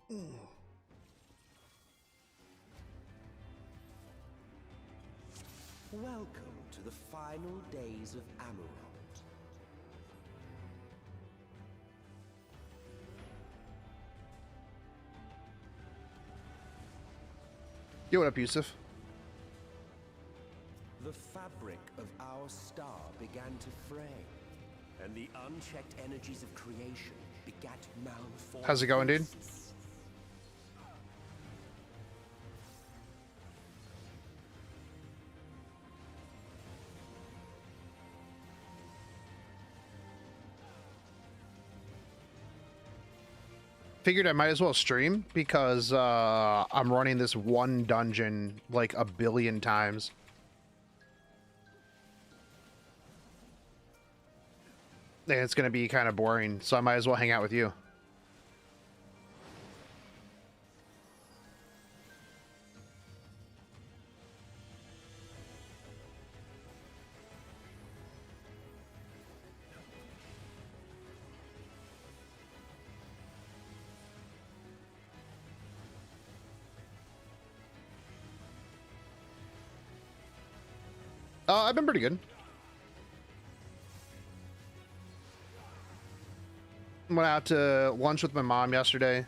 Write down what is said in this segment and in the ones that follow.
Welcome to the final days of Amaurot. Yo, what up, Yusuf? The fabric of our star began to fray, and the unchecked energies of creation begat malformations. How's it going, dude? Figured I might as well stream because I'm running this one dungeon like a billion times. And it's gonna be kind of boring, so I might as well hang out with you. I've been pretty good. Went out to lunch with my mom yesterday.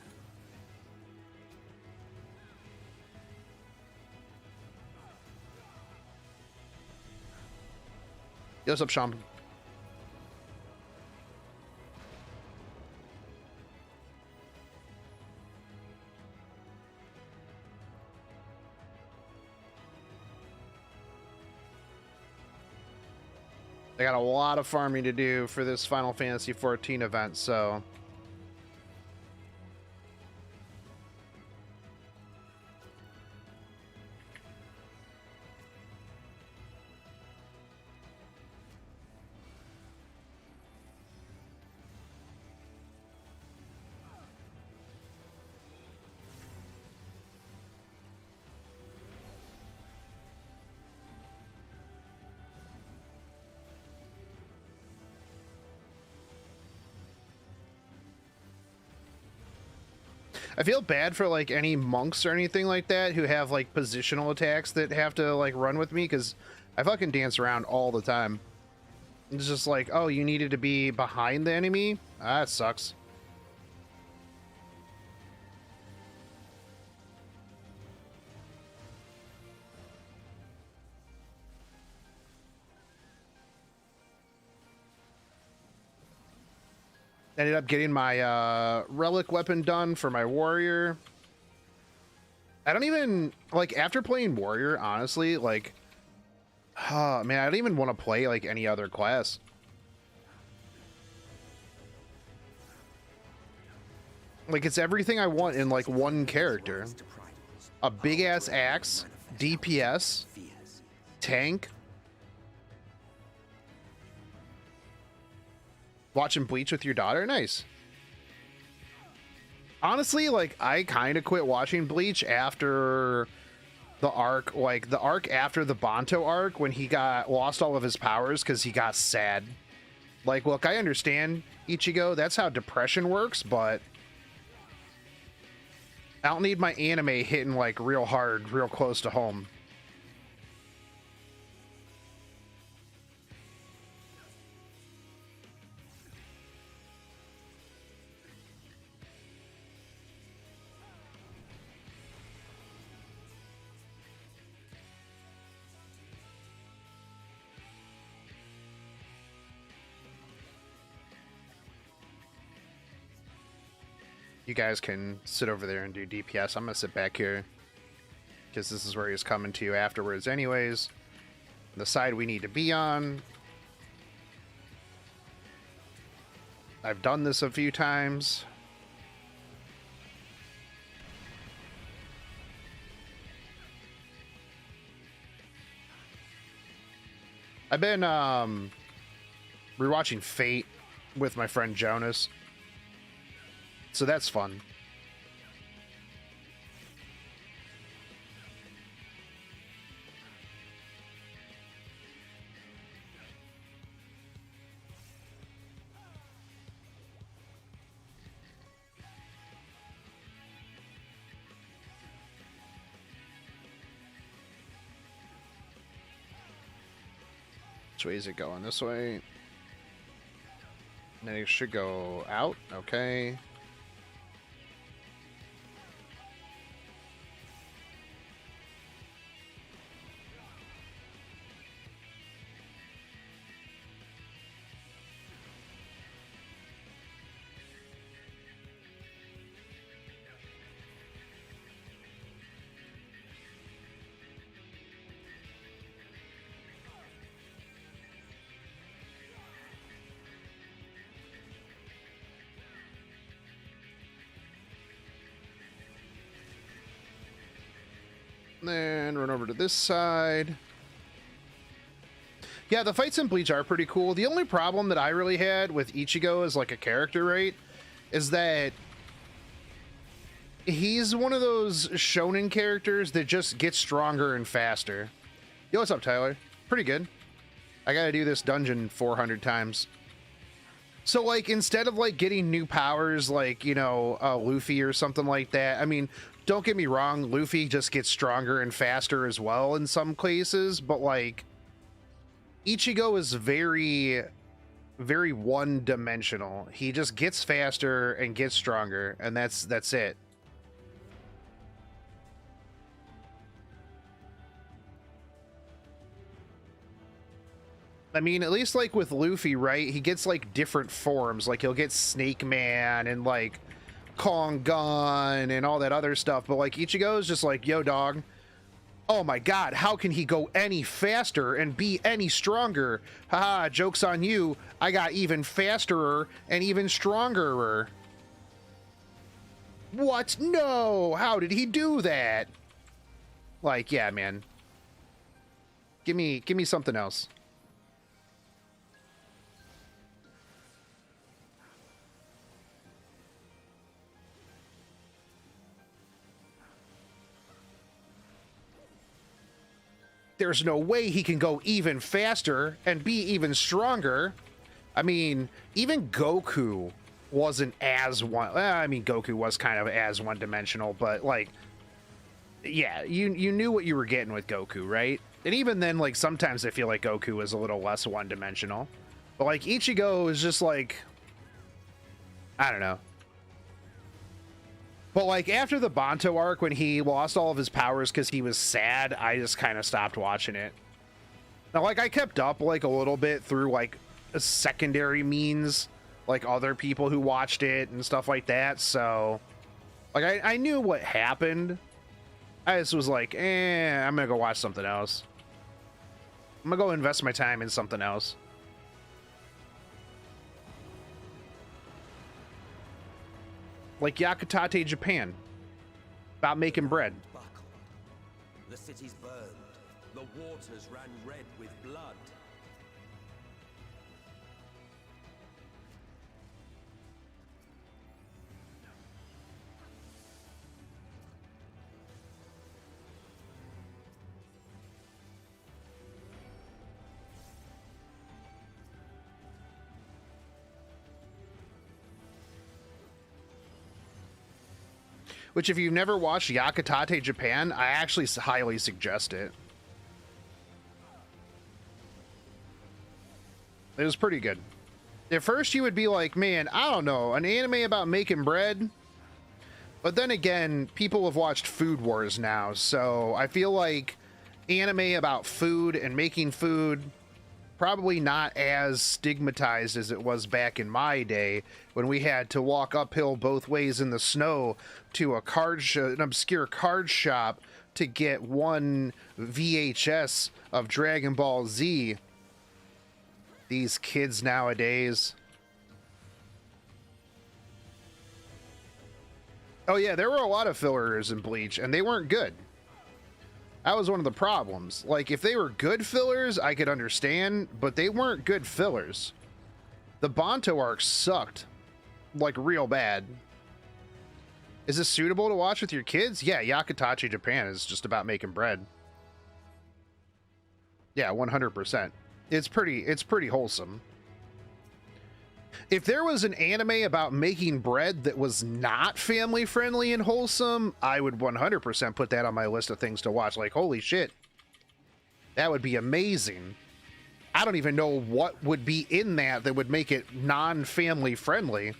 Yo, what's up, Sean? I got a lot of farming to do for this Final Fantasy XIV event, so... I feel bad for like any monks or anything like that who have like positional attacks that have to like run with me, because I fucking dance around all the time. It's just like, oh, you needed to be behind the enemy? Ah, that sucks. Ended up getting my relic weapon done for my warrior. I don't even like, after playing warrior, honestly, like, man, I don't even want to play like any other class. Like, it's everything I want in like one character. A big ass axe, DPS, tank. Watching Bleach with your daughter? Nice. Honestly, like, I kind of quit watching Bleach after the arc, like the arc after the Banto arc, when he got lost all of his powers because he got sad. Like, look, I understand, Ichigo, that's how depression works, but I don't need my anime hitting like real hard, real close to home. You guys can sit over there and do DPS. I'm gonna sit back here because this is where he's coming to you afterwards anyways. The side we need to be on. I've done this a few times. I've been rewatching Fate with my friend Jonas. So that's fun. Which way is it going? This way? And then it should go out. Okay. Then run over to this side. Yeah, the fights in Bleach are pretty cool. The only problem that I really had with Ichigo as like a character, right, is that he's one of those shonen characters that just gets stronger and faster. Yo, what's up, Tyler? Pretty good. I gotta do this dungeon 400 times. So, like, instead of, like, getting new powers, like, you know, Luffy or something like that, I mean, don't get me wrong, Luffy just gets stronger and faster as well in some cases, but, like, Ichigo is very, very one-dimensional. He just gets faster and gets stronger, and that's it. I mean, at least, like, with Luffy, right, he gets, like, different forms. Like, he'll get Snake Man and, like, Kong Gun and all that other stuff. But, like, Ichigo is just like, yo, dog. Oh, my God, how can he go any faster and be any stronger? Haha, joke's on you. I got even fasterer and even strongerer. What? No! How did he do that? Like, yeah, man. Give me something else. There's no way he can go even faster and be even stronger. I mean, even Goku wasn't as one. I mean, Goku was kind of as one-dimensional, but, like, yeah, you knew what you were getting with Goku, right? And even then, like, sometimes I feel like Goku was a little less one-dimensional. But, like, Ichigo is just, like, I don't know. But, like, after the Banto arc, when he lost all of his powers because he was sad, I just kind of stopped watching it. Now, like, I kept up, like, a little bit through, like, secondary means, like, other people who watched it and stuff like that, so... Like, I knew what happened. I just was like, I'm gonna go watch something else. I'm gonna go invest my time in something else. Like Yakutate, Japan. About making bread. The cities burned. The waters ran red with blood. Which, if you've never watched Yakutate Japan, I actually highly suggest it. It was pretty good. At first, you would be like, man, I don't know, an anime about making bread? But then again, people have watched Food Wars now, so I feel like anime about food and making food, probably not as stigmatized as it was back in my day when we had to walk uphill both ways in the snow to a an obscure card shop to get one VHS of Dragon Ball Z. These kids nowadays. Oh yeah, there were a lot of fillers in Bleach, and they weren't good. That was one of the problems. Like, if they were good fillers, I could understand, but they weren't good fillers. The Banto arc sucked. Like, real bad. Is this suitable to watch with your kids? Yeah, Yakutate Japan is just about making bread. Yeah, 100%. It's pretty wholesome. If there was an anime about making bread that was not family friendly and wholesome, I would 100% put that on my list of things to watch. Like, holy shit. That would be amazing. I don't even know what would be in that would make it non-family friendly.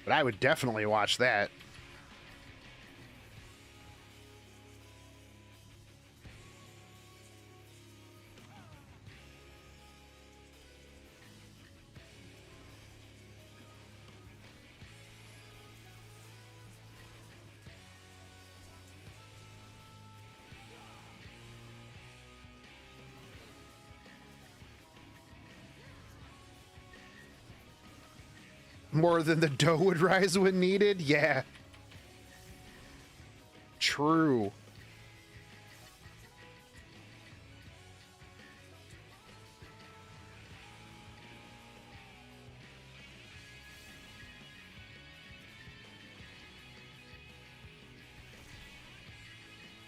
But I would definitely watch that. More than the dough would rise when needed? Yeah. True.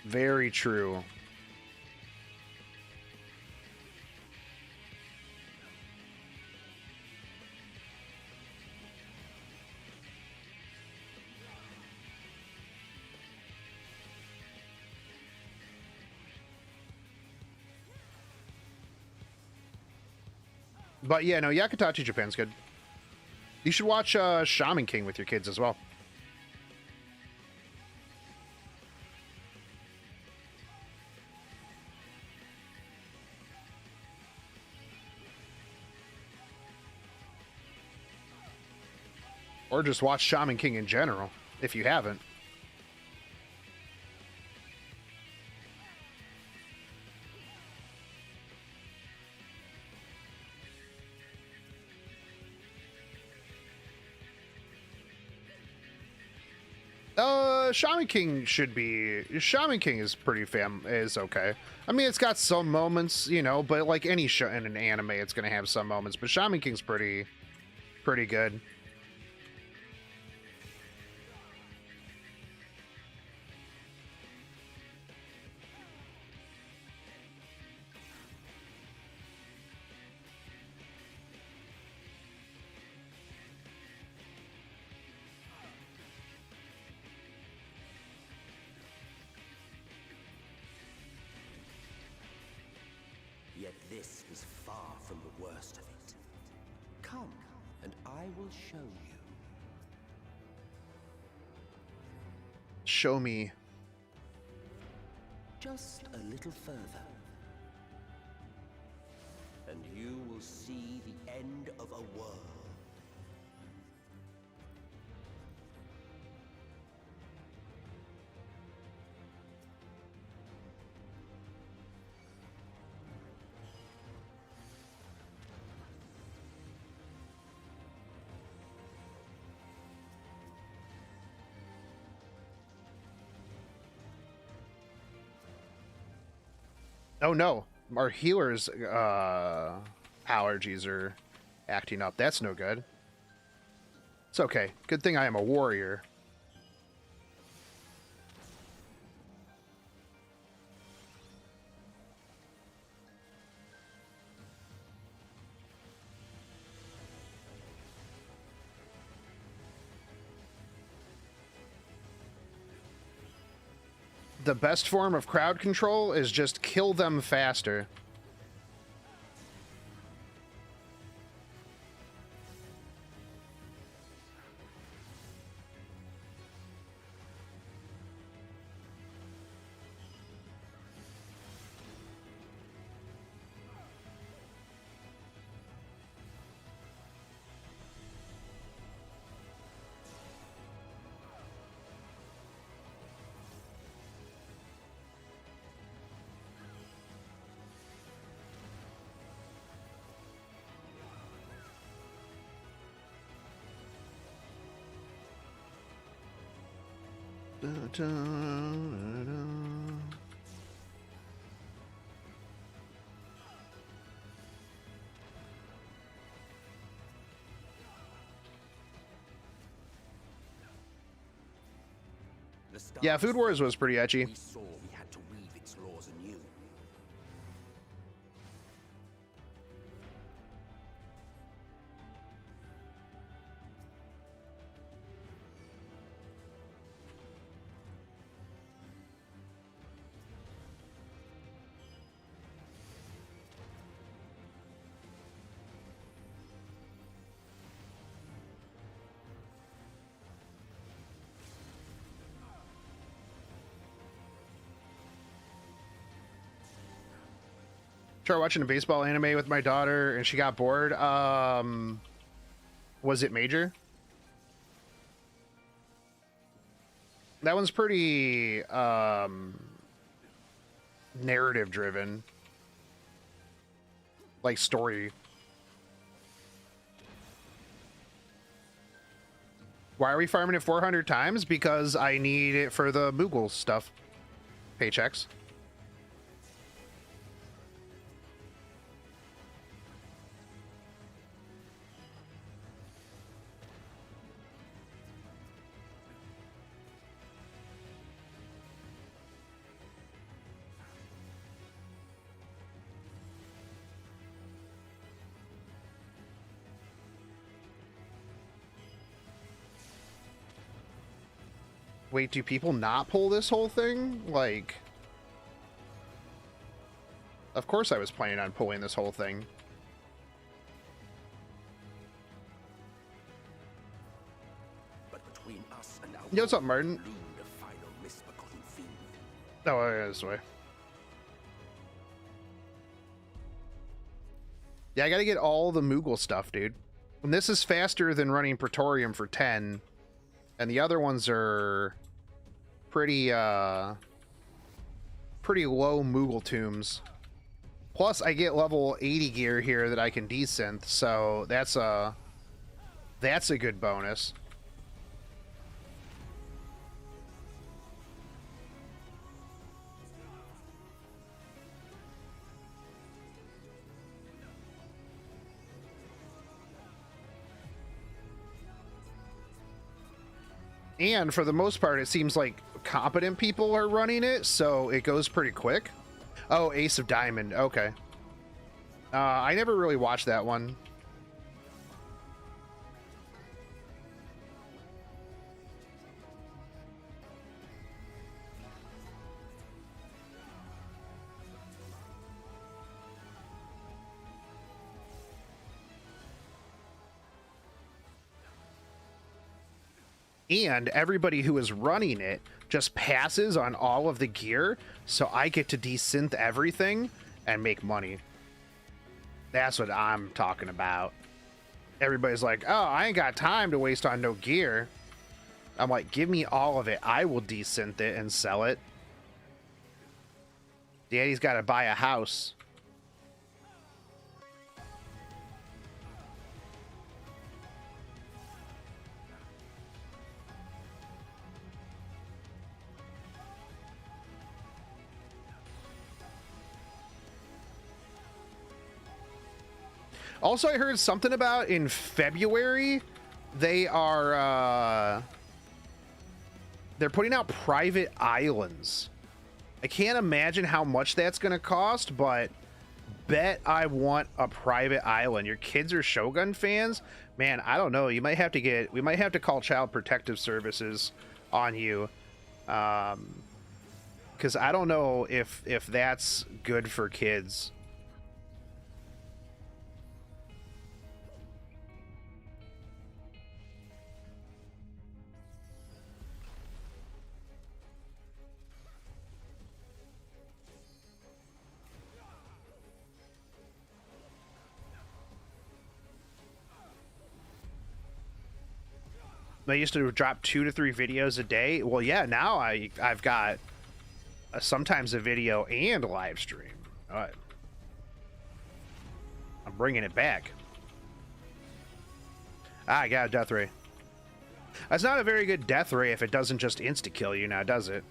Very true. But yeah, no, Yakutachi Japan's good. You should watch Shaman King with your kids as well. Or just watch Shaman King in general, if you haven't. Shaman King should be... Shaman King is is okay. I mean, it's got some moments, you know, but like any show in an anime, it's gonna have some moments. But Shaman King's pretty good. Yet this is far from the worst of it. Come, and I will show you. Show me. Just a little further. And you will see the end of a world. Oh no, our healer's allergies are acting up. That's no good. It's okay. Good thing I am a warrior. The best form of crowd control is just kill them faster. Yeah, Food Wars was pretty etchy. We saw we had to weave its laws anew. Tried watching a baseball anime with my daughter, and she got bored. Was it Major? That one's pretty narrative driven, like story. Why are we farming it 400 times? Because I need it for the Mogal stuff. Paychecks. Wait, do people not pull this whole thing? Like, of course I was planning on pulling this whole thing. But between us and our Yo, what's up, Martin? loomed a final misbegotten fiend. Oh, yeah, this way. Yeah, I gotta get all the Moogle stuff, dude. And this is faster than running Pretorium for 10. And the other ones are pretty pretty low Moogle tombs. Plus, I get level 80 gear here that I can desynth, so that's a good bonus. And for the most part, it seems like competent people are running it, so it goes pretty quick. Oh, Ace of Diamond. Okay. I never really watched that one. And everybody who is running it just passes on all of the gear, so I get to desynth everything and make money. That's what I'm talking about. Everybody's like, oh, I ain't got time to waste on no gear. I'm like, give me all of it. I will desynth it and sell it. Daddy's got to buy a house. Also, I heard something about in February, they are, they're putting out private islands. I can't imagine how much that's going to cost, but bet I want a private island. Your kids are Shogun fans? Man, I don't know. You might have to get, we might have to call Child Protective Services on you. Because I don't know if that's good for kids. I used to drop 2 to 3 videos a day. Well, yeah, now I've got sometimes a video and a live stream. All right. I'm bringing it back. Ah, I got a death ray. That's not a very good death ray if it doesn't just insta-kill you now, does it?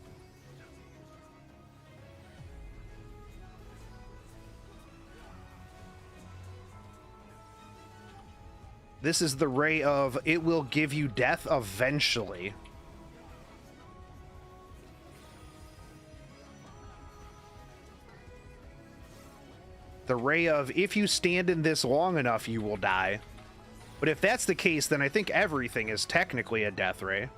This is the ray of, it will give you death eventually. The ray of, if you stand in this long enough, you will die. But if that's the case, then I think everything is technically a death ray.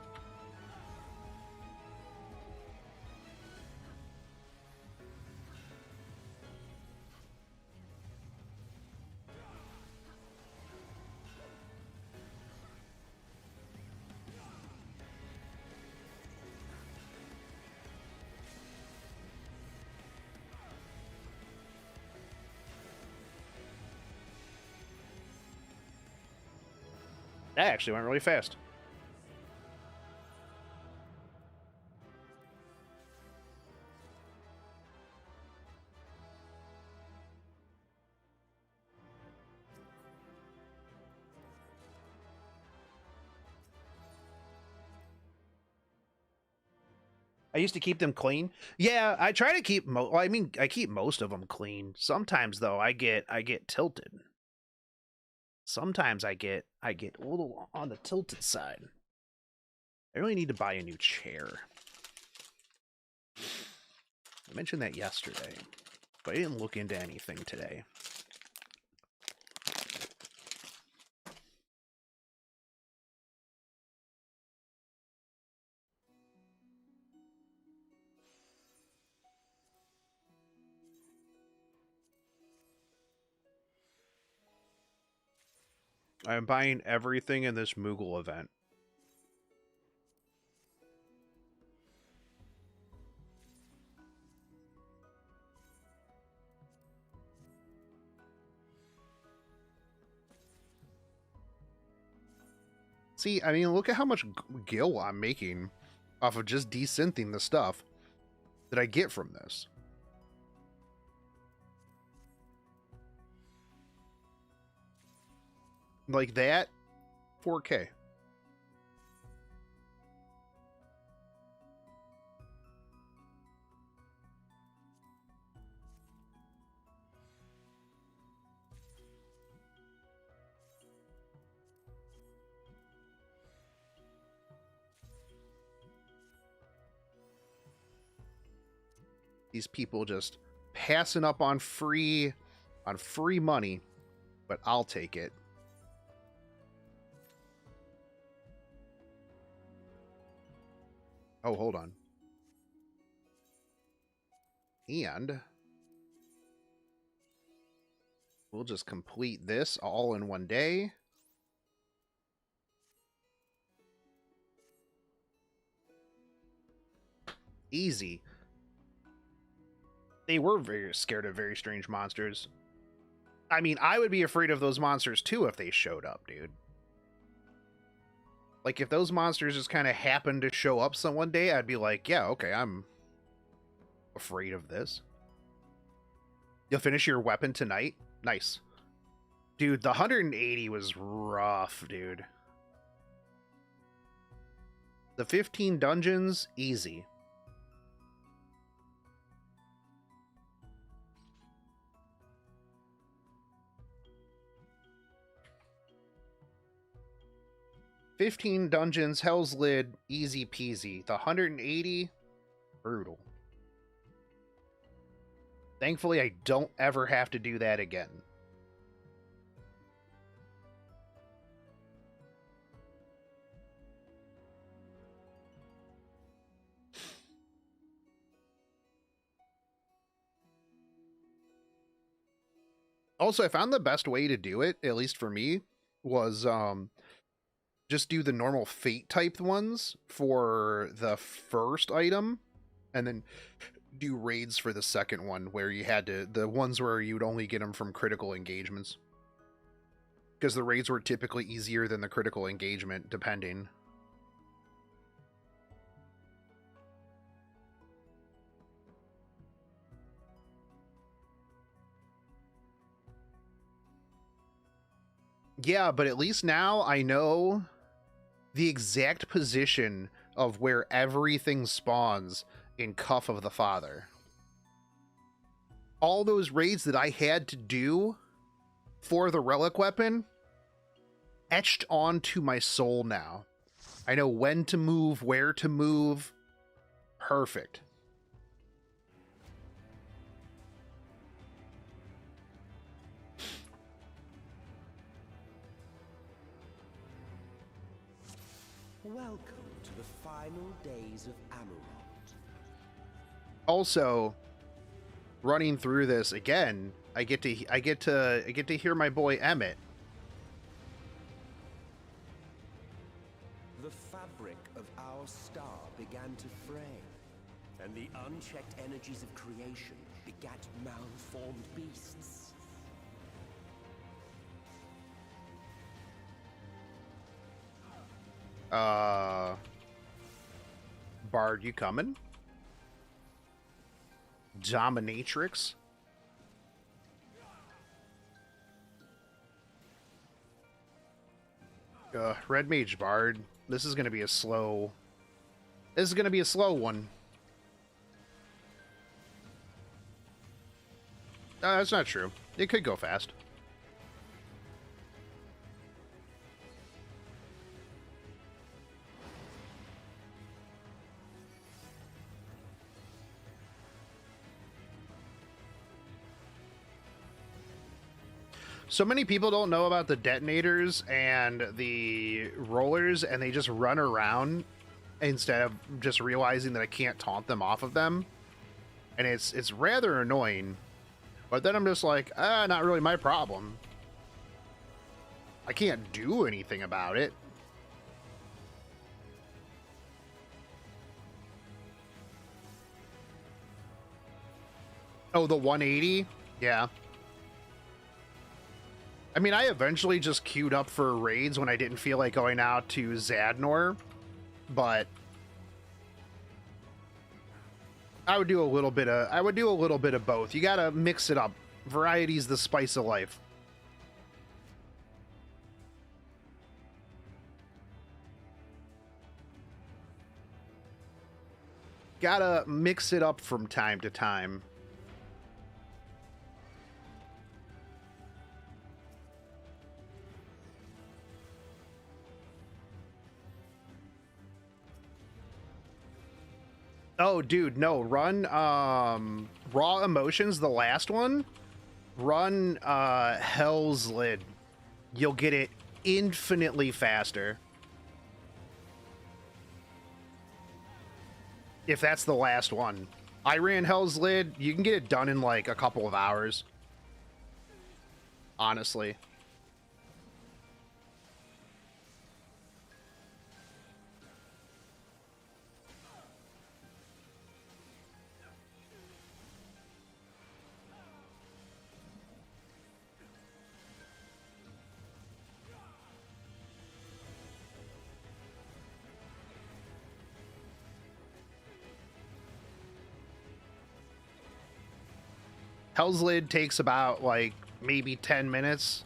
That actually went really fast. I used to keep them clean. Yeah, I try to keep I keep most of them clean. Sometimes though, I get tilted. Sometimes I get a little on the tilted side. I really need to buy a new chair. I mentioned that yesterday, but I didn't look into anything today. I'm buying everything in this Mogal event. See, I mean, look at how much gil I'm making off of just desynthing the stuff that I get from this. Like that, 4K. These people just passing up on free money, but I'll take it. Oh, hold on. And we'll just complete this all in one day. Easy. They were very scared of very strange monsters. I mean, I would be afraid of those monsters too if they showed up, dude. Like, if those monsters just kind of happened to show up some one day, I'd be like, yeah, okay, I'm afraid of this. You'll finish your weapon tonight? Nice. Dude, the 180 was rough, dude. The 15 dungeons, easy. $15 dungeons, Hell's Lid, easy peasy. The 180, brutal. Thankfully, I don't ever have to do that again. Also, I found the best way to do it, at least for me, was just do the normal fate type ones for the first item, and then do raids for the second one, where you had to, the ones where you would only get them from critical engagements. Because the raids were typically easier than the critical engagement, depending. Yeah, but at least now I know the exact position of where everything spawns in Cuff of the Father. All those raids that I had to do for the Relic weapon, etched onto my soul now. I know when to move, where to move. Perfect. Welcome to the final days of Amaurot. Also, running through this again, I get to hear my boy Emmett. The fabric of our star began to fray, and the unchecked energies of creation begat malformed beasts. Bard, you coming? Dominatrix. Red Mage Bard. This is gonna be a slow. This is gonna be a slow one. That's not true. It could go fast. So many people don't know about the detonators and the rollers, and they just run around instead of just realizing that I can't taunt them off of them. And it's rather annoying. But then I'm just like, not really my problem. I can't do anything about it. Oh, the 180? Yeah. I mean, I eventually just queued up for raids when I didn't feel like going out to Zadnor, but I would do a little bit of both. You gotta mix it up. Variety's the spice of life. Gotta mix it up from time to time. Oh, dude, no. Run Raw Emotions, the last one. Run Hell's Lid. You'll get it infinitely faster. If that's the last one. I ran Hell's Lid. You can get it done in like a couple of hours. Honestly. Hell's Lid takes about, like, maybe 10 minutes.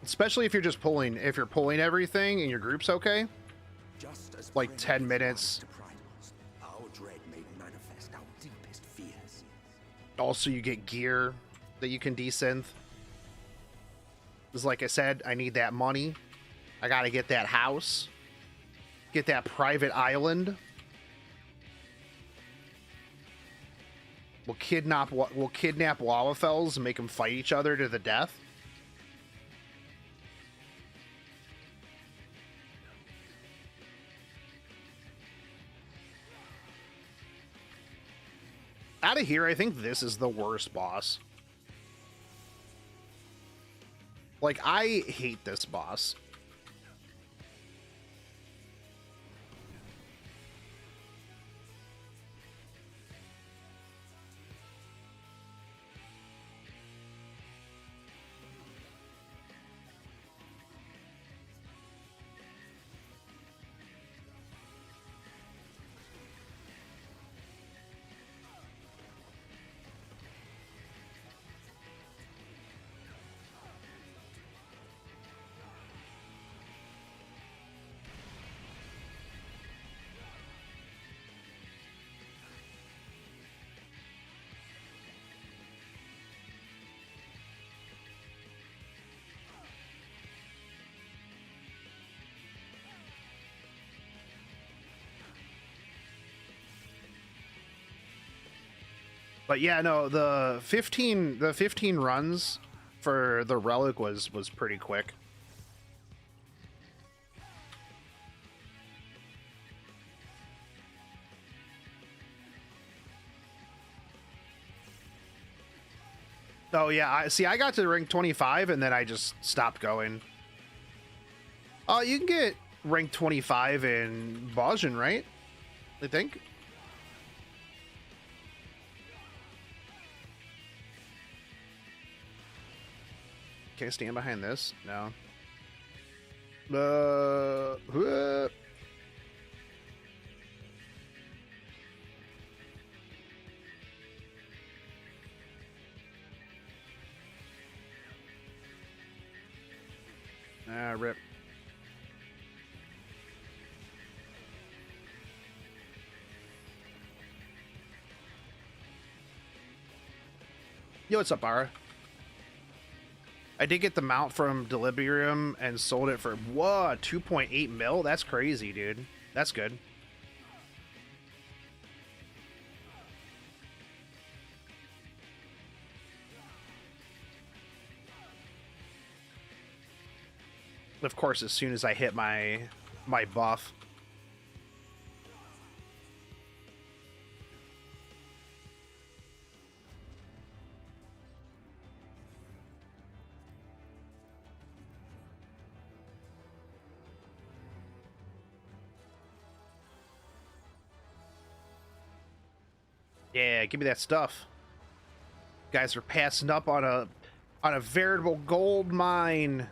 Especially if you're just pulling, everything and your group's okay. Like 10 minutes. Our dread may manifest our deepest fears. Also, you get gear that you can desynth. Because like I said, I need that money. I gotta get that house. Get that private island. We'll kidnap Lavafells and make them fight each other to the death. Out of here, I think this is the worst boss. Like, I hate this boss. But yeah, no, the 15 runs for the Relic was pretty quick. Oh yeah, I got to rank 25 and then I just stopped going. You can get rank 25 in Bajan, right? I think. Can I stand behind this? No. Rip. Yo, what's up, Bara? I did get the mount from Deliberium and sold it for, what, 2.8 mil? That's crazy, dude. That's good. Of course, as soon as I hit my buff. Yeah, give me that stuff. Guys are passing up on a veritable gold mine.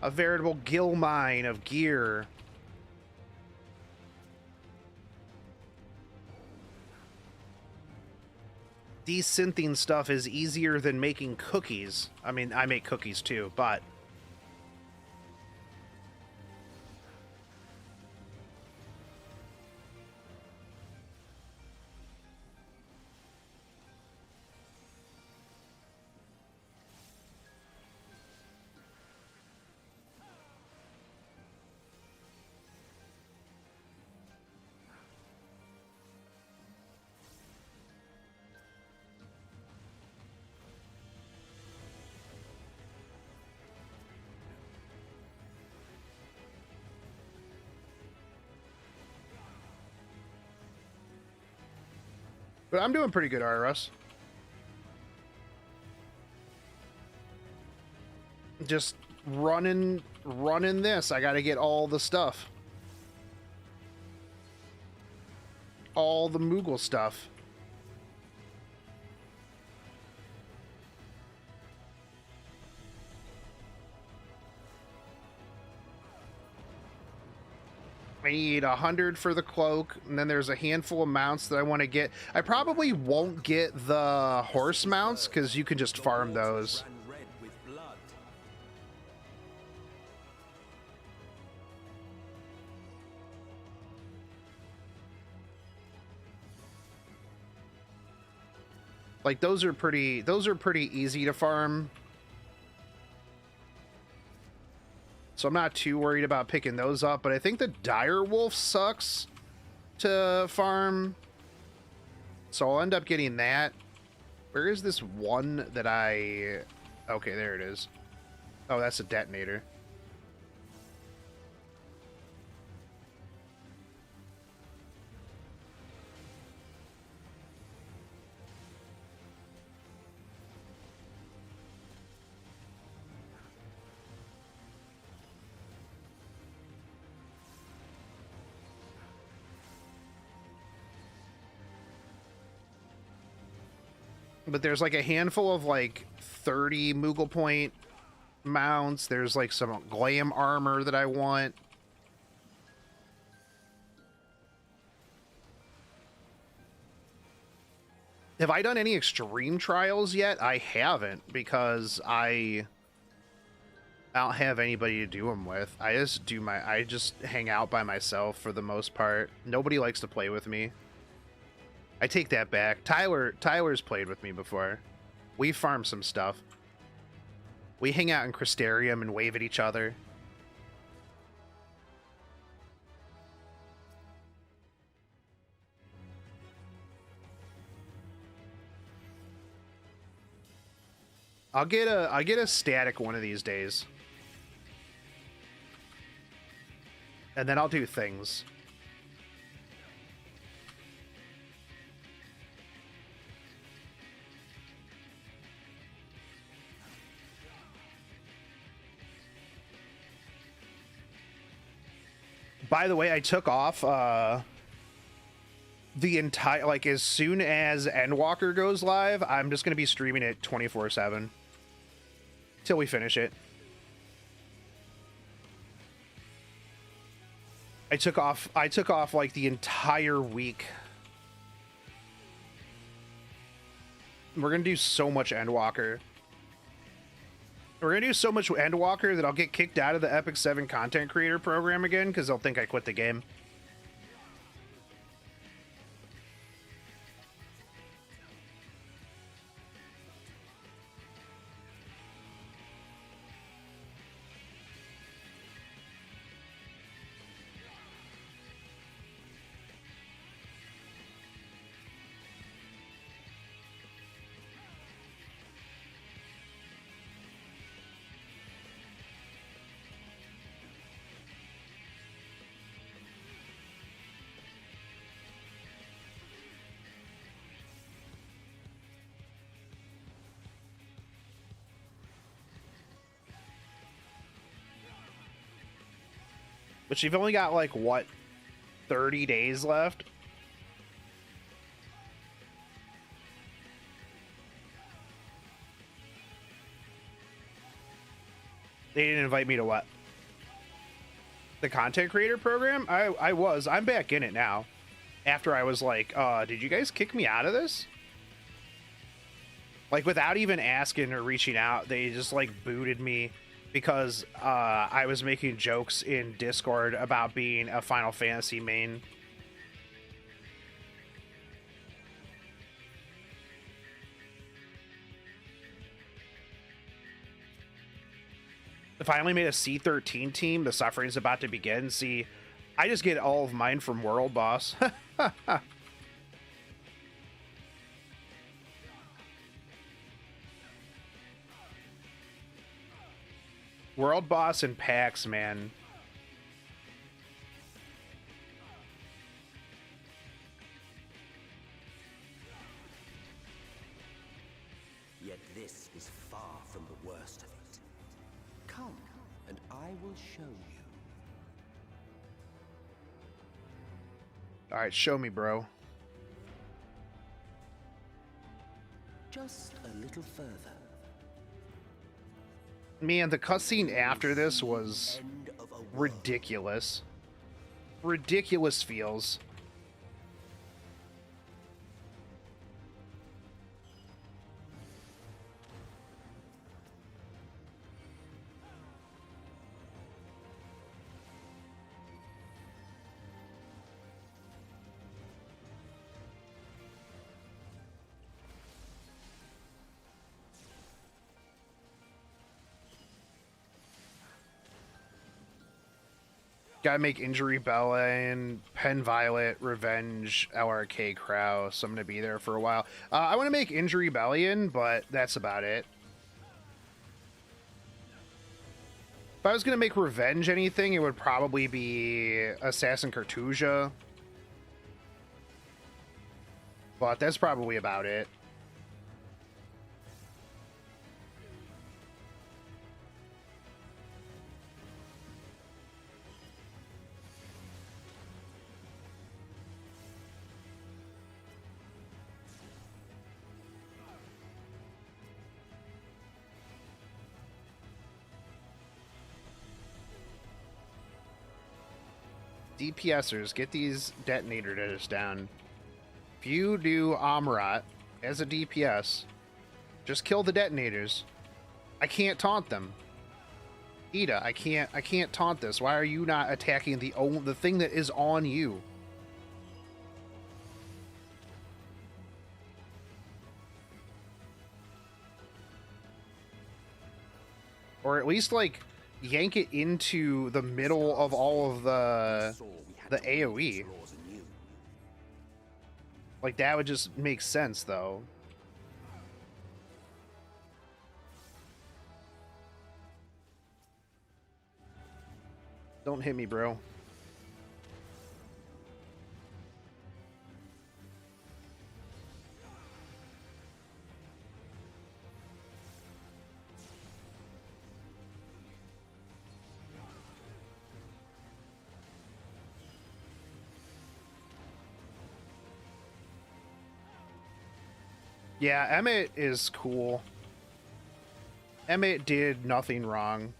A veritable gill mine of gear. Desynthing stuff is easier than making cookies. I mean, I make cookies too, but... But I'm doing pretty good, RS. Just running this. I gotta get all the stuff. All the Moogle stuff. I need 100 for the cloak, and then there's a handful of mounts that I want to get. I probably won't get the horse mounts, because you can just farm those. Like, those are pretty easy to farm. So I'm not too worried about picking those up, but I think the dire wolf sucks to farm. So I'll end up getting that. Where is this one that I... Okay, there it is. Oh, that's a detonator. But there's like a handful of like 30 Moogle Point mounts. There's like some glam armor that I want. Have I done any extreme trials yet? I haven't, because I don't have anybody to do them with. I just hang out by myself for the most part. Nobody likes to play with me. I take that back. Tyler's played with me before. We farm some stuff. We hang out in Pretorium and wave at each other. I'll get a static one of these days. And then I'll do things. By the way, I took off the entire, like, as soon as Endwalker goes live, I'm just going to be streaming it 24/7. till we finish it. I took off like the entire week. We're gonna do so much Endwalker. We're gonna do so much Endwalker that I'll get kicked out of the FFXIV content creator program again because they'll think I quit the game. But you've only got, like, what, 30 days left? They didn't invite me to what? The content creator program? I was. I'm back in it now. After I was like, did you guys kick me out of this? Like, without even asking or reaching out, they just, like, booted me. Because I was making jokes in Discord about being a Final Fantasy main. I finally made a C13 team. The suffering's about to begin. See, I just get all of mine from World Boss. World Boss and PAX, man. Yet this is far from the worst of it. Come, and I will show you. Alright, show me, bro. Just a little further. Man, the cutscene after this was ridiculous. Ridiculous feels. Gotta make Injury Bellin, Pen Violet, Revenge, LRK Crow, so I'm gonna be there for a while. I want to make Injury Bellion, but that's about it. If I was gonna make Revenge anything, it would probably be Assassin Cartusia. But that's probably about it. DPSers, get these detonators down. If you do Amaurot as a DPS, just kill the detonators. I can't taunt them. Ida, I can't taunt this. Why are you not attacking the thing that is on you? Or at least, like, yank it into the middle of all of the AoE. Like, that would just make sense, though. Don't hit me, bro. Yeah, Emmett is cool. Emmett did nothing wrong.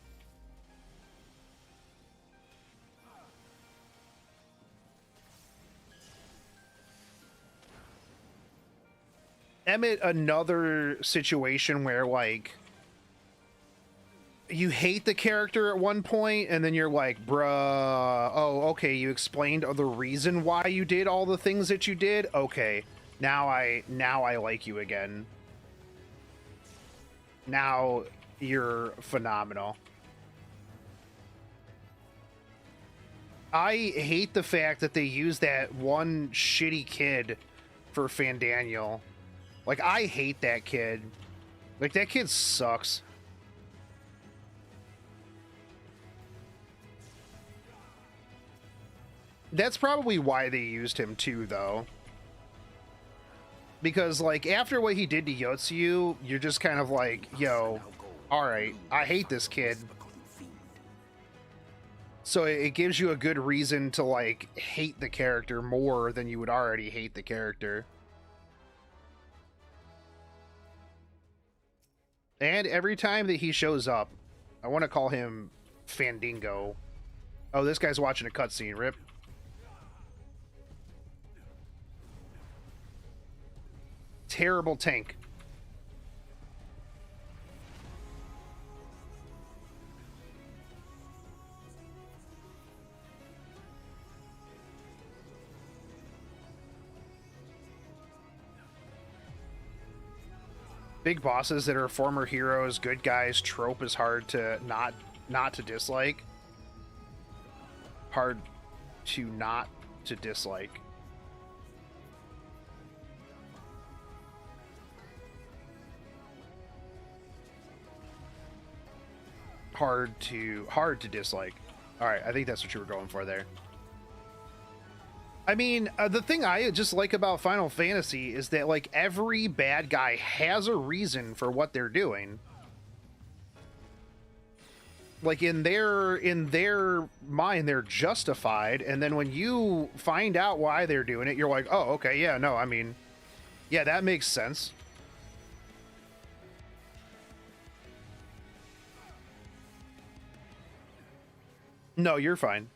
Emmett, another situation where, like, you hate the character at one point, and then you're like, bruh, oh, okay, you explained the reason why you did all the things that you did? Okay, now I like you again. Now you're phenomenal. I hate the fact that they use that one shitty kid for Fandaniel. Like, I hate that kid. Like, that kid sucks. That's probably why they used him too, though. Because, like, after what he did to Yotsuyu, you're just kind of like, yo, alright, I hate this kid. So it gives you a good reason to, like, hate the character more than you would already hate the character. And every time that he shows up, I want to call him Fandingo. Oh, this guy's watching a cutscene, rip. Terrible tank. Big bosses that are former heroes, good guys, trope is hard to not to dislike. Hard to not to dislike. Hard to dislike. All right, I think that's what you were going for there. I mean, the thing I just like about Final Fantasy is that, like, every bad guy has a reason for what they're doing. Like, in their mind, they're justified, and then when you find out why they're doing it, you're like, oh, okay, yeah, no, I mean, yeah, that makes sense. No, you're fine.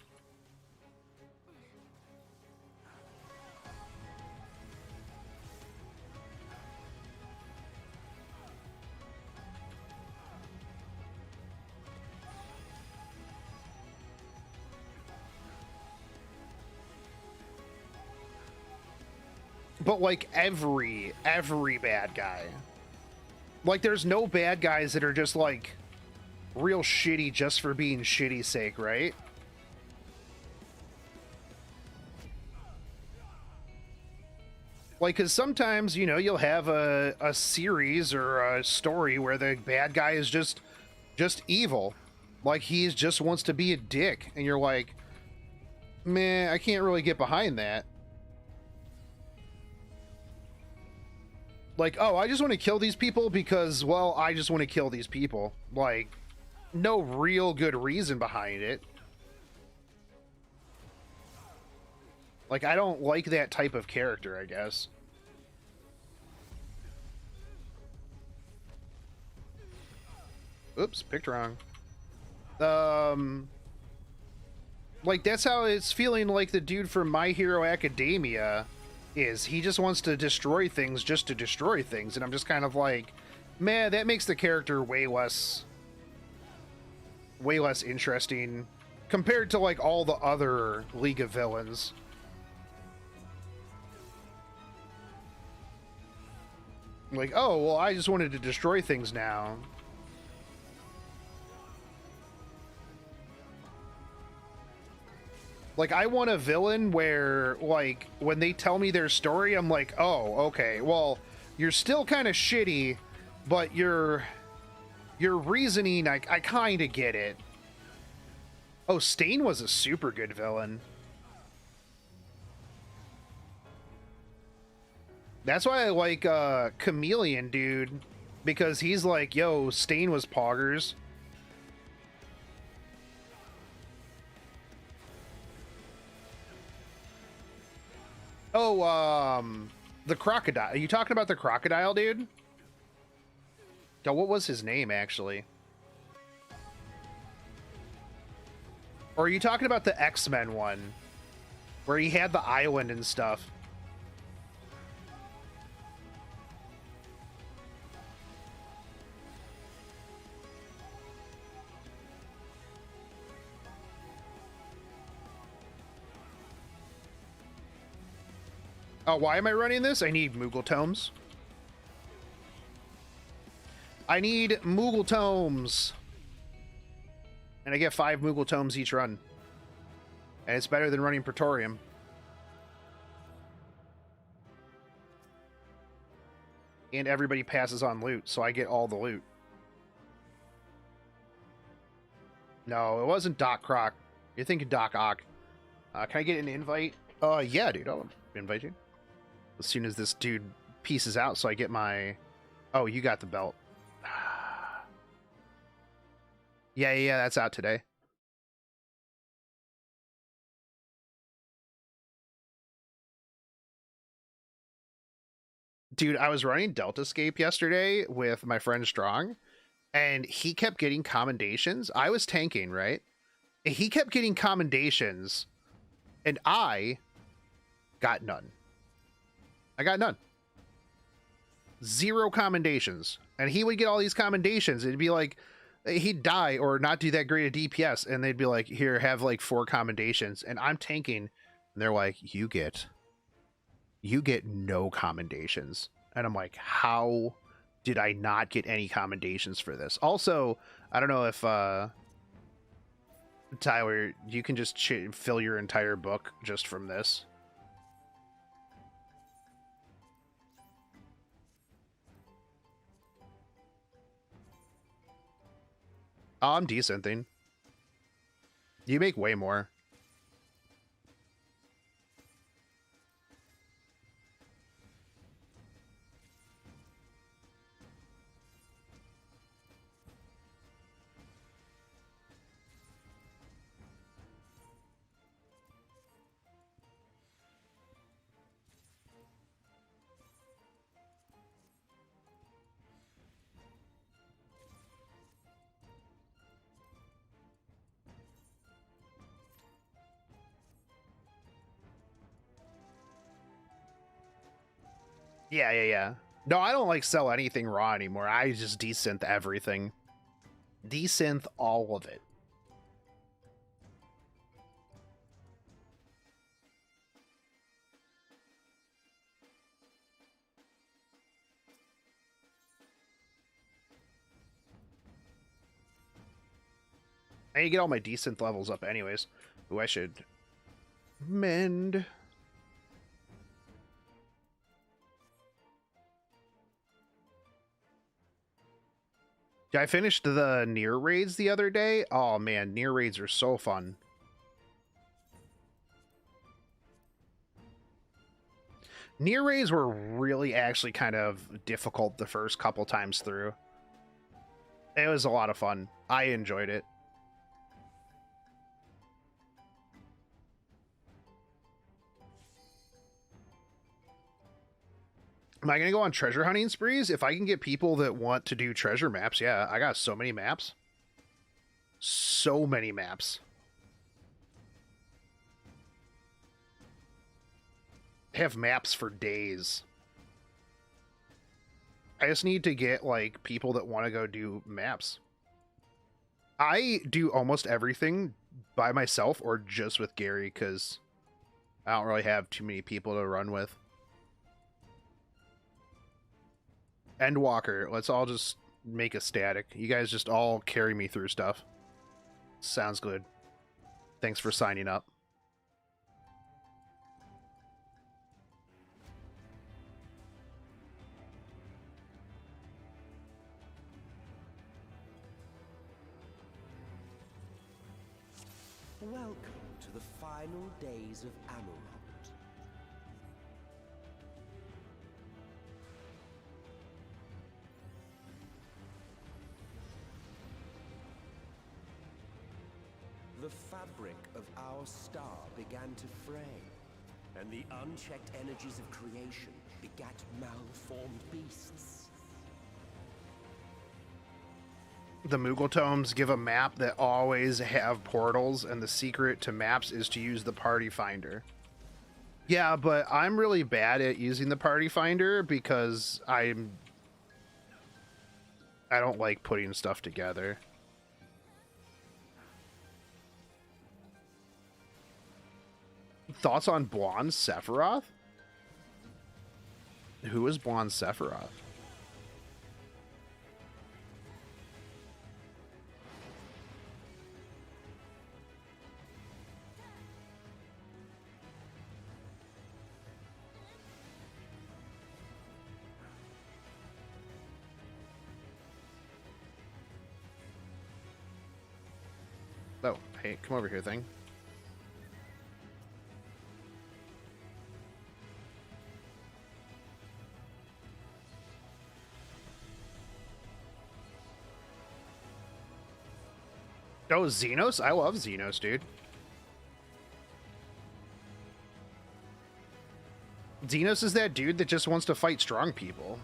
But, like, every bad guy. Like, there's no bad guys that are just, like, real shitty just for being shitty's sake, right? Like, because sometimes, you know, you'll have a series or a story where the bad guy is just evil. Like, he just wants to be a dick. And you're like, man, I can't really get behind that. Like, oh, I just want to kill these people because, well, I just want to kill these people. Like, no real good reason behind it. Like, I don't like that type of character, I guess. Oops, picked wrong. Like, that's how it's feeling like the dude from My Hero Academia is. He just wants to destroy things just to destroy things, and I'm just kind of like, man, that makes the character way less interesting compared to, like, all the other League of Villains. Like, oh, well, I just wanted to destroy things now. Like, I want a villain where, like, when they tell me their story, I'm like, oh, okay, well, you're still kind of shitty, but your reasoning, I kind of get it. Oh, Stain was a super good villain. That's why I like Chameleon, dude, because he's like, yo, Stain was poggers. Oh, the crocodile. Are you talking about the crocodile, dude? Oh, what was his name, actually? Or are you talking about the X-Men one? Where he had the island and stuff? Oh, why am I running this? I need Moogle Tomes. I need Moogle Tomes. And I get 5 Moogle Tomes each run. And it's better than running Pretorium. And everybody passes on loot, so I get all the loot. No, it wasn't Doc Croc. You're thinking Doc Ock. Can I get an invite? Yeah, dude, I'll invite you. As soon as this dude pieces out, so I get my... Oh, you got the belt. Yeah, that's out today. Dude, I was running Deltascape yesterday with my friend Strong, and he kept getting commendations. I was tanking, right? He kept getting commendations, and I got none. I got none. 0 commendations. And he would get all these commendations. It'd be like, he'd die or not do that great at DPS, and they'd be like, here, have like 4 commendations. And I'm tanking, and they're like, you get no commendations. And I'm like, how did I not get any commendations for this? Also, I don't know if Tyler, you can just fill your entire book just from this. Oh, I'm decent thing. You make way more. Yeah. No, I don't like sell anything raw anymore. I just desynth everything. Desynth all of it. I need to get all my desynth levels up anyways. Ooh, I should mend. I finished the near raids the other day. Oh man, near raids are so fun. Near raids were really actually kind of difficult the first couple times through. It was a lot of fun. I enjoyed it. Am I going to go on treasure hunting sprees? If I can get people that want to do treasure maps, yeah. I got so many maps. So many maps. I have maps for days. I just need to get, like, people that want to go do maps. I do almost everything by myself or just with Gary, because I don't really have too many people to run with. Endwalker, let's all just make a static. You guys just all carry me through stuff. Sounds good. Thanks for signing up. Welcome to the final days of Amaurot. The fabric of our star began to fray, and the unchecked energies of creation begat malformed beasts. The Moogle tomes give a map that always have portals, and the secret to maps is to use the party finder. Yeah, but I'm really bad at using the party finder because I don't like putting stuff together. Thoughts on Blonde Sephiroth? Who is Blonde Sephiroth? Oh, hey, come over here, thing. Oh, Xenos? I love Xenos, dude. Xenos is that dude that just wants to fight strong people.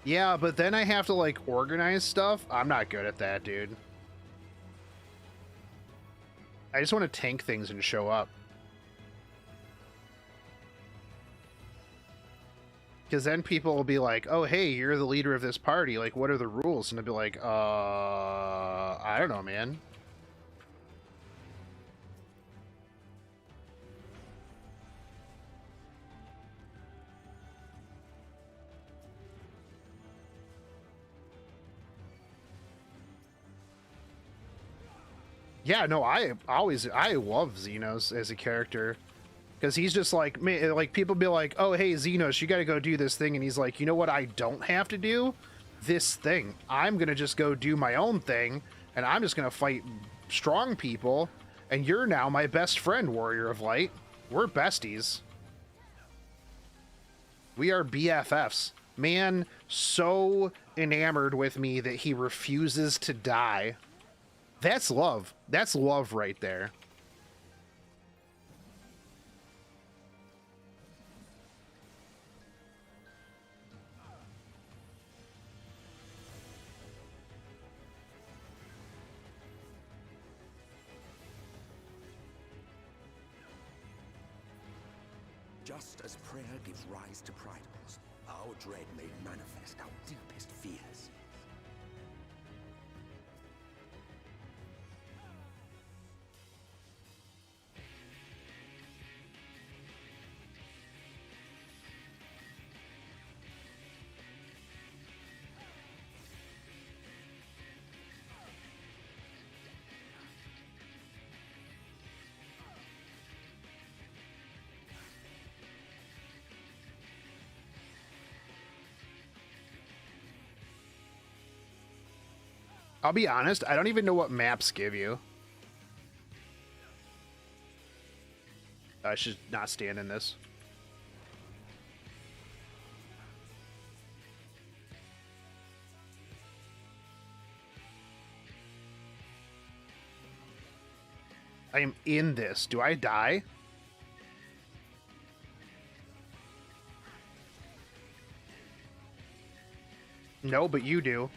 Yeah, but then I have to, like, organize stuff. I'm not good at that, dude. I just want to tank things and show up. Because then people will be like, oh, hey, you're the leader of this party. Like, what are the rules? And I'll be like, I don't know, man. Yeah, no, I love Xenos as a character. Because he's just like, like, people be like, oh, hey, Xenos, you got to go do this thing. And he's like, you know what I don't have to do? This thing. I'm going to just go do my own thing. And I'm just going to fight strong people. And you're now my best friend, Warrior of Light. We're besties. We are BFFs. Man, so enamored with me that he refuses to die. That's love. That's love right there. Just as prayer gives rise to pridables, our dread made manifest our deepest fears. I'll be honest, I don't even know what maps give you. I should not stand in this. I am in this. Do I die? No, but you do.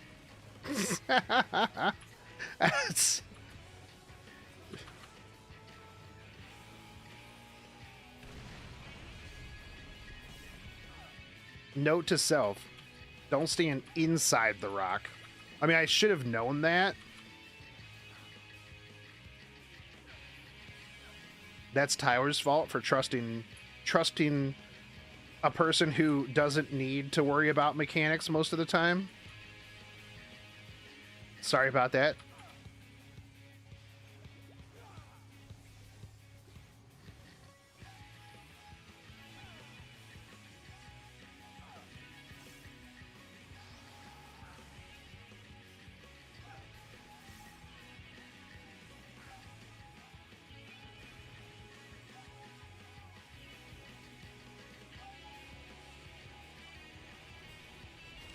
Note to self, don't stand inside the rock. I mean, I should have known that. That's Tyler's fault for trusting a person who doesn't need to worry about mechanics most of the time. Sorry about that.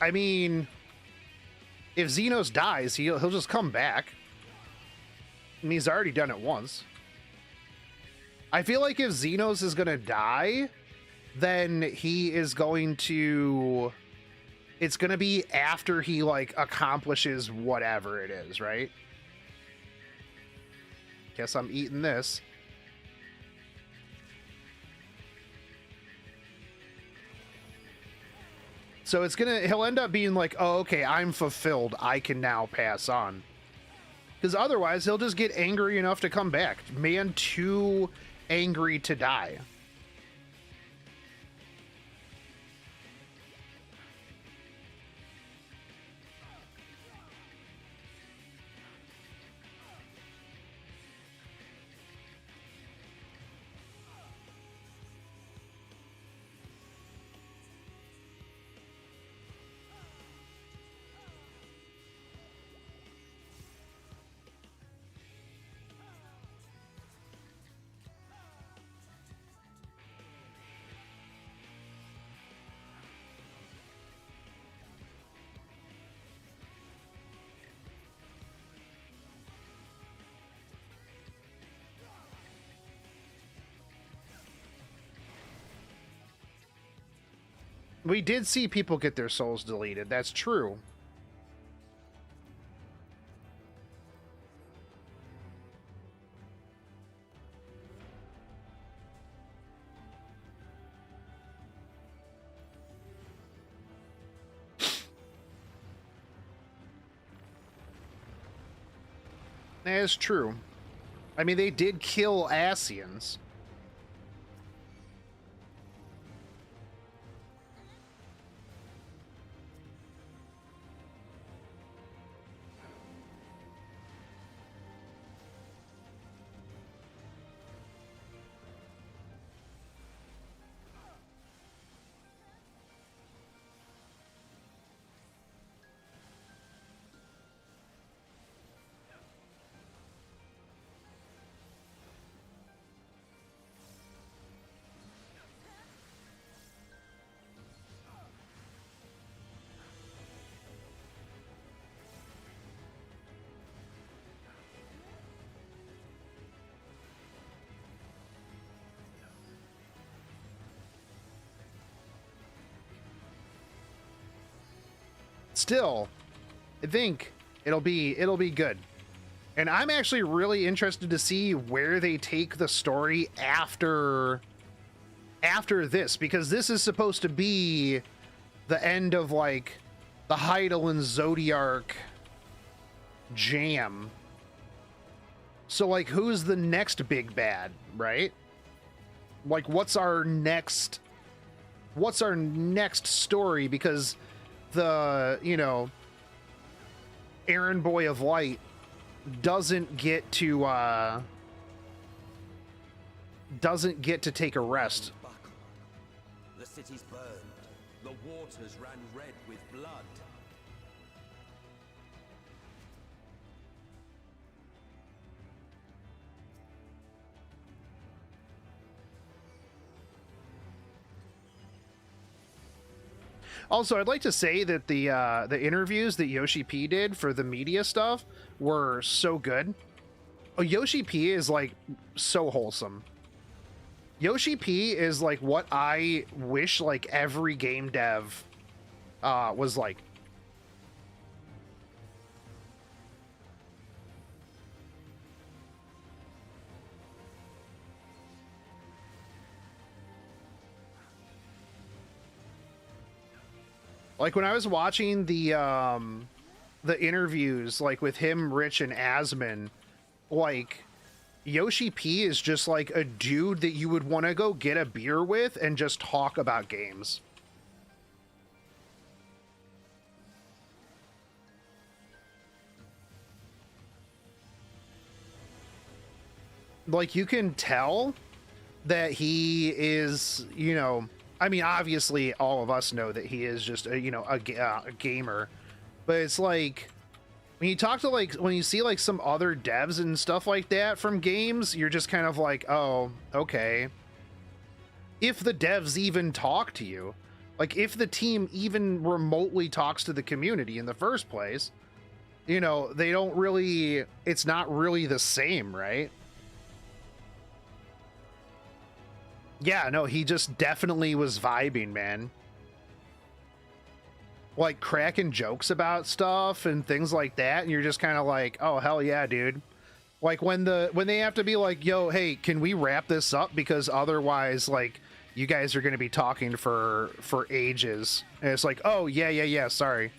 I mean, if Xenos dies, he'll just come back. And he's already done it once. I feel like if Xenos is going to die, then he is going to It's gonna be after he like accomplishes whatever it is, right? Guess I'm eating this. So it's he'll end up being like, oh, okay, I'm fulfilled. I can now pass on. Because otherwise he'll just get angry enough to come back. Man, too angry to die. We did see people get their souls deleted. That's true. That is true. I mean, they did kill Asians. Still, I think it'll be good. And I'm actually really interested to see where they take the story after this, because this is supposed to be the end of like the Heidel and Zodiark jam. So like, who's the next big bad, right? Like, what's our next story? Because the, you know, Errand Boy of Light doesn't get to take a rest. The city's burned. The waters ran red with blood. Also, I'd like to say that the interviews that Yoshi-P did for the media stuff were so good. Oh, Yoshi-P is like so wholesome. Yoshi-P is like what I wish like every game dev was like. Like when I was watching the interviews, like with him, Rich, and Asmon, like Yoshi-P is just like a dude that you would want to go get a beer with and just talk about games. Like you can tell that he is, you know, I mean, obviously, all of us know that he is just a, you know, a gamer, but it's like when you talk to like when you see like some other devs and stuff like that from games, you're just kind of like, oh, okay. If the devs even talk to you, like if the team even remotely talks to the community in the first place, you know, they don't really. It's not really the same, right? Yeah, no, he just definitely was vibing, man. like cracking jokes about stuff and things like that, and you're just kind of like, oh hell yeah, dude. Like when they have to be like, yo, hey, can we wrap this up, because otherwise like you guys are going to be talking for ages. And it's like, oh yeah, sorry.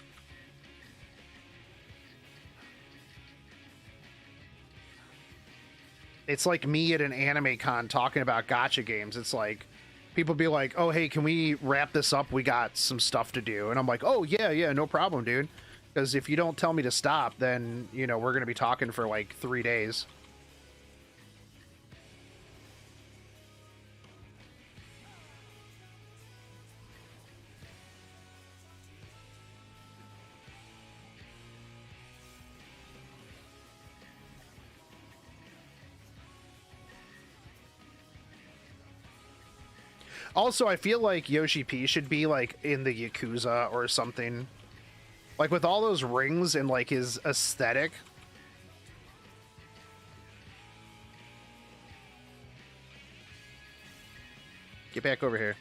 It's like me at an anime con talking about gacha games. It's like people be like, oh hey, can we wrap this up, we got some stuff to do. And I'm like, oh yeah, no problem, dude. Because if you don't tell me to stop, then, you know, we're going to be talking for like 3 days. Also, I feel like Yoshi-P should be like in the Yakuza or something. Like with all those rings and like his aesthetic. Get back over here.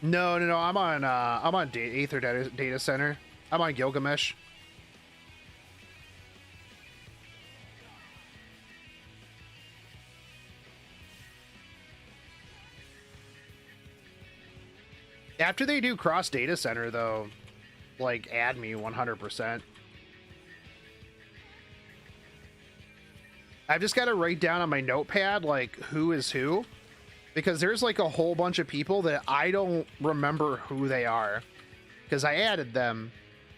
No, I'm on Aether data Center. I'm on Gilgamesh. After they do cross data center though, like add me 100%. I've just got to write down on my notepad like who is who. Because there's like a whole bunch of people that I don't remember who they are. Because I added them.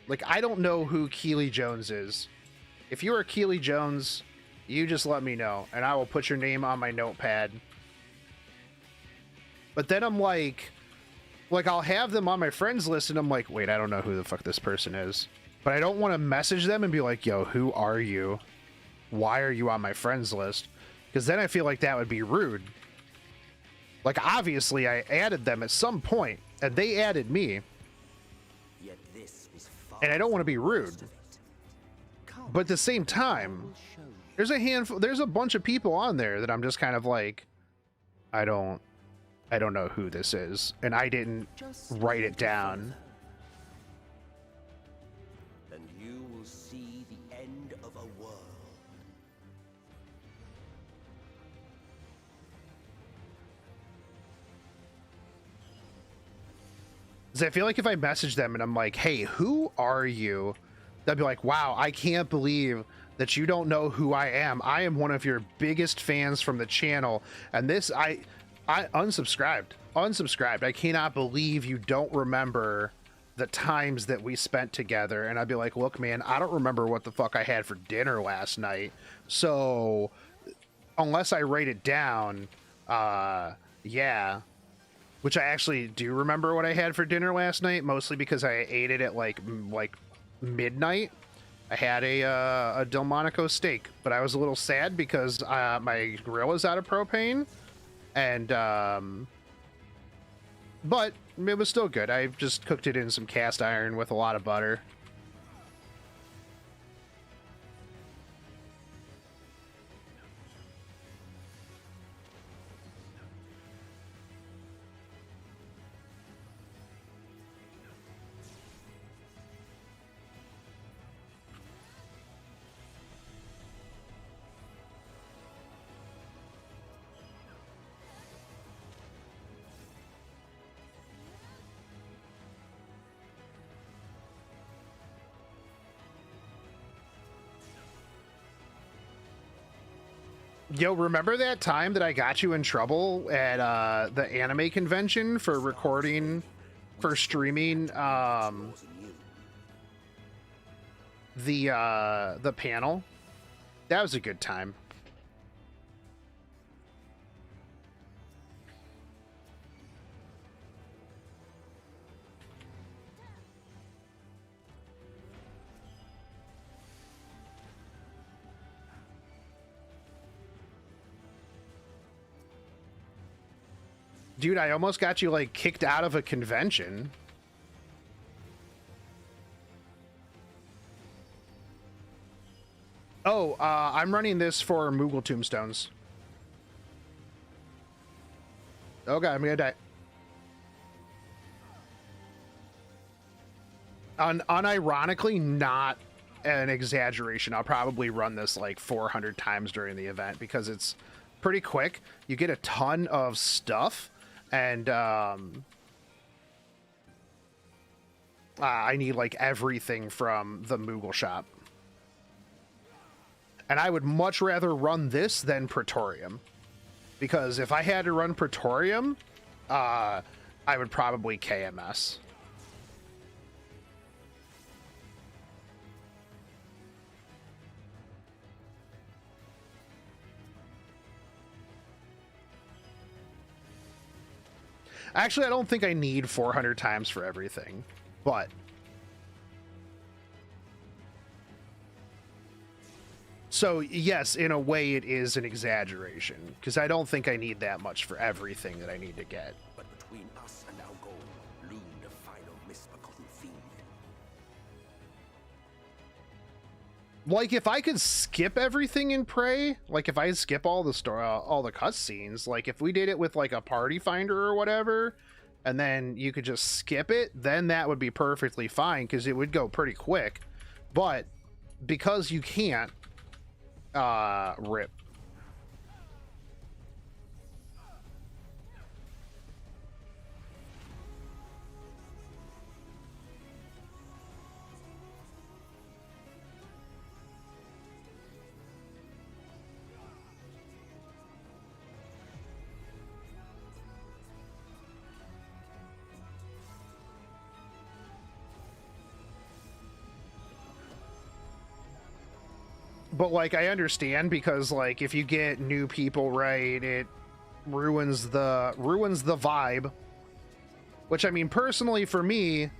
Like, I don't know who Keely Jones is. If you are Keely Jones, you just let me know. And I will put your name on my notepad. But then I'm like I'll have them on my friends list. And I'm like, wait, I don't know who the fuck this person is. But I don't want to message them and be like, yo, who are you? Why are you on my friends list? Because then I feel like that would be rude. Like, obviously, I added them at some point, and they added me. Yet this is far and I don't want to be rude. Come, But at the same time, there's a bunch of people on there that I'm just kind of like, I don't know who this is, and I didn't write it down. And you will see the end of a world. I feel like if I message them and I'm like, hey, who are you? They'll be like, wow, I can't believe that you don't know who I am. I am one of your biggest fans from the channel. And this, I unsubscribed. I cannot believe you don't remember the times that we spent together. And I'd be like, look, man, I don't remember what the fuck I had for dinner last night. So unless I write it down, yeah. Which I actually do remember what I had for dinner last night, mostly because I ate it at like midnight. I had a Delmonico steak, but I was a little sad because my grill is out of propane, and but it was still good. I just cooked it in some cast iron with a lot of butter. Yo, remember that time that I got you in trouble at the anime convention for the panel. That was a good time. Dude, I almost got you, like, kicked out of a convention. Oh, I'm running this for Mogal tombstones. Oh god, I'm gonna die. Unironically, not an exaggeration. I'll probably run this like 400 times during the event because it's pretty quick. You get a ton of stuff. And I need like everything from the Mogal shop. And I would much rather run this than Pretorium. Because if I had to run Pretorium, I would probably KMS. Actually, I don't think I need 400 times for everything, but... So, yes, in a way it is an exaggeration, because I don't think I need that much for everything that I need to get. But between us and our goal loomed a final misbegotten fiend. Like, if I could skip everything in Prey, like, if I skip all the story, all the cutscenes, like, if we did it with, like, a party finder or whatever, and then you could just skip it, then that would be perfectly fine, because it would go pretty quick. But, because you can't, rip. But, like, I understand because, like, if you get new people, right, it ruins the vibe. Which, I mean, personally, for me,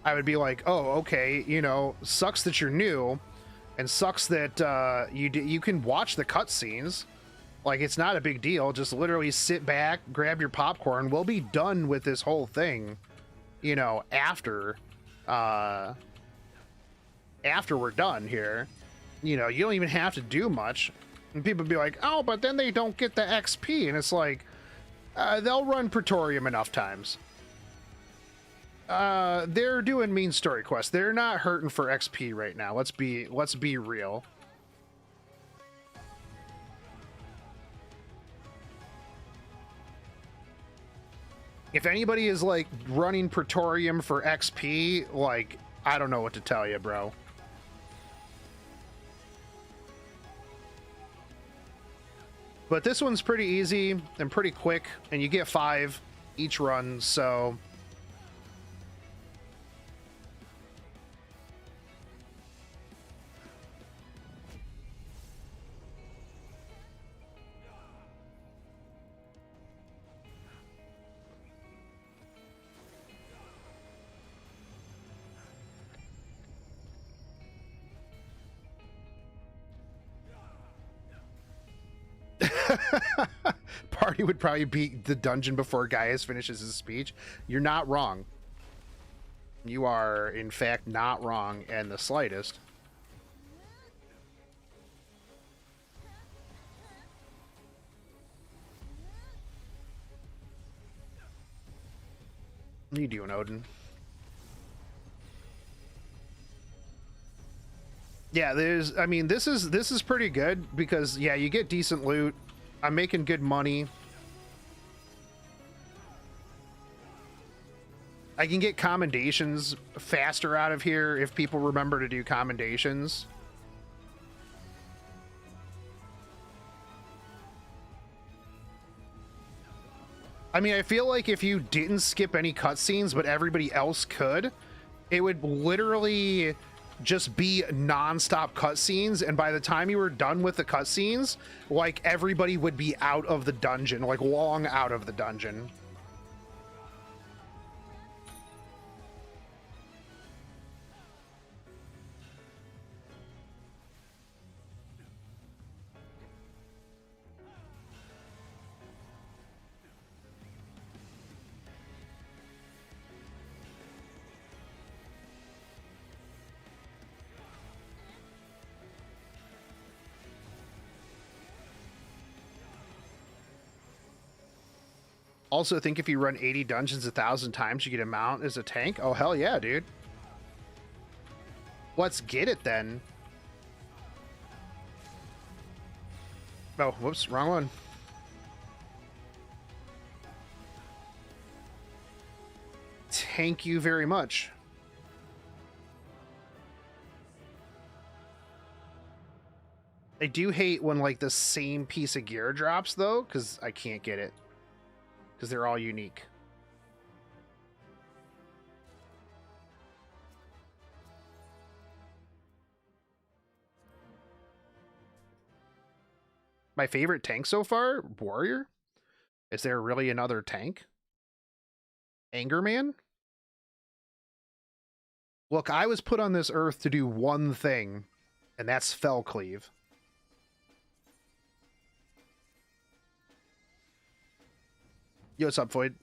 I would be like, oh, okay, you know, sucks that you're new, and sucks that you can watch the cutscenes. Like, it's not a big deal. Just literally sit back, grab your popcorn. We'll be done with this whole thing, you know, after we're done here. You know, you don't even have to do much. And people be like, oh, but then they don't get the XP. And it's like, they'll run Pretorium enough times. They're doing main story quests. They're not hurting for XP right now. Let's be real. If anybody is like running Pretorium for XP, like, I don't know what to tell you, bro. But this one's pretty easy and pretty quick, and you get 5 each run, so... Party would probably beat the dungeon before Gaius finishes his speech. You're not wrong. You are, in fact, not wrong in the slightest. What are you doing, Odin? Yeah, I mean, this is pretty good because, yeah, you get decent loot. I'm making good money. I can get commendations faster out of here if people remember to do commendations. I mean, I feel like if you didn't skip any cutscenes, but everybody else could, it would literally just be non-stop cutscenes, and by the time you were done with the cutscenes, like, everybody would be out of the dungeon, like, long out of the dungeon. Also, think if you run 80 dungeons 1,000 times, you get a mount as a tank? Oh, hell yeah, dude. Let's get it, then. Oh, whoops, wrong one. Thank you very much. I do hate when, like, the same piece of gear drops, though, because I can't get it. Because they're all unique. My favorite tank so far? Warrior? Is there really another tank? Angerman? Look, I was put on this earth to do one thing, and that's Fell Cleave. Yo, what's up, Void?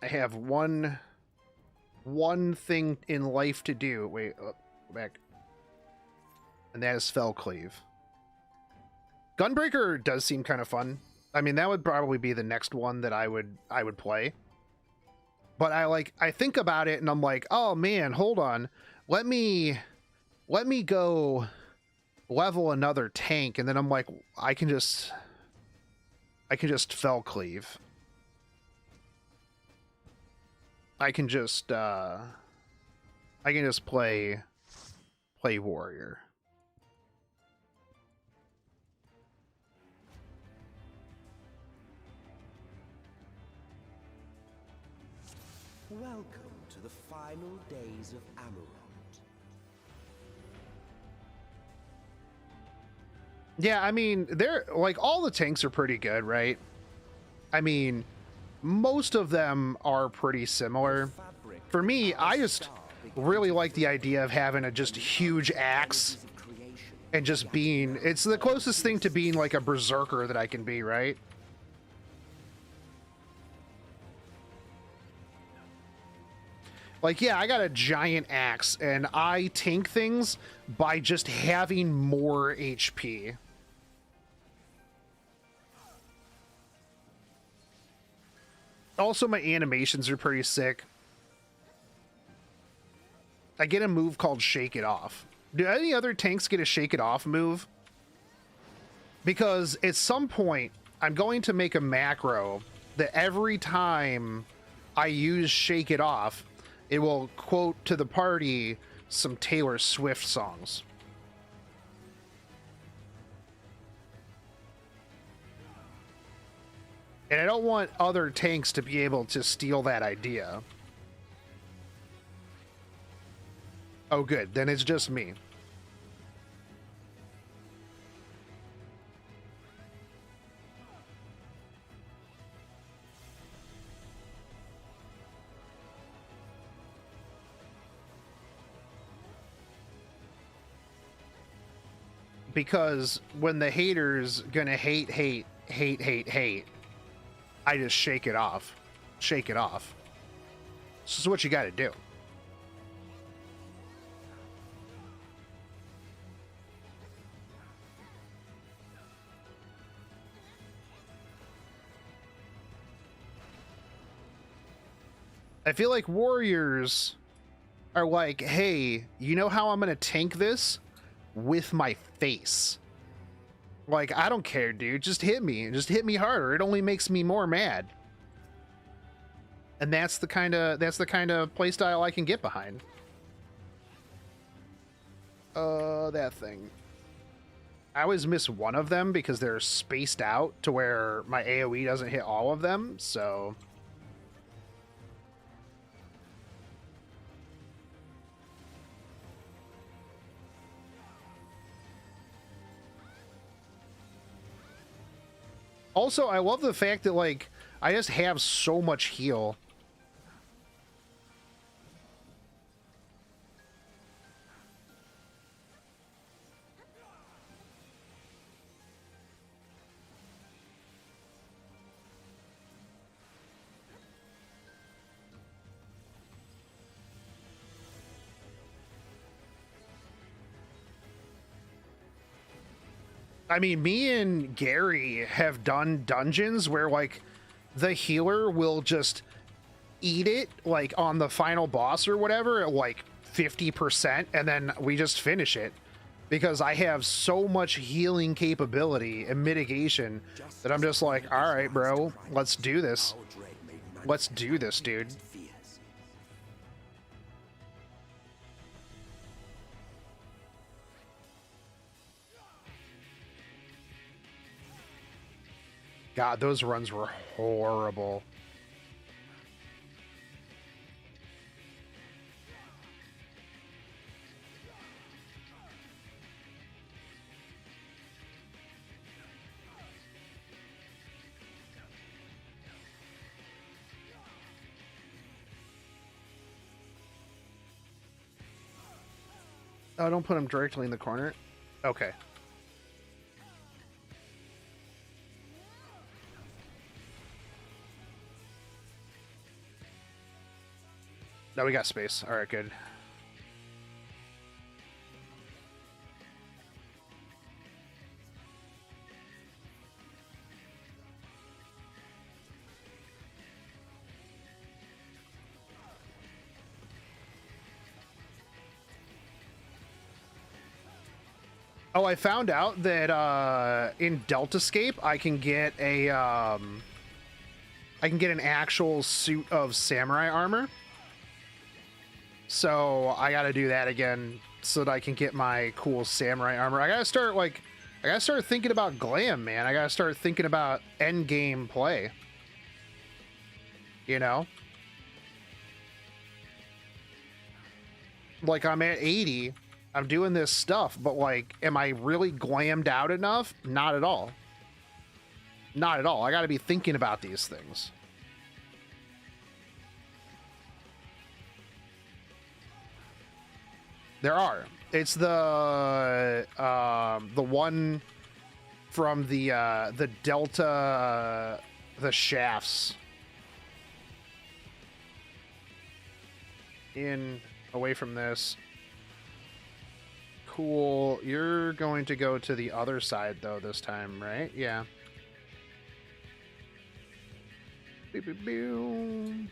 I have one thing in life to do. Wait, go back. And that is Fell Cleave. Gunbreaker does seem kind of fun. I mean, that would probably be the next one that I would play. But I think about it and I'm like, oh man, hold on. Let me go level another tank, and then I'm like, I can just Fell Cleave. I can just play warrior. Welcome to the final days of Amaurot. Yeah, I mean, they're like, all the tanks are pretty good, right? I mean, most of them are pretty similar. For me, I just really like the idea of having a just huge axe and just being, it's the closest thing to being like a berserker that I can be, right? Like, yeah, I got a giant axe and I tank things by just having more HP. Also, my animations are pretty sick. I get a move called Shake It Off. Do any other tanks get a Shake It Off move? Because at some point, I'm going to make a macro that every time I use Shake It Off, it will quote to the party some Taylor Swift songs. And I don't want other tanks to be able to steal that idea. Oh, good. Then it's just me. Because when the haters gonna hate, I just shake it off. Shake it off. This is what you gotta do. I feel like warriors are like, hey, you know how I'm gonna tank this? With my face. Like, I don't care, dude. Just hit me. Just hit me harder. It only makes me more mad. And that's the kind of playstyle I can get behind. That thing. I always miss one of them because they're spaced out to where my AoE doesn't hit all of them, so... Also, I love the fact that, like, I just have so much heal. I mean, me and Gary have done dungeons where, like, the healer will just eat it, like, on the final boss or whatever at, like, 50%, and then we just finish it. Because I have so much healing capability and mitigation that I'm just like, alright, bro, let's do this. Let's do this, dude. God, those runs were horrible. Oh, don't put him directly in the corner. Okay. No, we got space. All right, good. Oh, I found out that in Deltascape I can get a an actual suit of samurai armor. So I gotta do that again so that I can get my cool samurai armor. I gotta start thinking about glam, man. I gotta start thinking about end game play. You know? Like, I'm at 80, I'm doing this stuff, but like, am I really glammed out enough? Not at all. Not at all. I gotta be thinking about these things. There are. It's the one from the Delta, the shafts. Away from this. Cool. You're going to go to the other side though this time, right? Yeah. Beep, beep, beep.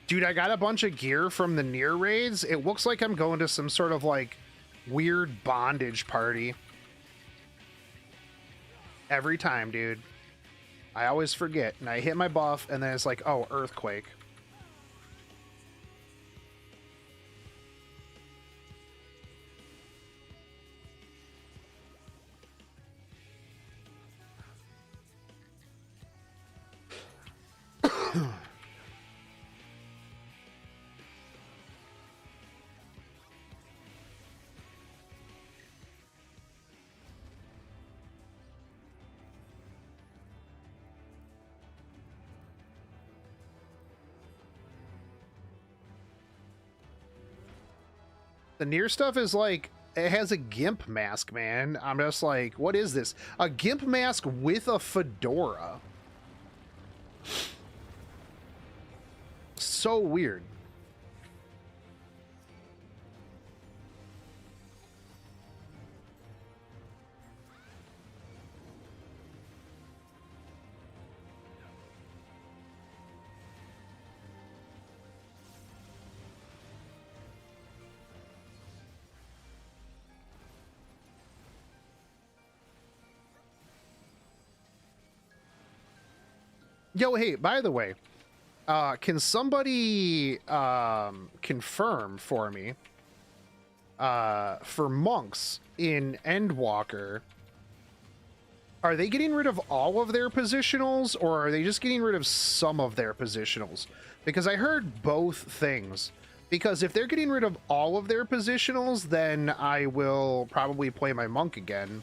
Dude, I got a bunch of gear from the near raids. It looks like I'm going to some sort of like weird bondage party. Every time, dude. I always forget. And I hit my buff and then it's like, oh, earthquake. The near stuff is like, it has a gimp mask, man. I'm just like, what is this? A gimp mask with a fedora. So weird. Yo, hey, by the way, can somebody confirm for me for monks in Endwalker, are they getting rid of all of their positionals, or are they just getting rid of some of their positionals? Because I heard both things. Because if they're getting rid of all of their positionals, then I will probably play my monk again.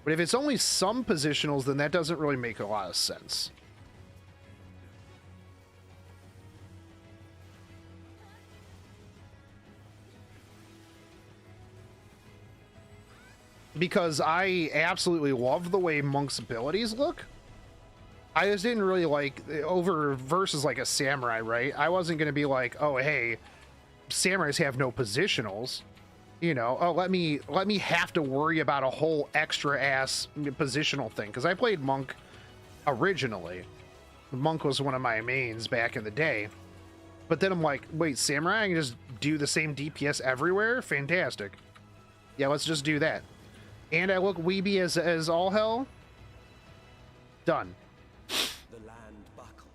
But if it's only some positionals, then that doesn't really make a lot of sense. Because I absolutely love the way Monk's abilities look. I just didn't really like over versus like a samurai, right? I wasn't going to be like, oh, hey, samurais have no positionals. You know, oh, let me have to worry about a whole extra ass positional thing. Because I played Monk originally. Monk was one of my mains back in the day. But then I'm like, wait, samurai, I can just do the same DPS everywhere? Fantastic. Yeah, let's just do that. And I look weeby as all hell. Done. The land buckled.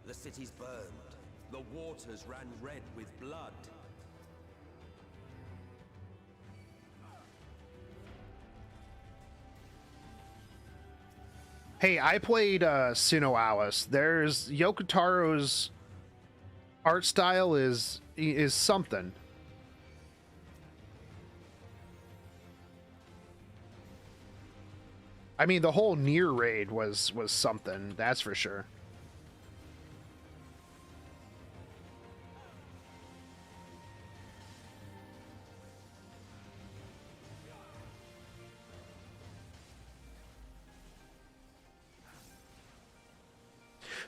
The cities burned. The waters ran red with blood. Hey, I played Sinnoh Alice. There's Yokotaro's art style is something. I mean, the whole Nier raid was something, that's for sure.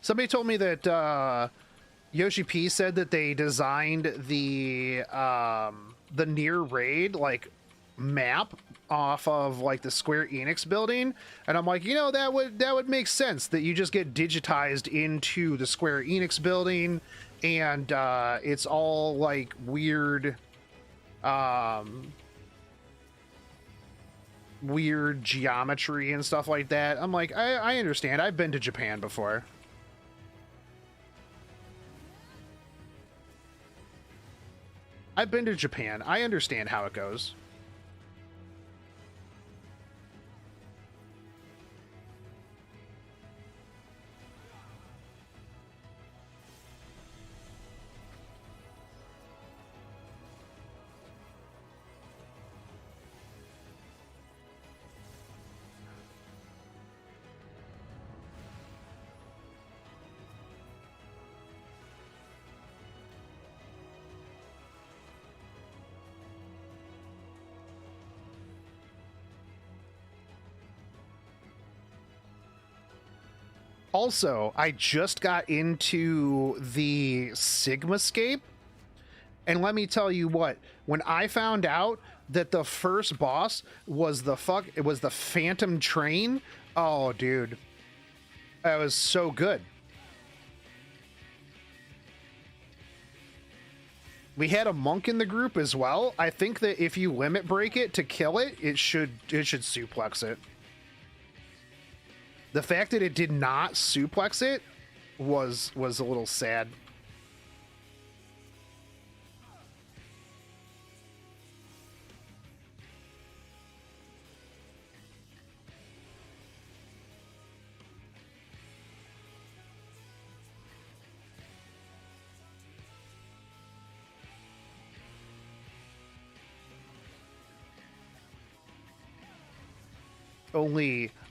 Somebody told me that Yoshi-P said that they designed the Nier raid like map off of like the Square Enix building, and I'm like, you know, that would make sense that you just get digitized into the Square Enix building, and it's all like weird weird geometry and stuff like that. I'm like, I understand. I've been to Japan before. I've been to Japan. I understand how it goes. Also, I just got into the Sigmascape, and let me tell you what, when I found out that the first boss was the Phantom Train, oh dude, that was so good. We had a monk in the group as well. I think that if you limit break it to kill it, it should suplex it. The fact that it did not suplex it was a little sad.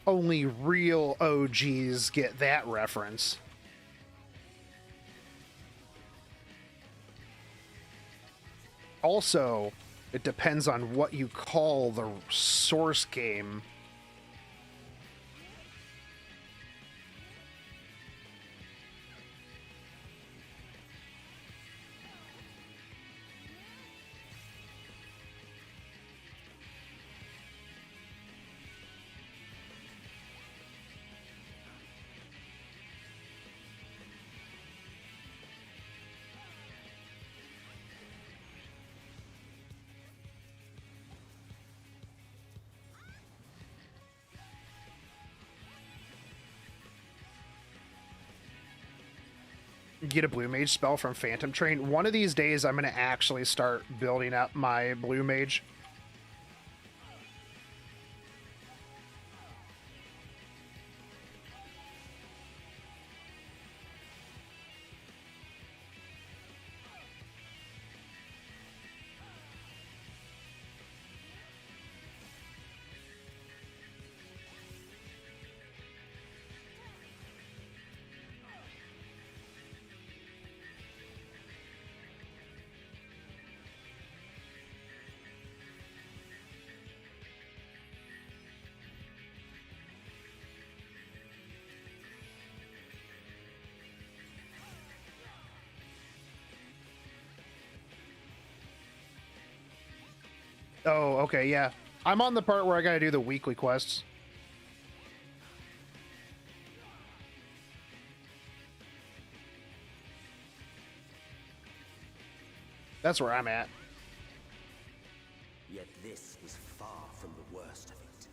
Only real OGs get that reference. Also, it depends on what you call the source game. get a blue mage spell from Phantom Train. One of these days, I'm going to actually start building up my blue mage. Oh, okay, yeah. I'm on the part where I gotta do the weekly quests. That's where I'm at. Yet this is far from the worst of it.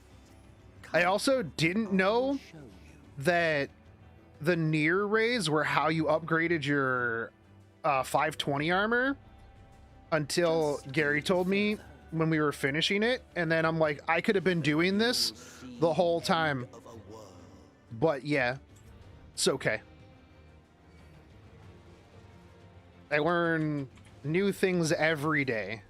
I also didn't know Show you. that the near rays were how you upgraded your 520 armor until Gary told me when we were finishing it, and then I'm like, I could have been doing this the whole time. But yeah, it's okay. I learn new things every day.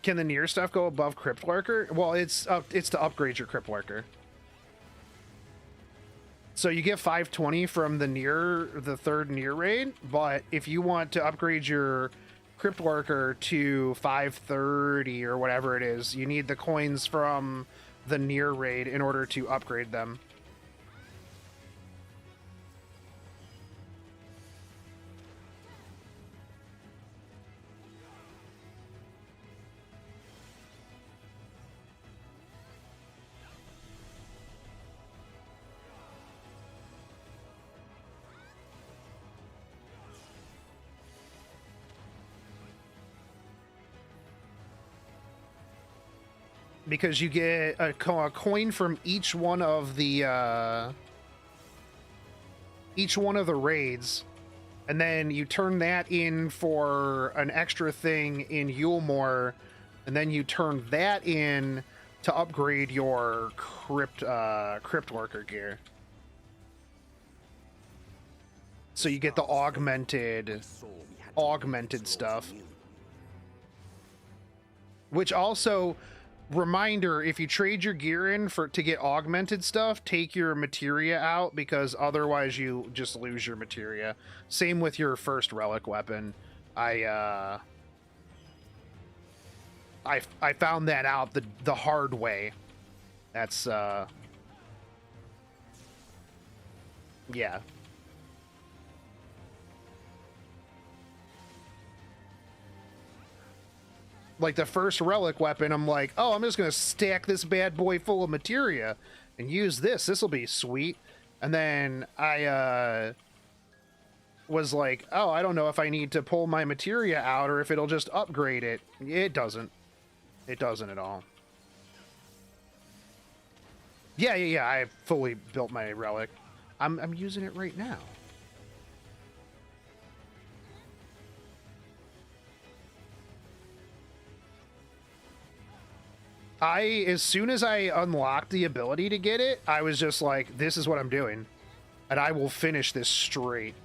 Can the near stuff go above Cryptlarker? Well, it's to upgrade your Cryptlarker. So you get 520 from the third near raid, but if you want to upgrade your Cryptlarker to 530 or whatever it is, you need the coins from the near raid in order to upgrade them. Because you get a coin from each one of the raids, and then you turn that in for an extra thing in Yulemore, and then you turn that in to upgrade your Cryptworker gear. So you get the augmented stuff. Which also, reminder, if you trade your gear in to get augmented stuff, take your materia out, because otherwise you just lose your materia. Same with your first relic weapon. I found that out the hard way. That's yeah. Like the first relic weapon, I'm like, oh, I'm just gonna stack this bad boy full of materia and use this. This'll be sweet. And then I was like, oh, I don't know if I need to pull my materia out or if it'll just upgrade it. It doesn't. It doesn't at all. Yeah. I fully built my relic. I'm using it right now. As soon as I unlocked the ability to get it, I was just like, this is what I'm doing. And I will finish this straight.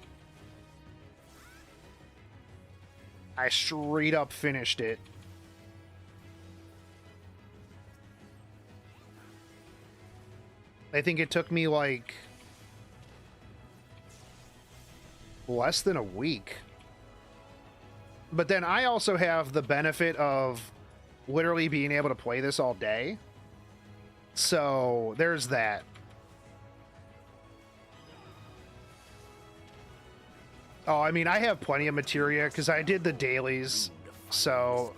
I straight up finished it. I think it took me like less than a week. But then I also have the benefit of literally being able to play this all day. So there's that. Oh, I mean, I have plenty of materia because I did the dailies, so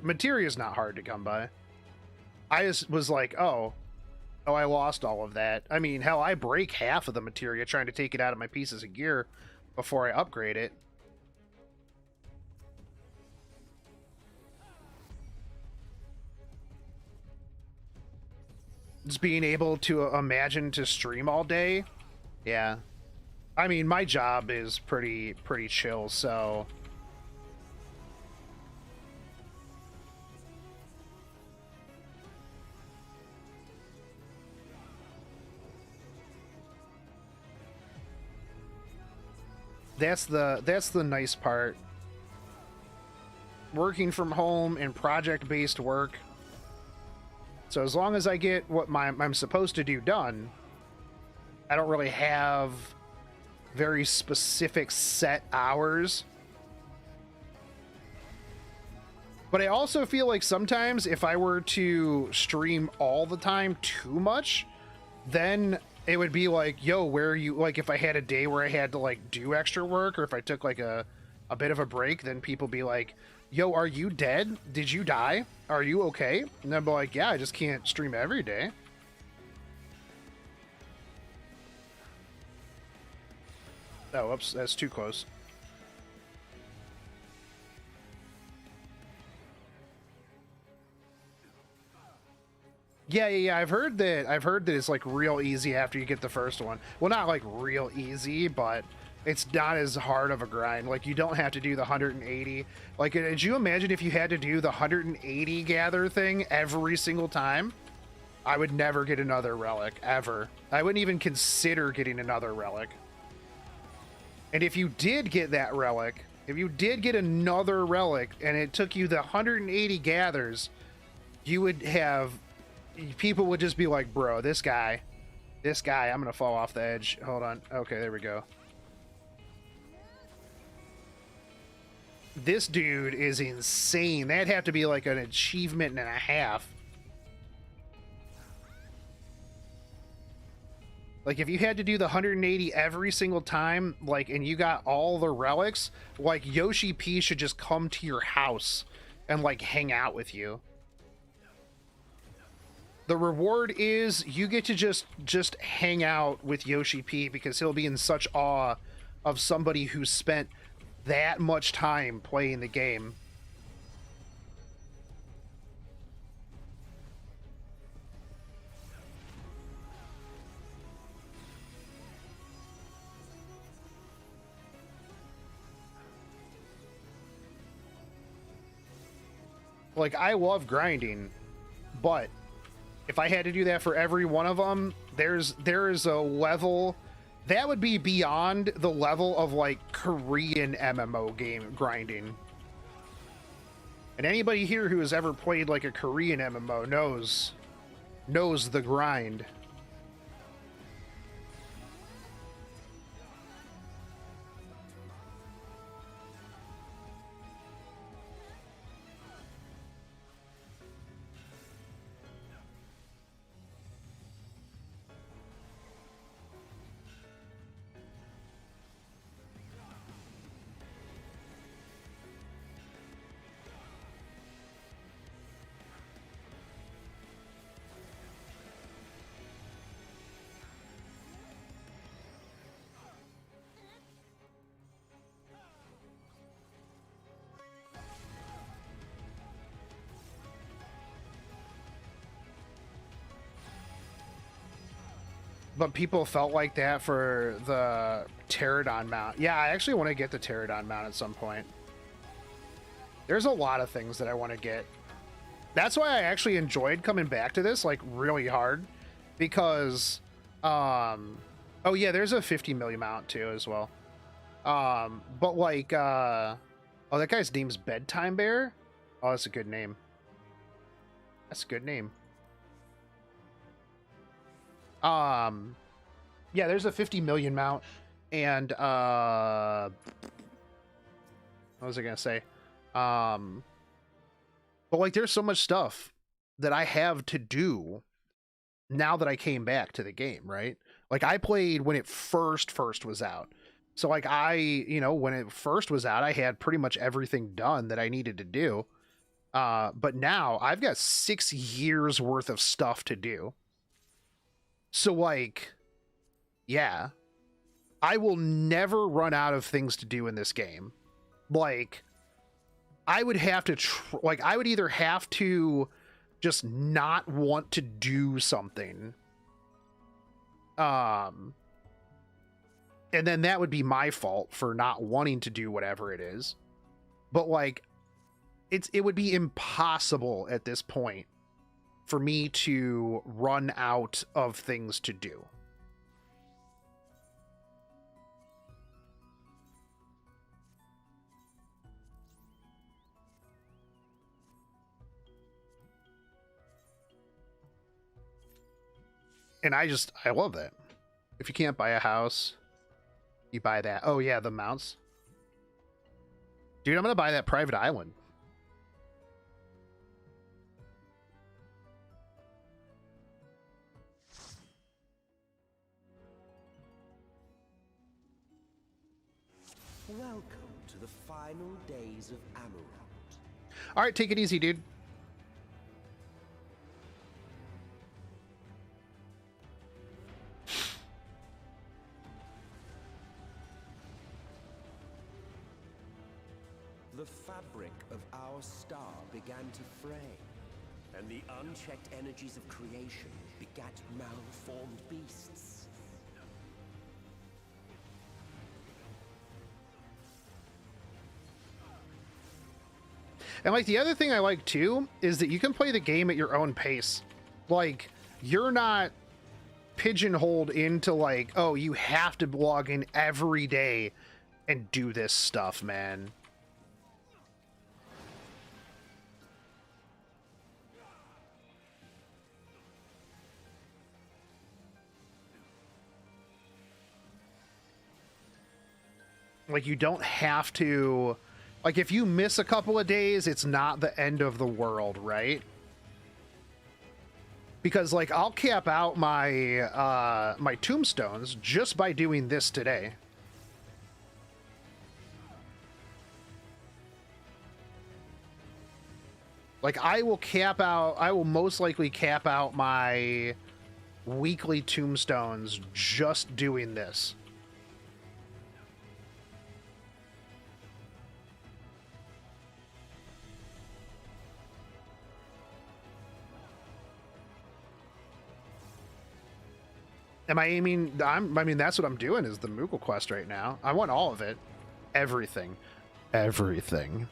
materia is not hard to come by. I just was like, oh, I lost all of that. I mean, hell, I break half of the materia trying to take it out of my pieces of gear before I upgrade it. Just being able to imagine to stream all day, yeah. I mean, my job is pretty chill, so that's the nice part. Working from home and project-based work. So as long as I get what I'm supposed to do done, I don't really have very specific set hours. But I also feel like sometimes if I were to stream all the time too much, then it would be like, yo, where are you? Like if I had a day where I had to like do extra work, or if I took like a bit of a break, then people be like, yo, are you dead? Did you die? Are you okay? And I'd be like, yeah, I just can't stream every day. Oh, oops, that's too close. Yeah. I've heard that it's like real easy after you get the first one. Well, not like real easy, but it's not as hard of a grind. Like you don't have to do the 180. Like, did you imagine if you had to do the 180 gather thing every single time? I would never get another relic ever. I wouldn't even consider getting another relic. And if you did get that relic, if you did get another relic and it took you the 180 gathers, you would have, people would just be like, bro, this guy, I'm gonna fall off the edge. Hold on. Okay, there we go. This dude is insane. That'd have to be like an achievement and a half. Like if you had to do the 180 every single time, like, and you got all the relics, like Yoshi-P should just come to your house and like hang out with you. The reward is you get to just hang out with Yoshi-P because he'll be in such awe of somebody who spent that much time playing the game. Like, I love grinding, but if I had to do that for every one of them, there is a level that would be beyond the level of like Korean MMO game grinding. And anybody here who has ever played like a Korean MMO knows the grind. But people felt like that for the Pterodon mount. Yeah, I actually want to get the Pterodon mount at some point. There's a lot of things that I want to get. That's why I actually enjoyed coming back to this, like, really hard. Because, oh yeah, there's a 50 million mount, too, as well. But, like, oh, that guy's name's Bedtime Bear? Oh, that's a good name. That's a good name. Yeah, there's a 50 million mount, and, what was I gonna say? But, like, there's so much stuff that I have to do now that I came back to the game, right? Like, I played when it first was out. So like when it first was out, I had pretty much everything done that I needed to do. But now I've got 6 years worth of stuff to do. So like, yeah, I will never run out of things to do in this game. Like, I would have to I would either have to just not want to do something, and then that would be my fault for not wanting to do whatever it is. But like, it would be impossible at this point for me to run out of things to do. And I love that. If you can't buy a house, you buy that. Oh yeah, the mounts. Dude, I'm gonna buy that private island. Welcome to the final days of Amaurot. All right, take it easy, dude. The fabric of our star began to fray, and the unchecked energies of creation begat malformed beasts. And like the other thing I like too is that you can play the game at your own pace. Like, you're not pigeonholed into like, oh, you have to log in every day and do this stuff, man. Like, you don't have to, like, if you miss a couple of days, it's not the end of the world, right? Because like, I'll cap out my my tombstones just by doing this today. Like, I will most likely cap out my weekly tombstones just doing this. Am I aiming? I mean, that's what I'm doing is the Mogal quest right now. I want all of it. Everything. Everything.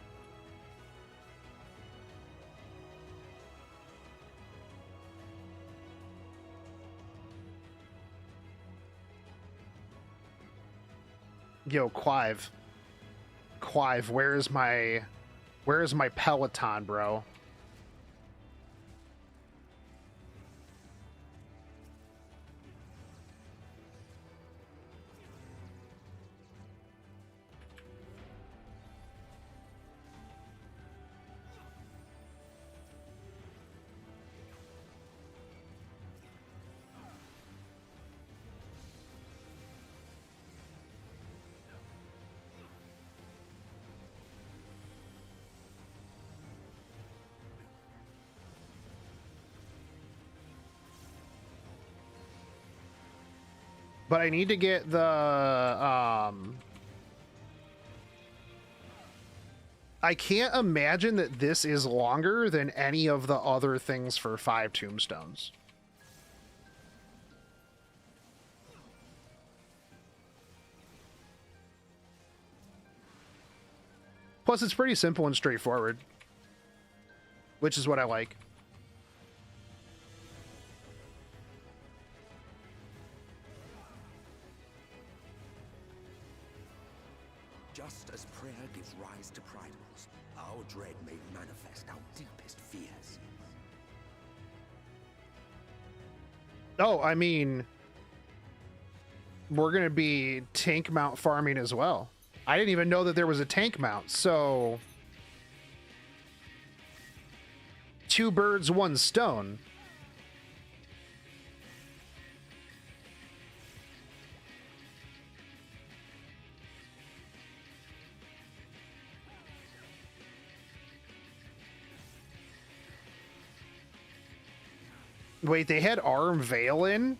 Yo, Quive. Quive, where is my Peloton, bro? But I need to get the, I can't imagine that this is longer than any of the other things for 5 tombstones. Plus, it's pretty simple and straightforward, which is what I like. Just as prayer gives rise to primals, our dread may manifest our deepest fears. Oh, I mean, we're going to be tank mount farming as well. I didn't even know that there was a tank mount, so 2 birds, 1 stone. Wait, they had Arm Veil in?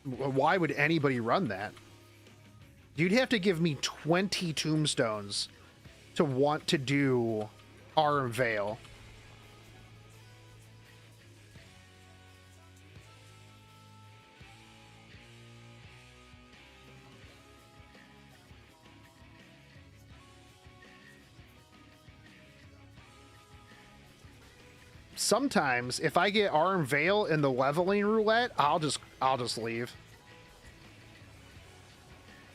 Why would anybody run that? You'd have to give me 20 tombstones to want to do Arm Veil. Sometimes if I get Arm Veil in the leveling roulette, I'll just leave.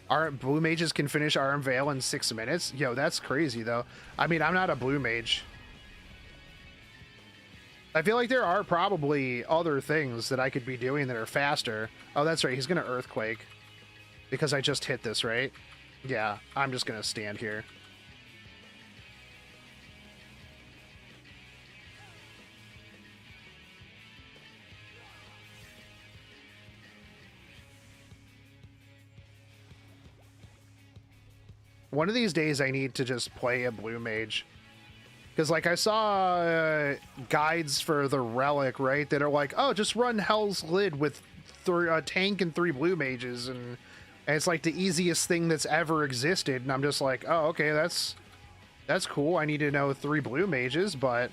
Our blue mages can finish Arm Veil in 6 minutes. Yo, that's crazy though. I mean, I'm not a blue mage. I feel like there are probably other things that I could be doing that are faster. Oh, that's right. He's gonna Earthquake because I just hit this, right? Yeah, I'm just gonna stand here. One of these days I need to just play a blue mage. Because, like, I saw guides for the Relic, right? That are like, oh, just run Hell's Lid with a tank and 3 blue mages. And it's like the easiest thing that's ever existed. And I'm just like, oh, okay, that's cool. I need to know 3 blue mages, but...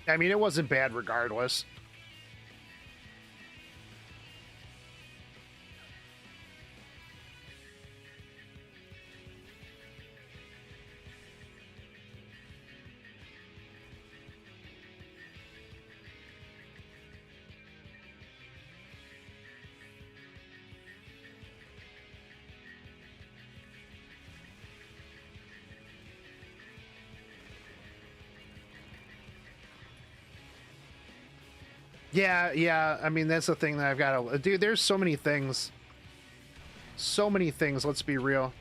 I mean, it wasn't bad regardless. Yeah, I mean, that's the thing that I've got to... Dude, there's so many things. So many things, let's be real.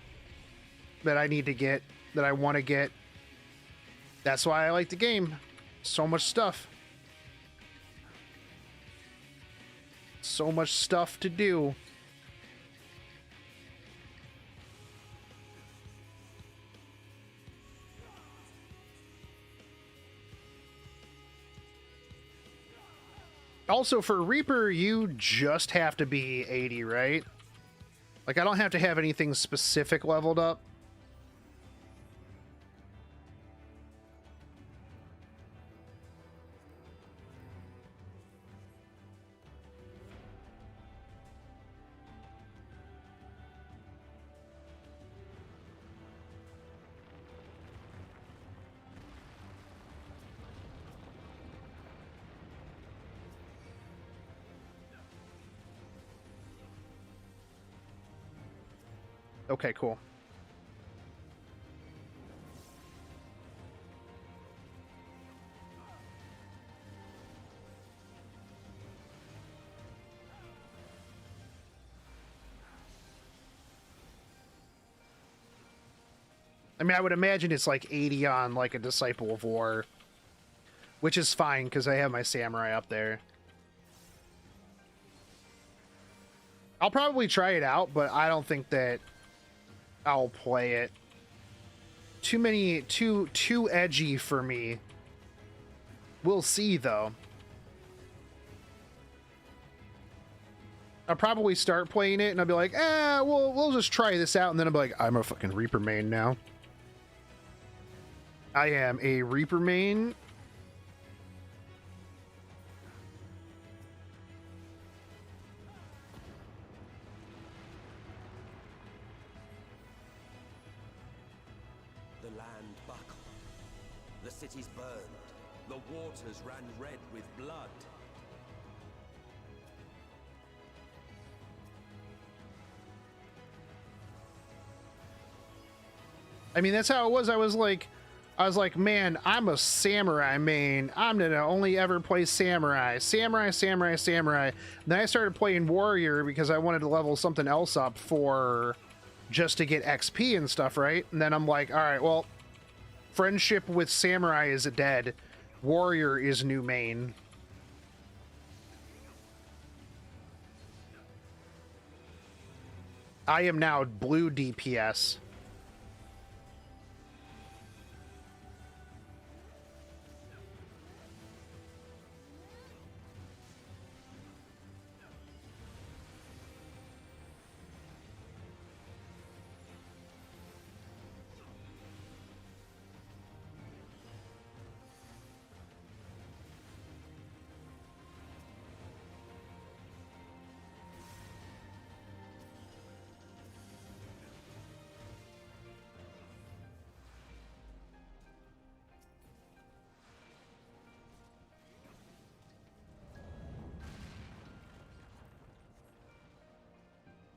That I need to get, that I want to get. That's why I like the game. So much stuff. So much stuff to do. Also, for Reaper, you just have to be 80, right? Like, I don't have to have anything specific leveled up. Okay, cool. I mean, I would imagine it's like 80 on like a Disciple of War, which is fine because I have my Samurai up there. I'll probably try it out, but I don't think that I'll play it. Too edgy for me. We'll see though. I'll probably start playing it and I'll be like, we'll just try this out, and then I'll be like, I'm a fucking Reaper main now. I am a Reaper main. The land buckled. The cities burned. The waters ran red with blood. I mean, that's how it was. I was like, man, I'm a Samurai main. I'm gonna only ever play Samurai. Samurai. Then I started playing Warrior because I wanted to level something else up for just to get XP and stuff, right? And then I'm like, all right, well, friendship with Samurai is dead. Warrior is new main. I am now blue DPS.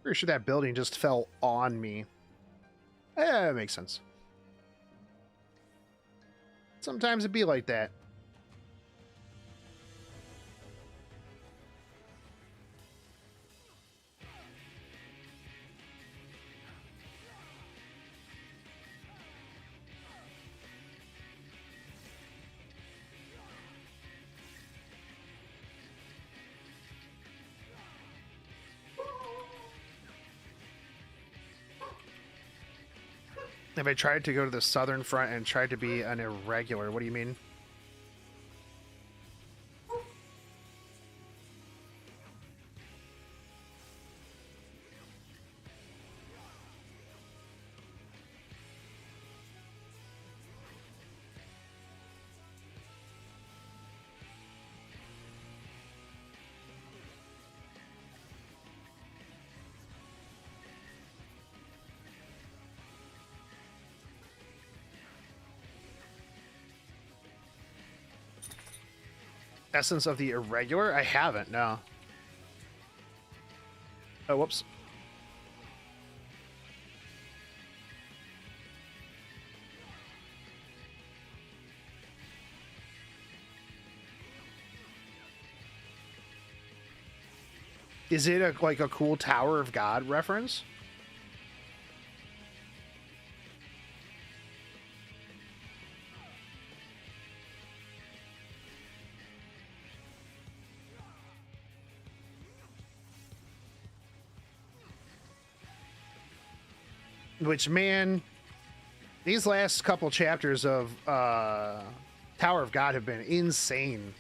Pretty sure that building just fell on me. Yeah, that makes sense. Sometimes it'd be like that. If I tried to go to the southern front and tried to be an irregular, what do you mean? Essence of the irregular? I haven't, no. Oh, whoops. Is it like a cool Tower of God reference? Which, man, these last couple chapters of Tower of God have been insane.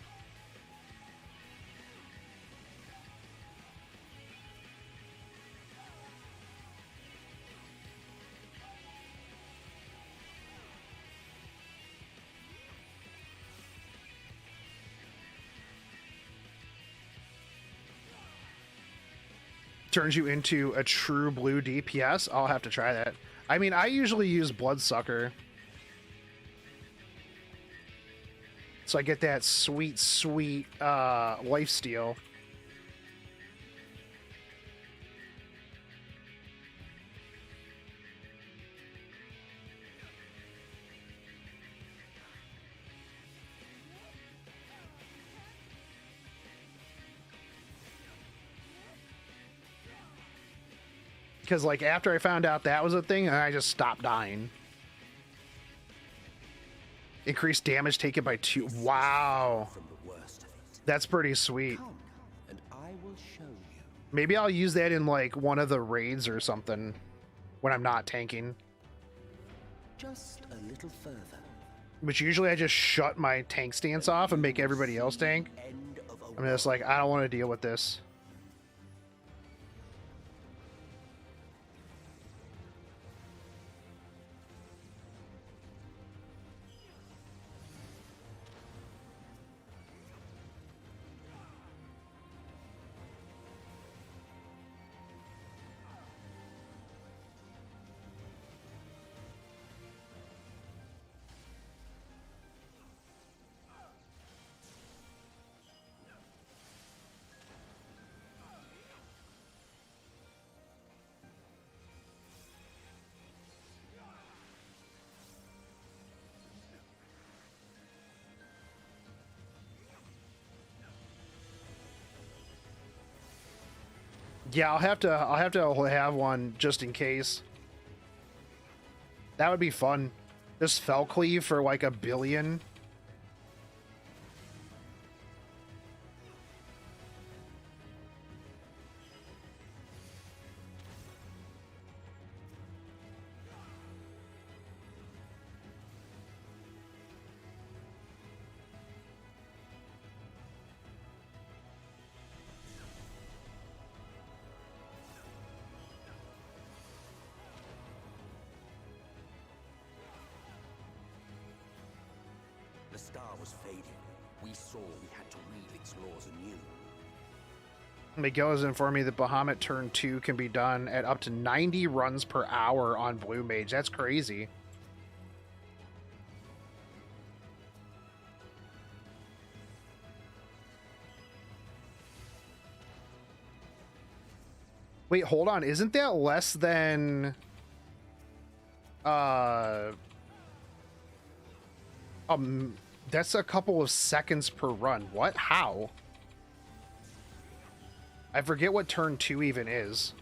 Turns you into a true blue DPS. I'll have to try that. I mean, I usually use Bloodsucker, so I get that sweet, sweet lifesteal. Because, like, after I found out that was a thing, I just stopped dying. Increased damage taken by 2. Wow. That's pretty sweet. And I will show you. Maybe I'll use that in, like, one of the raids or something when I'm not tanking. Just a little further. Which usually I just shut my tank stance off and make everybody else tank. I'm just like, I don't want to deal with this. Yeah, I'll have to have one just in case. That would be fun. Just Fell Cleave for like 1 billion. The star was fading. We saw we had to read its laws anew. Miguel has informed me that Bahamut turn 2 can be done at up to 90 runs per hour on Blue Mage. That's crazy. Wait, hold on. Isn't that less than... that's a couple of seconds per run. What? How? I forget what turn 2 even is.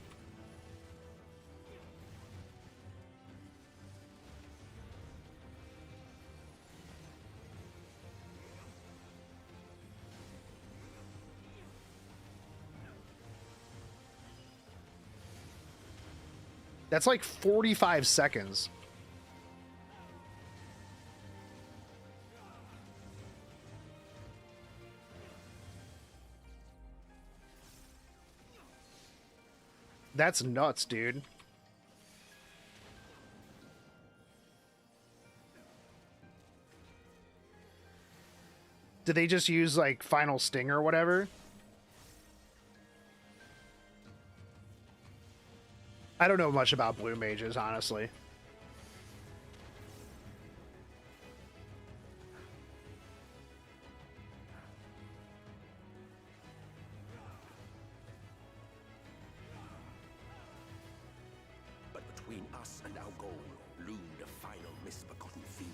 That's like 45 seconds. That's nuts, dude. Did they just use like Final Sting or whatever? I don't know much about blue mages, honestly. But between us and our goal loomed a final misbegotten fiend.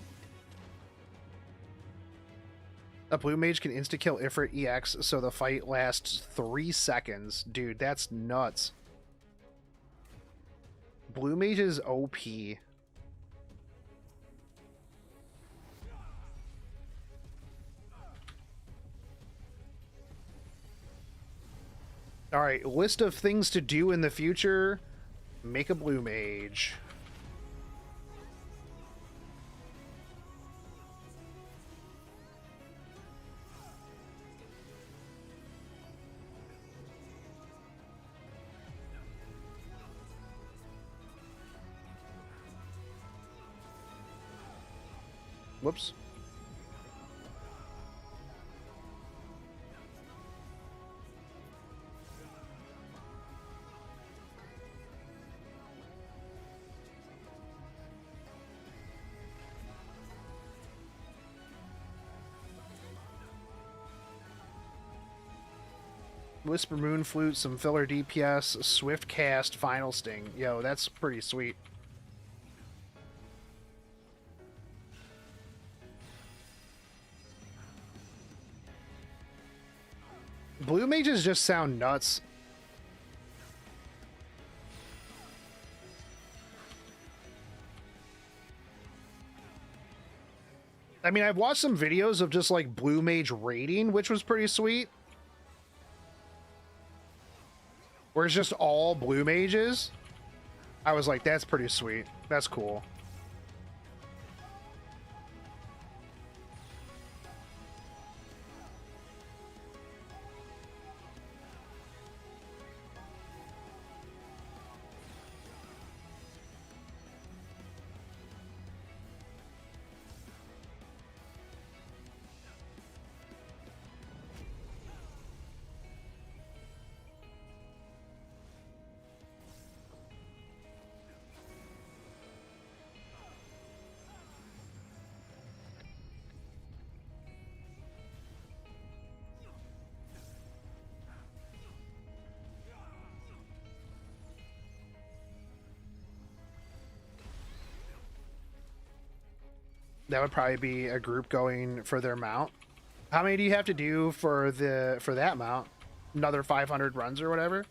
A blue mage can insta-kill Ifrit EX, so the fight lasts 3 seconds. Dude, that's nuts. Blue mage is OP. Alright, list of things to do in the future. Make a blue mage. Whoops. Whisper Moon Flute, some filler DPS, Swift Cast, Final Sting. Yo, that's pretty sweet. Blue mages just sound nuts. I mean, I've watched some videos of just like blue mage raiding, which was pretty sweet. Where it's just all blue mages. I was like, that's pretty sweet. That's cool. That would probably be a group going for their mount. How many do you have to do for that mount? Another 500 runs or whatever?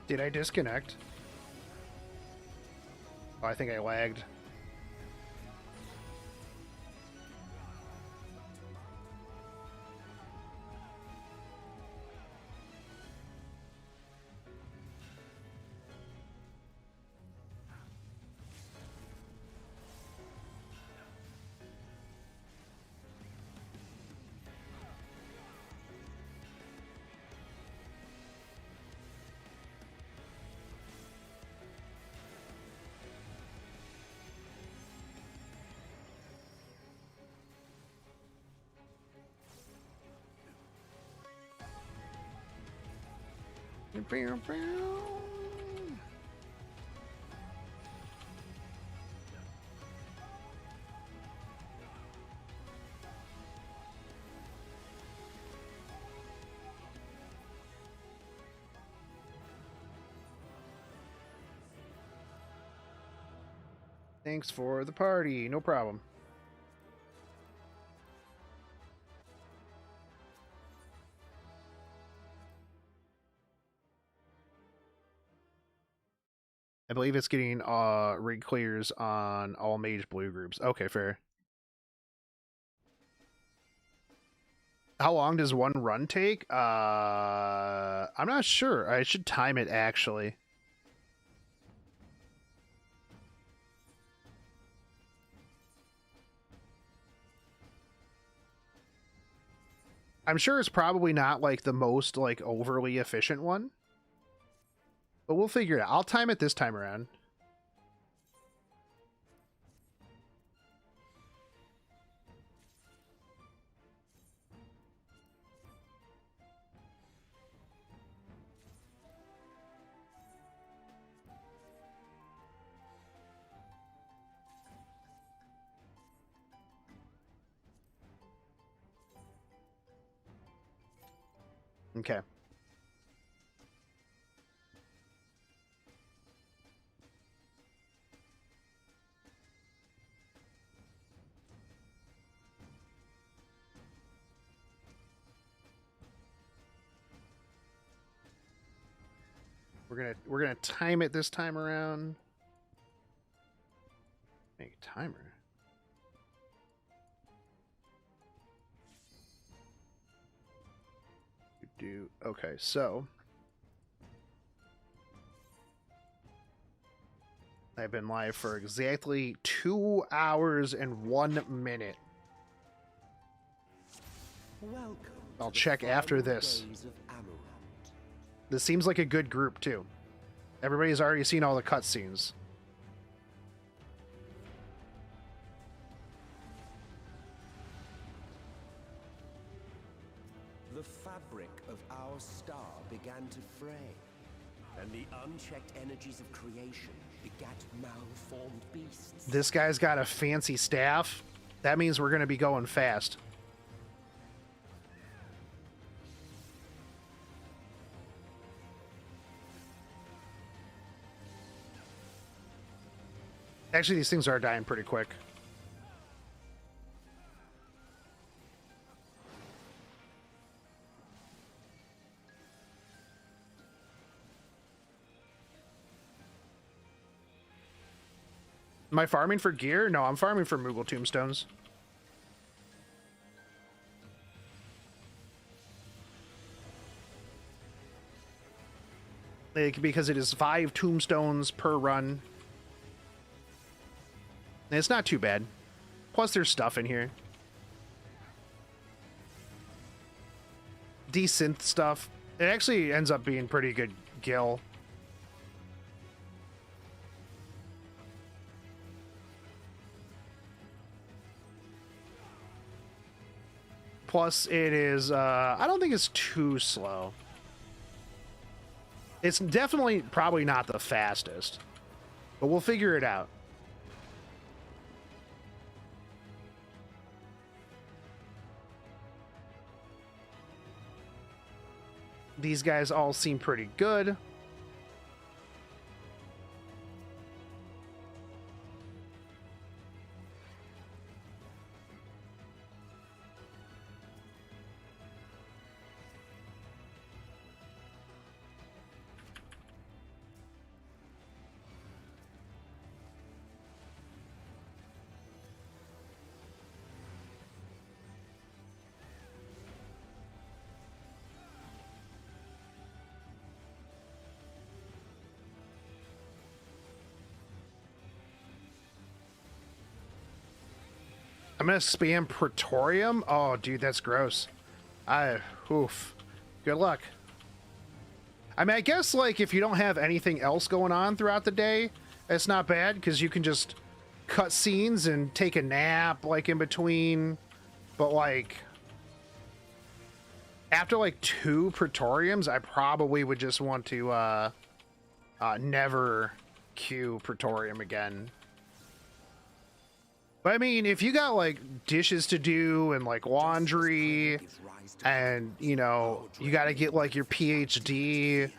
Did I disconnect? Oh, I think I lagged. Thanks for the party. No problem. I believe it's getting rig clears on all mage blue groups. Okay, fair. How long does one run take? I'm not sure. I should time it actually. I'm sure it's probably not like the most like overly efficient one. But we'll figure it out. I'll time it this time around. Okay. We're gonna time it this time around. Make a timer. Okay, so I've been live for exactly 2 hours and 1 minute. Welcome. I'll check after this. This seems like a good group too. Everybody's already seen all the cutscenes. The fabric of our star began to fray, and the unchecked energies of creation begat malformed beasts. This guy's got a fancy staff. That means we're going to be going fast. Actually, these things are dying pretty quick. Am I farming for gear? No, I'm farming for Mogal tombstones. Because it is 5 tombstones per run. And it's not too bad. Plus, there's stuff in here. Desynth stuff. It actually ends up being pretty good gil. Plus, it is, I don't think it's too slow. It's definitely probably not the fastest, but we'll figure it out. These guys all seem pretty good. I'm gonna spam Pretorium. Oh, dude, that's gross. Oof. Good luck. I mean, I guess, like, if you don't have anything else going on throughout the day, it's not bad, because you can just cut scenes and take a nap, like, in between. But, like, After like 2 Pretoriums, I probably would just want to never queue Pretorium again. But I mean, if you got like dishes to do and like laundry, and you know, you got to get like your PhD,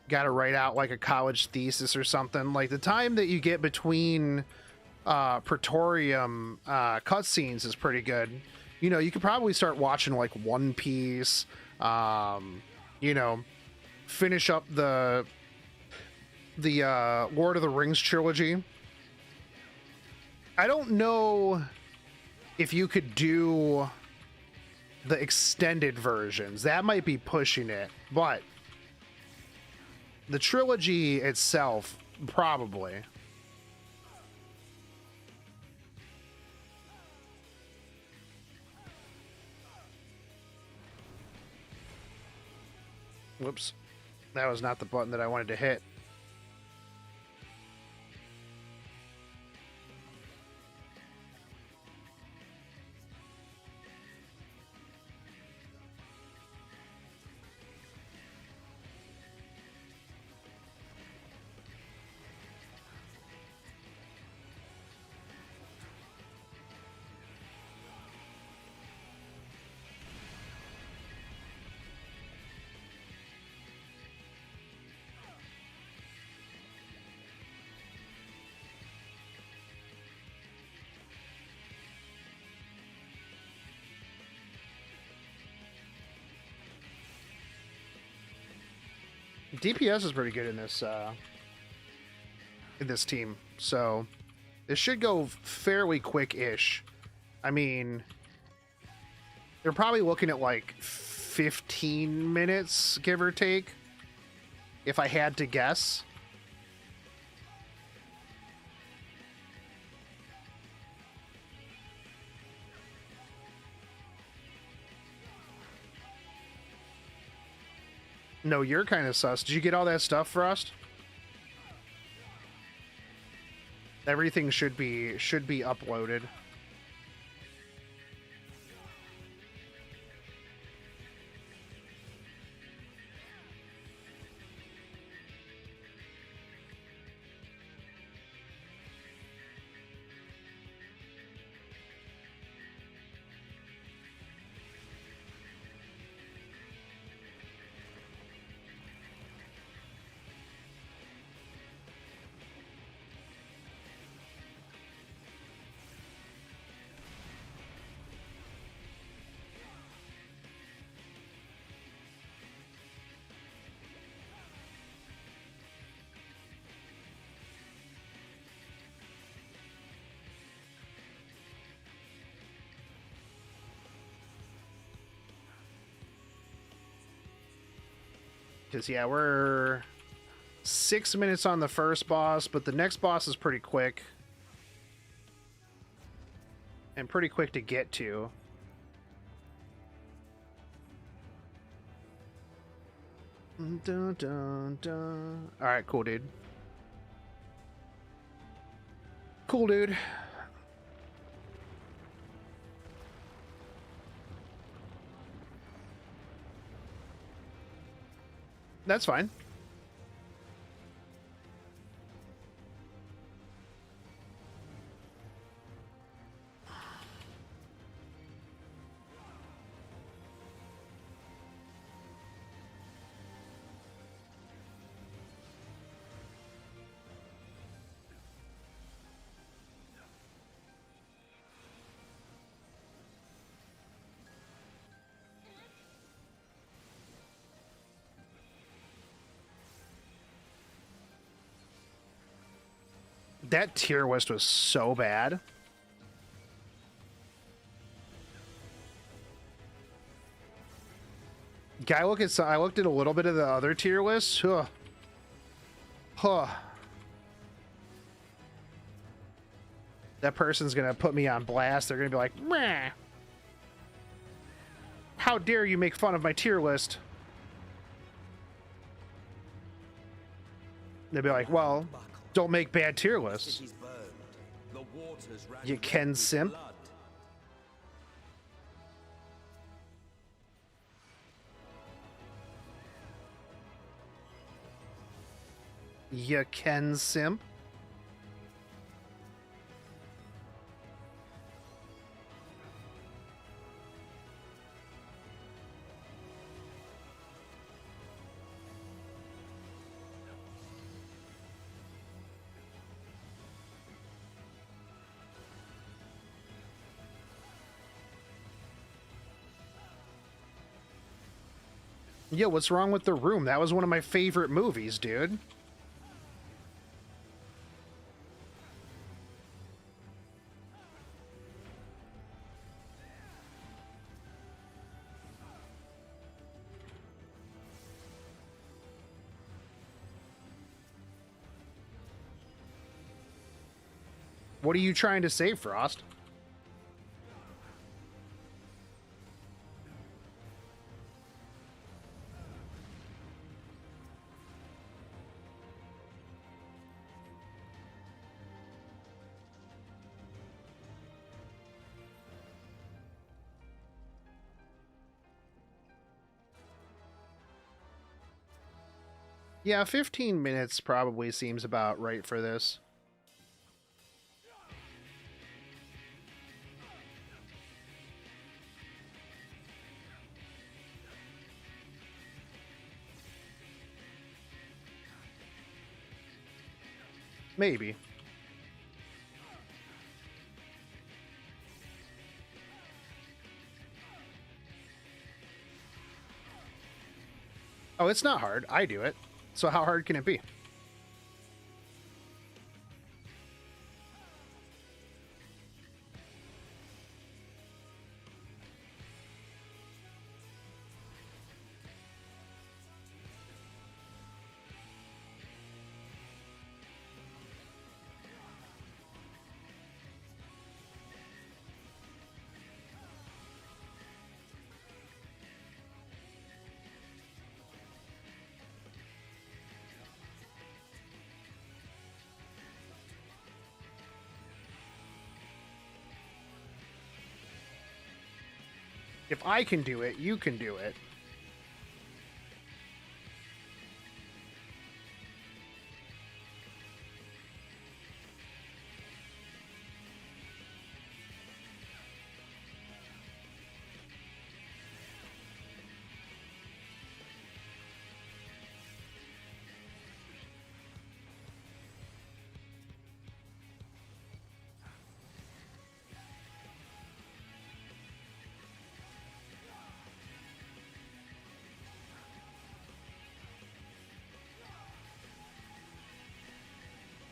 got to write out like a college thesis or something, like the time that you get between Pretorium cutscenes is pretty good. You know, you could probably start watching like One Piece, you know, finish up the Lord of the Rings trilogy. I don't know if you could do the extended versions. That might be pushing it, but the trilogy itself, probably. Whoops. That was not the button that I wanted to hit. DPS is pretty good in this team, so it should go fairly quick-ish. I mean, they're probably looking at like 15 minutes, give or take, if I had to guess. No, you're kind of sus. Did you get all that stuff, Frost? Everything should be uploaded. Because, yeah, we're 6 minutes on the first boss, but the next boss is pretty quick. And pretty quick to get to. Dun, dun, dun. Alright, cool, dude. Cool, dude. That's fine. That tier list was so bad. I looked at a little bit of the other tier lists. Huh. Huh. That person's gonna put me on blast. They're gonna be like, meh. How dare you make fun of my tier list? They'll be like, well, don't make bad tier lists. You can simp. You can simp. Yeah, what's wrong with The Room? That was one of my favorite movies, dude. What are you trying to say, Frost? Yeah, 15 minutes probably seems about right for this. Maybe. Oh, it's not hard. I do it. So how hard can it be? If I can do it, you can do it.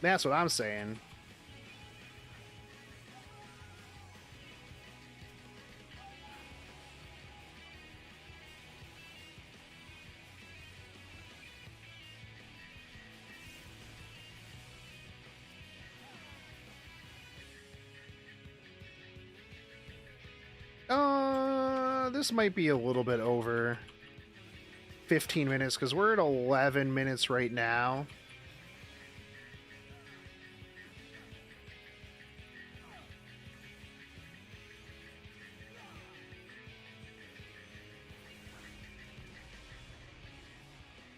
That's what I'm saying. This might be a little bit over 15 minutes because we're at 11 minutes right now.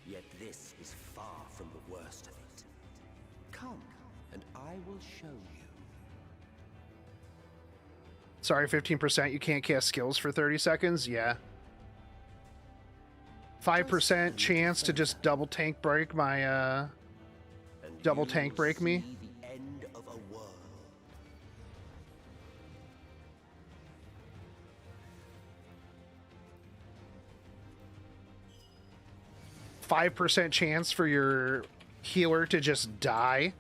Yet this is far from the worst of it. Come, and I will show you. Sorry, 15%. You can't cast skills for 30 seconds? Yeah. 5% chance to just double tank break my, double tank break me. The end of a world. 5% chance for your healer to just die.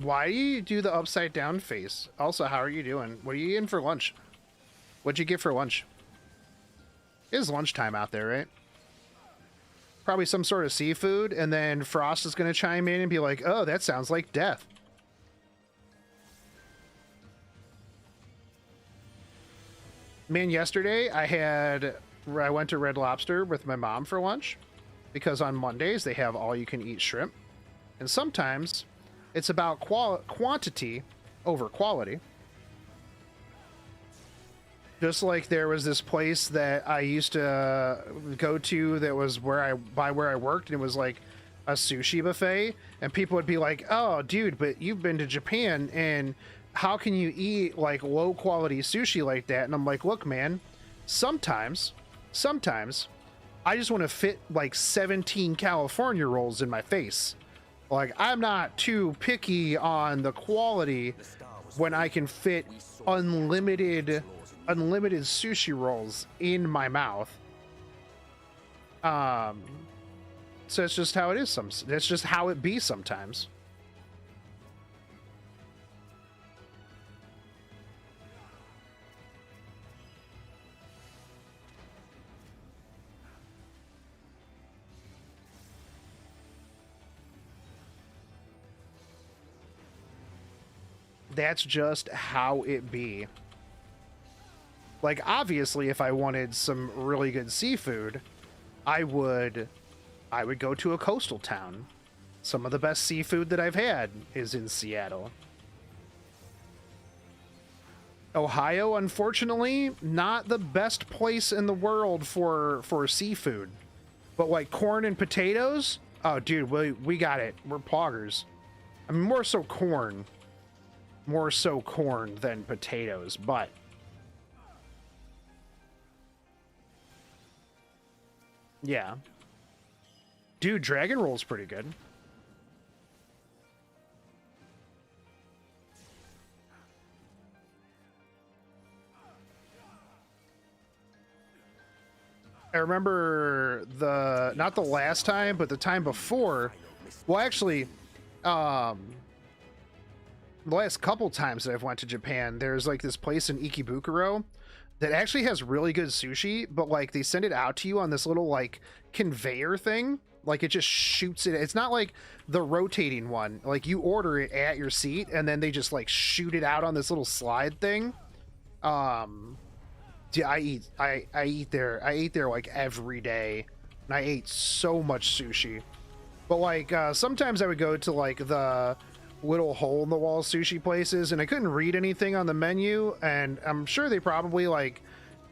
Why do you do the upside down face? Also, how are you doing? What are you eating for lunch? What'd you get for lunch? It is lunchtime out there, right? Probably some sort of seafood, and then Frost is going to chime in and be like, oh, that sounds like death. Man, yesterday I went to Red Lobster with my mom for lunch because on Mondays they have all-you-can-eat shrimp. And sometimes it's about quantity over quality. Just like there was this place that I used to go to that was where I worked, and it was like a sushi buffet, and people would be like, "Oh, dude, but you've been to Japan, and how can you eat like low quality sushi like that?" And I'm like, "Look, man, sometimes I just want to fit like 17 California rolls in my face. Like, I'm not too picky on the quality when I can fit unlimited sushi rolls in my mouth." So it's just how it is. That's just how it be sometimes. That's just how it be. Like, obviously, if I wanted some really good seafood, I would go to a coastal town. Some of the best seafood that I've had is in Seattle. Ohio, unfortunately, not the best place in the world for seafood. But like corn and potatoes, oh dude, we got it. We're poggers. I mean, more so corn than potatoes, but yeah. Dude, Dragon Roll's pretty good. I remember not the last time, but the time before. Well, actually, the last couple times that I've went to Japan, there's like this place in Ikebukuro that actually has really good sushi, but like they send it out to you on this little like conveyor thing. Like it just shoots it. It's not like the rotating one. Like you order it at your seat and then they just like shoot it out on this little slide thing. Yeah, I eat there like every day, and I ate so much sushi. But like sometimes I would go to like the little hole in the wall sushi places, and I couldn't read anything on the menu, and I'm sure they probably like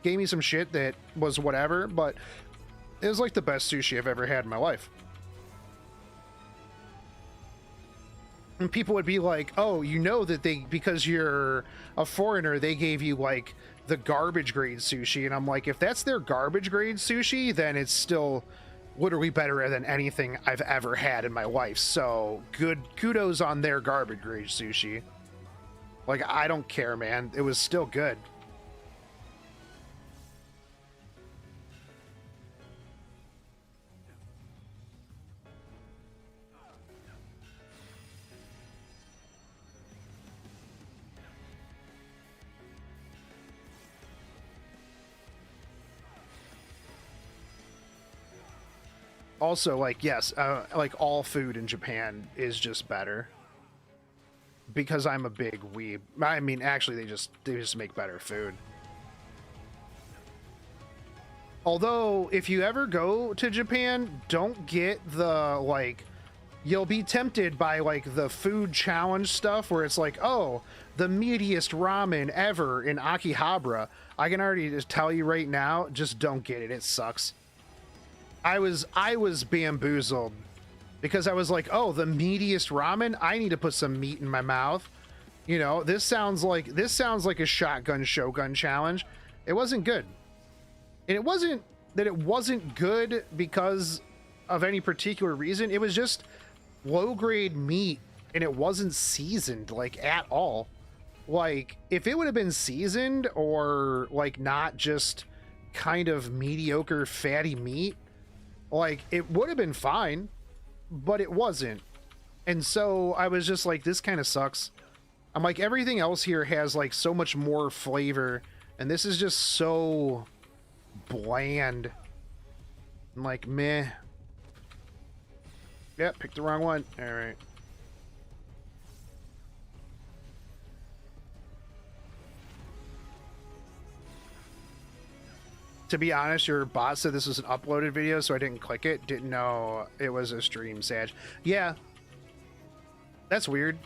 gave me some shit that was whatever, but it was like the best sushi I've ever had in my life. And people would be like, "Oh, you know that because you're a foreigner, they gave you like the garbage grade sushi." And I'm like, if that's their garbage grade sushi, then it's still literally better than anything I've ever had in my life. So kudos on their garbage grade sushi. Like, I don't care, man. It was still good. Also, like, yes, like all food in Japan is just better because I'm a big weeb. I mean, actually, they just make better food. Although, if you ever go to Japan, don't get the like. You'll be tempted by like the food challenge stuff where it's like, oh, the meatiest ramen ever in Akihabara. I can already just tell you right now, just don't get it. It sucks. I was bamboozled because I was like, oh, the meatiest ramen, I need to put some meat in my mouth. You know, this sounds like a shotgun Shogun challenge. It wasn't good. And it wasn't that it wasn't good because of any particular reason. It was just low grade meat and it wasn't seasoned like at all. Like if it would have been seasoned or like not just kind of mediocre fatty meat, like, it would have been fine, but it wasn't. And so I was just like, this kind of sucks. I'm like, everything else here has, like, so much more flavor, and this is just so bland. I'm like, meh. Yep, picked the wrong one. All right. To be honest, your bot said this was an uploaded video, so I didn't click it. Didn't know it was a stream, Sag. Yeah. That's weird.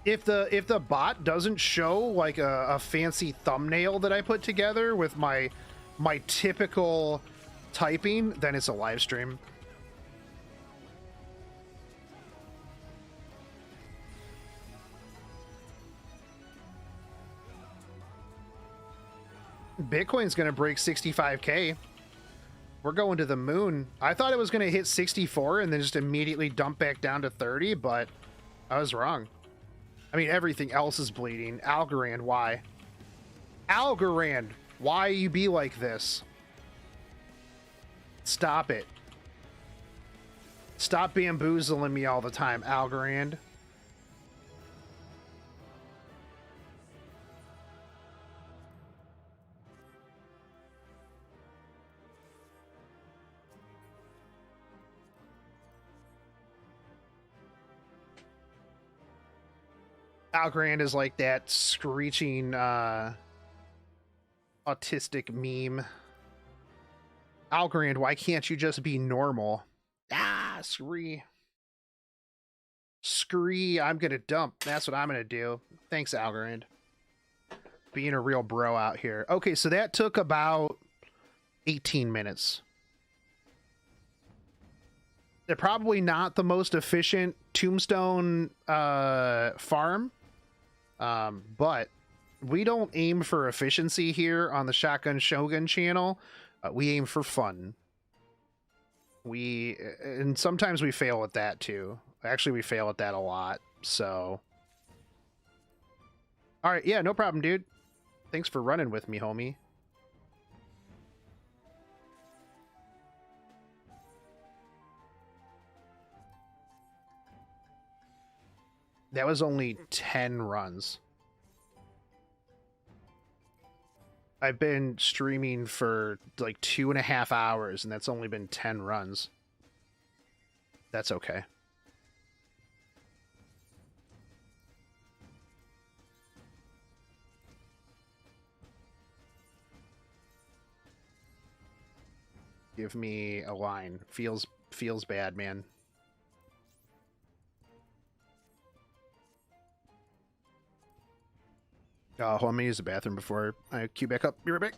If the bot doesn't show like a fancy thumbnail that I put together with my typical typing, then it's a live stream. Bitcoin's gonna break 65K. We're going to the moon. I thought it was gonna hit 64 and then just immediately dump back down to 30, but I was wrong. I mean, everything else is bleeding. Algorand, why? Algorand, why you be like this? Stop it. Stop bamboozling me all the time, Algorand. Algorand is like that screeching autistic meme. Algorand, why can't you just be normal? Ah, scree. Scree, I'm gonna dump. That's what I'm gonna do. Thanks, Algorand. Being a real bro out here. Okay, so that took about 18 minutes. They're probably not the most efficient tombstone farm. But we don't aim for efficiency here on the Shotgun Shogun channel. We aim for fun. And sometimes we fail at that too. Actually, we fail at that a lot. So, all right, yeah, no problem, dude. Thanks for running with me, homie. That was only 10 runs. I've been streaming for like 2.5 hours, and that's only been 10 runs. That's okay. Give me a line. Feels bad, man. Hold on, I'm gonna use the bathroom before I queue back up. Be right back.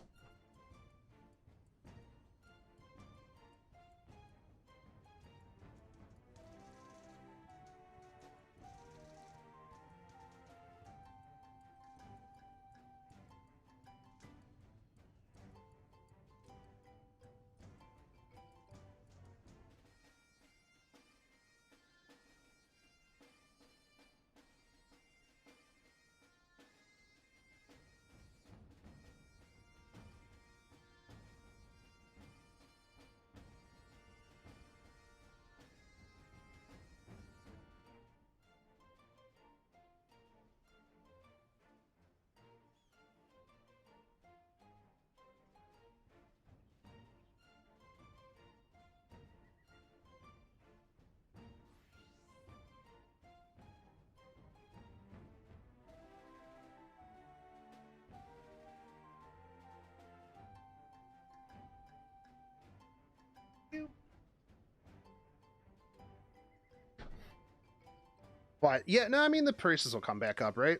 But yeah, no, I mean the prices will come back up, right?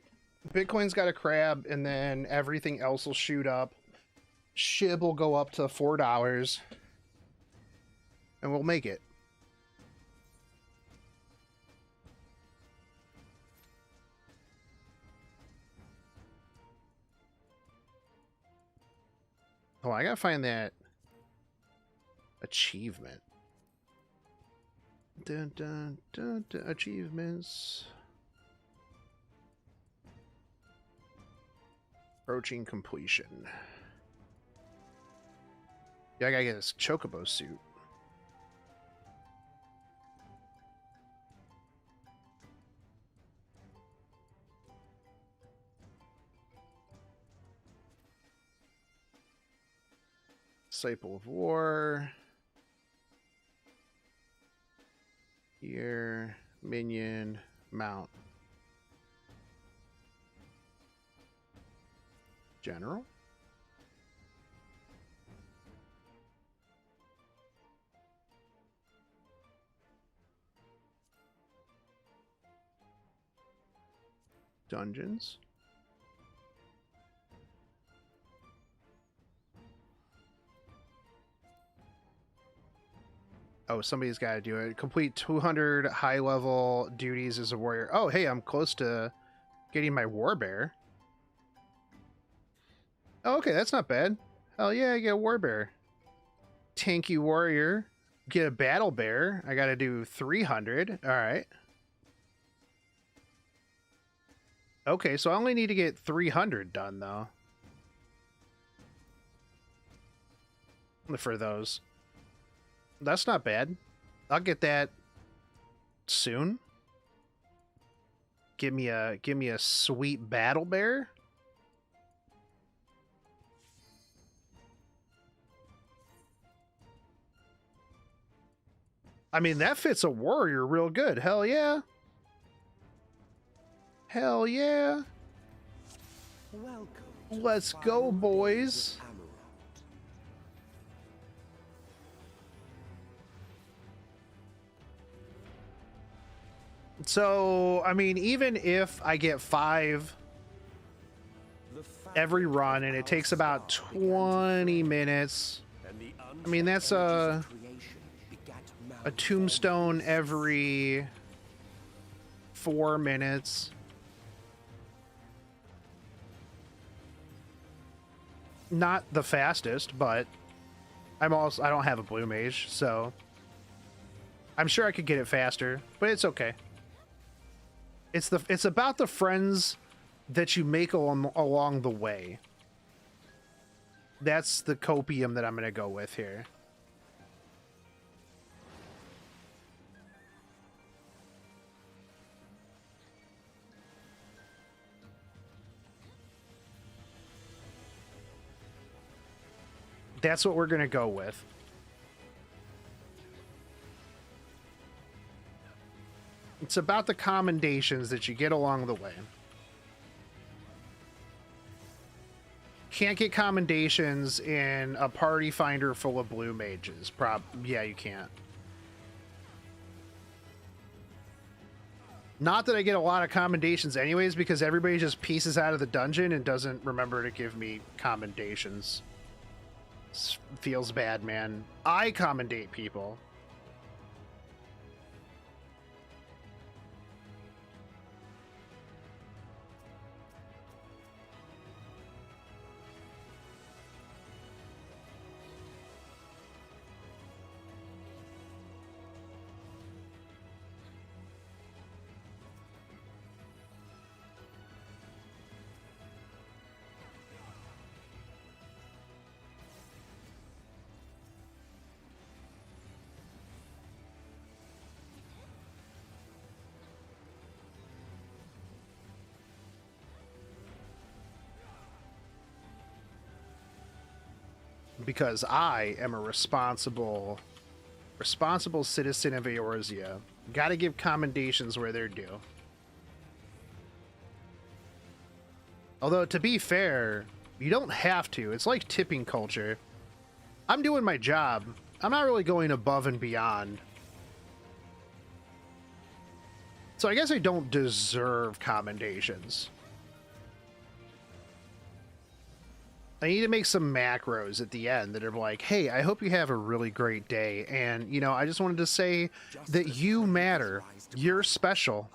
Bitcoin's got a crab, and then everything else will shoot up. SHIB will go up to $4, and we'll make it. Oh, I gotta find that achievement. Dun, dun, dun, dun, achievements. Approaching completion. Yeah, I gotta get this chocobo suit. Disciple of War. Here, minion, mount. General? dungeons. Oh, somebody's got to do it. Complete 200 high-level duties as a warrior. Oh, hey, I'm close to getting my war bear. Oh, okay, that's not bad. Hell yeah, I get a war bear. Tanky warrior. Get a battle bear. I got to do 300. All right. Okay, so I only need to get 300 done, though. For those. That's not bad. I'll get that soon. Give me a sweet battle bear. I mean, that fits a warrior real good. Hell yeah. Hell yeah. Welcome. Let's go, boys. So, I mean, even if I get 5 every run and it takes about 20 minutes, I mean, that's a tombstone every 4 minutes. Not the fastest, but I don't have a blue mage, so I'm sure I could get it faster, but it's okay. It's about the friends that you make along the way. That's the copium that I'm going to go with here. That's what we're going to go with. It's about the commendations that you get along the way. Can't get commendations in a party finder full of blue mages. Yeah, you can't. Not that I get a lot of commendations anyways, because everybody just pieces out of the dungeon and doesn't remember to give me commendations. Feels bad, man. I commendate people. Because I am a responsible citizen of Eorzea. Gotta give commendations where they're due. Although, to be fair, you don't have to. It's like tipping culture. I'm doing my job. I'm not really going above and beyond. So I guess I don't deserve commendations. I need to make some macros at the end that are like, hey, I hope you have a really great day. And, you know, I just wanted to say that you matter. You're special.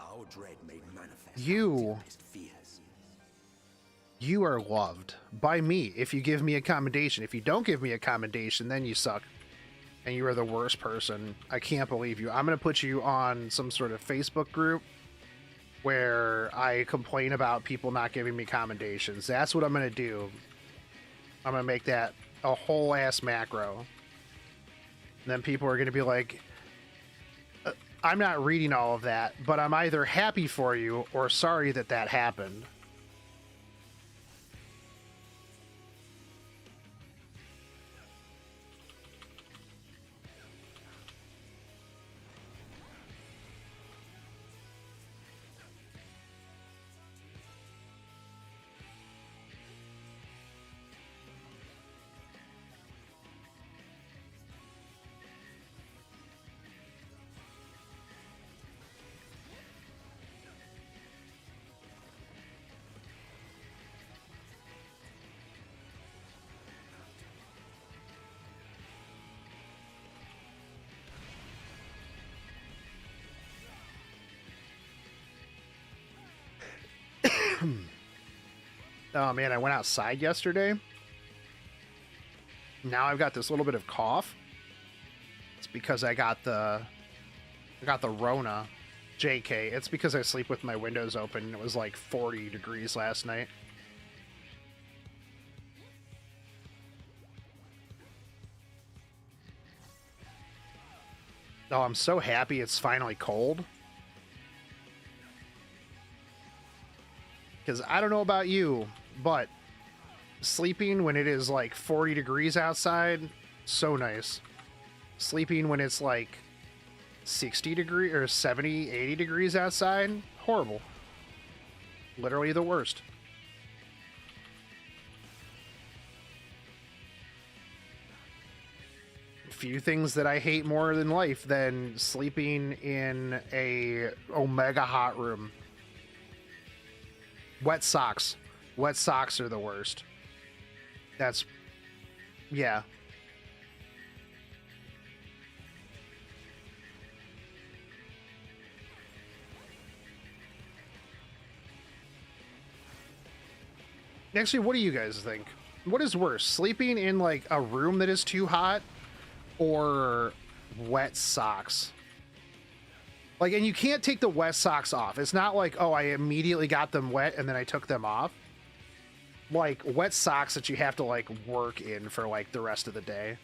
You are loved by me if you give me a commendation. If you don't give me a commendation, then you suck. And you are the worst person. I can't believe you. I'm going to put you on some sort of Facebook group where I complain about people not giving me commendations. That's what I'm going to do. I'm going to make that a whole ass macro. And then people are going to be like, I'm not reading all of that, but I'm either happy for you or sorry that that happened. Oh man, I went outside yesterday. Now I've got this little bit of cough. It's because I got the Rona. JK. It's because I sleep with my windows open and it was like 40 degrees last night. Oh, I'm so happy it's finally cold. Because I don't know about you, but sleeping when it is like 40 degrees outside, so nice. Sleeping when it's like 60 degrees or 70, 80 degrees outside, horrible. Literally the worst. Few things that I hate more than life than sleeping in a Omega hot room. Wet socks. Wet socks are the worst. That's... yeah. Actually, what do you guys think? What is worse? Sleeping in, like, a room that is too hot or wet socks? Like, and you can't take the wet socks off. It's not like, oh, I immediately got them wet and then I took them off. Like, wet socks that you have to, like, work in for, like, the rest of the day.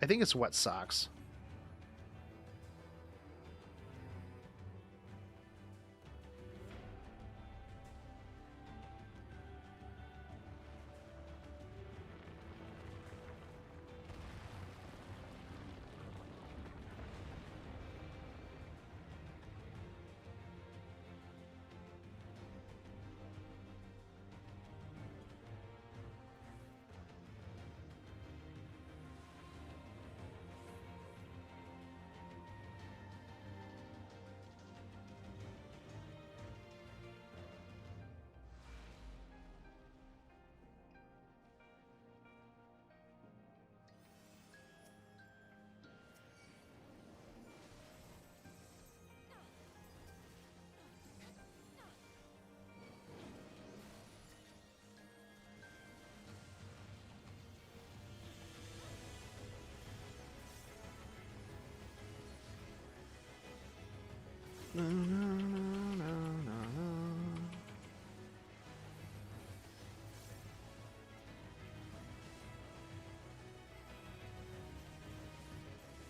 I think it's wet socks.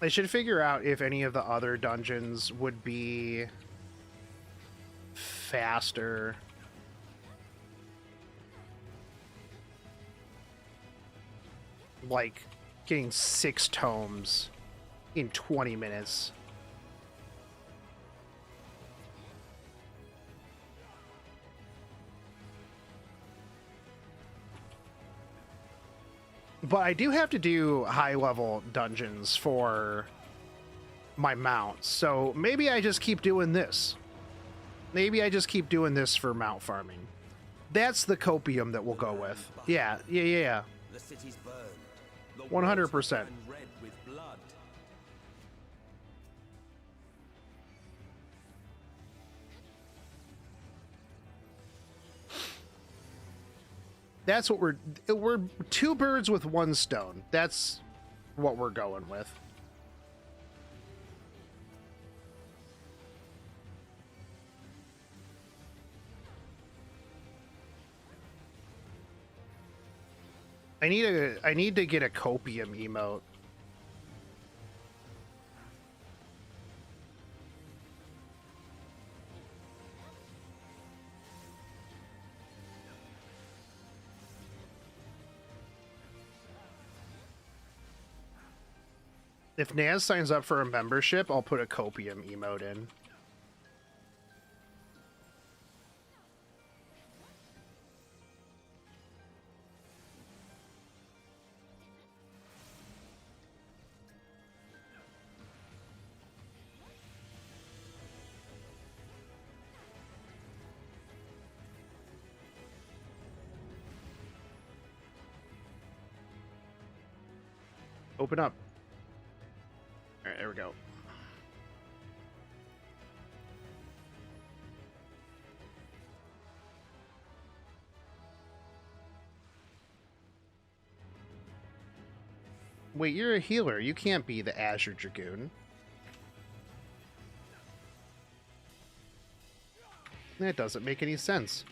I should figure out if any of the other dungeons would be faster. Like getting 6 tomes in 20 minutes. But I do have to do high-level dungeons for my mount, so maybe I just keep doing this. Maybe I just keep doing this for mount farming. That's the copium that we'll go with. Yeah. The city's burned. 100%. Red with blood. That's what we're 2 birds with 1 stone. That's what we're going with. I need to get a copium emote. If Naz signs up for a membership, I'll put a copium emote in. Open up. All right, there we go. Wait, you're a healer. You can't be the Azure Dragoon. That doesn't make any sense.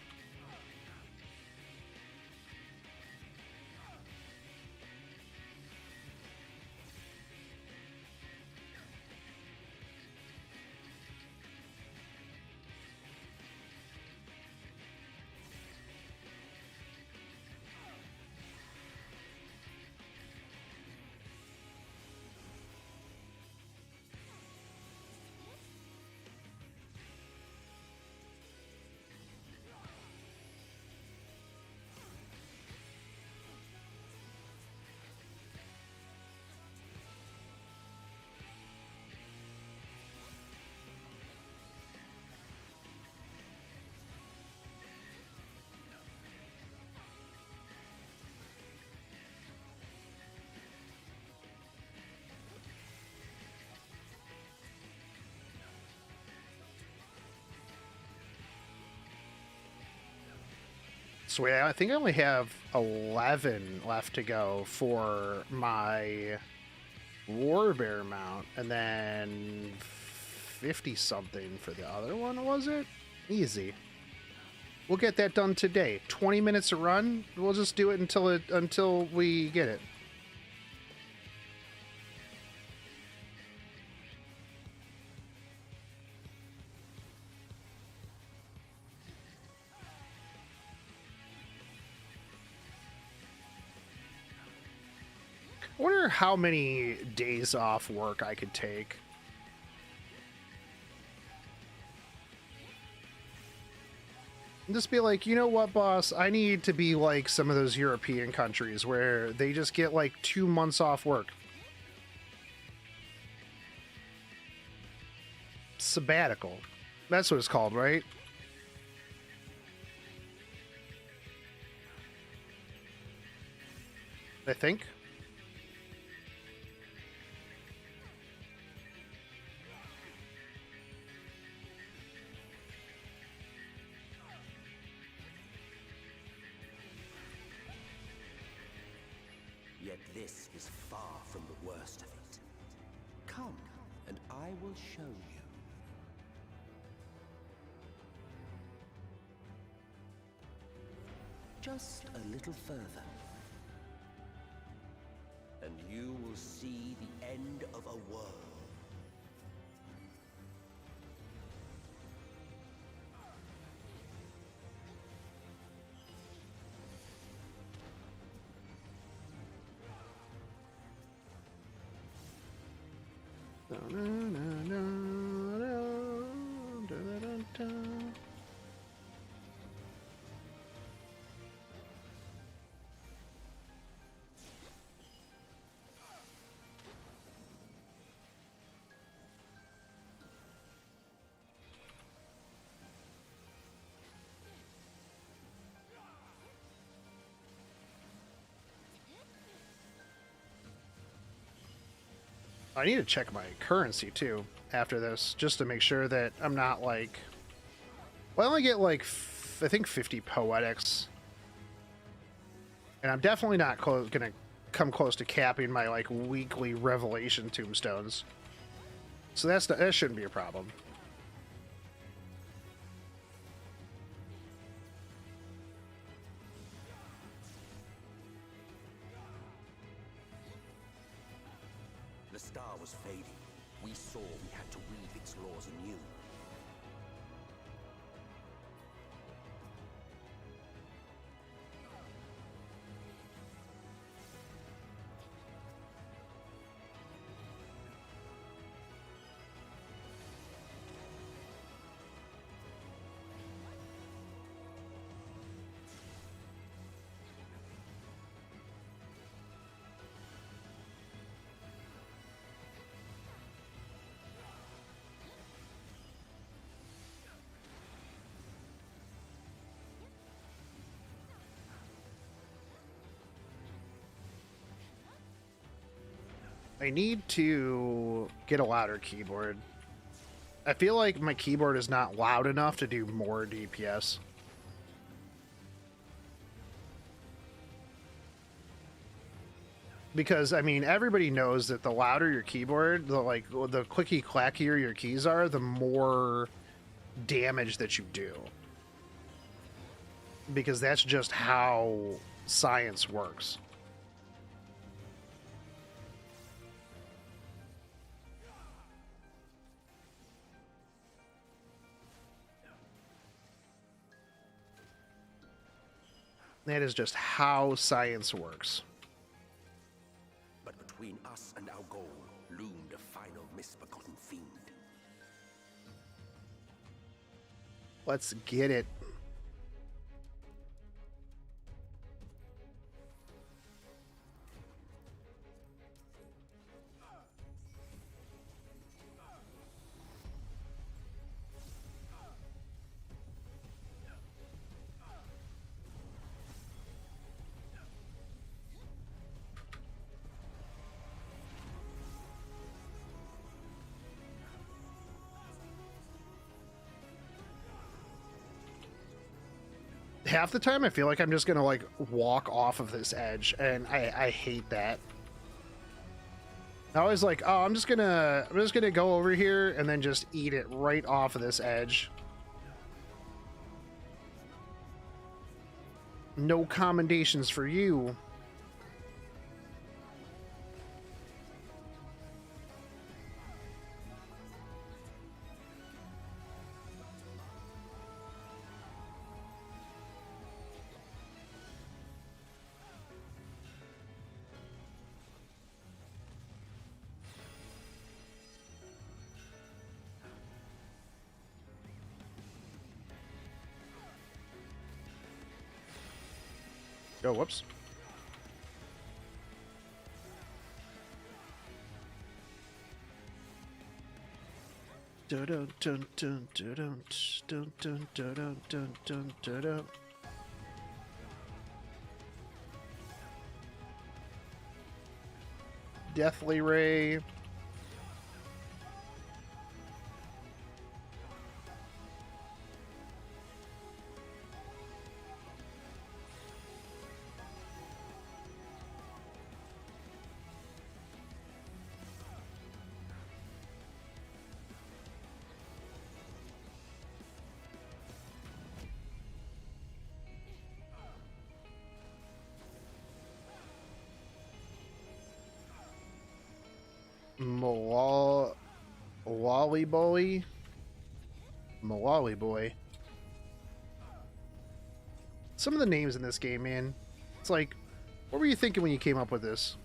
Sweet, I think I only have 11 left to go for my Warbear mount, and then 50-something for the other one, was it? Easy. We'll get that done today. 20 minutes a run. We'll just do it until we get it. I wonder how many days off work I could take. And just be like, you know what, boss? I need to be like some of those European countries where they just get like 2 months off work. Sabbatical. That's what it's called, right? I think. Yet this is far from the worst of it. Come, and I will show you. Just a little further, and you will see the end of a world. I need to check my currency too after this, just to make sure that I'm not like... Well, I only get like, I think 50 poetics. And I'm definitely not gonna come close to capping my like weekly revelation tombstones. So that shouldn't be a problem. The star was fading. We saw we had to weave its laws anew. I need to get a louder keyboard. I feel like my keyboard is not loud enough to do more DPS. Because I mean, everybody knows that the louder your keyboard, the clicky clackier your keys are, the more damage that you do. Because that's just how science works. That is just how science works. But between us and our goal loomed a final misbegotten fiend. Let's get it. Half the time I feel like I'm just gonna like walk off of this edge, and I hate that. I always like, oh, I'm just gonna go over here and then just eat it right off of this edge. No commendations for you. Oh, whoops. Deathly Ray. Malali boy. Some of the names in this game, man. It's like, what were you thinking when you came up with this?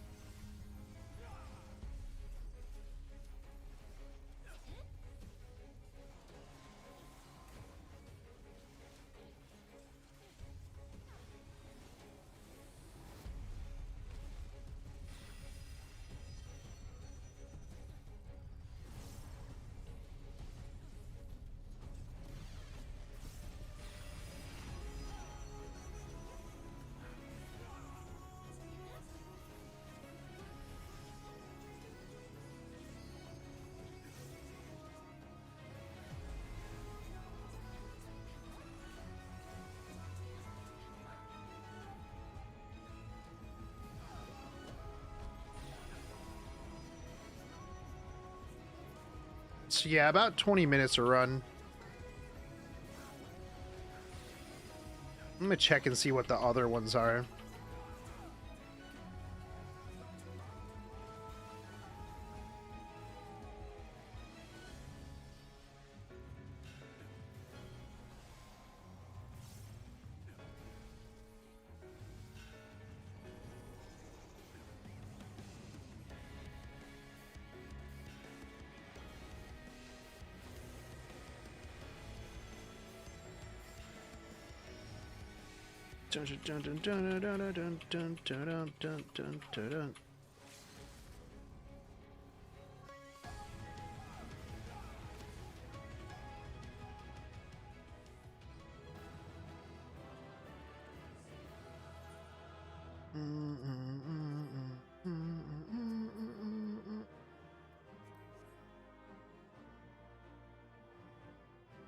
So yeah, about 20 minutes to run. I'm gonna check and see what the other ones are.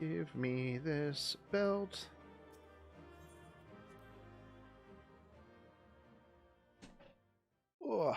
Give me this belt. Ugh.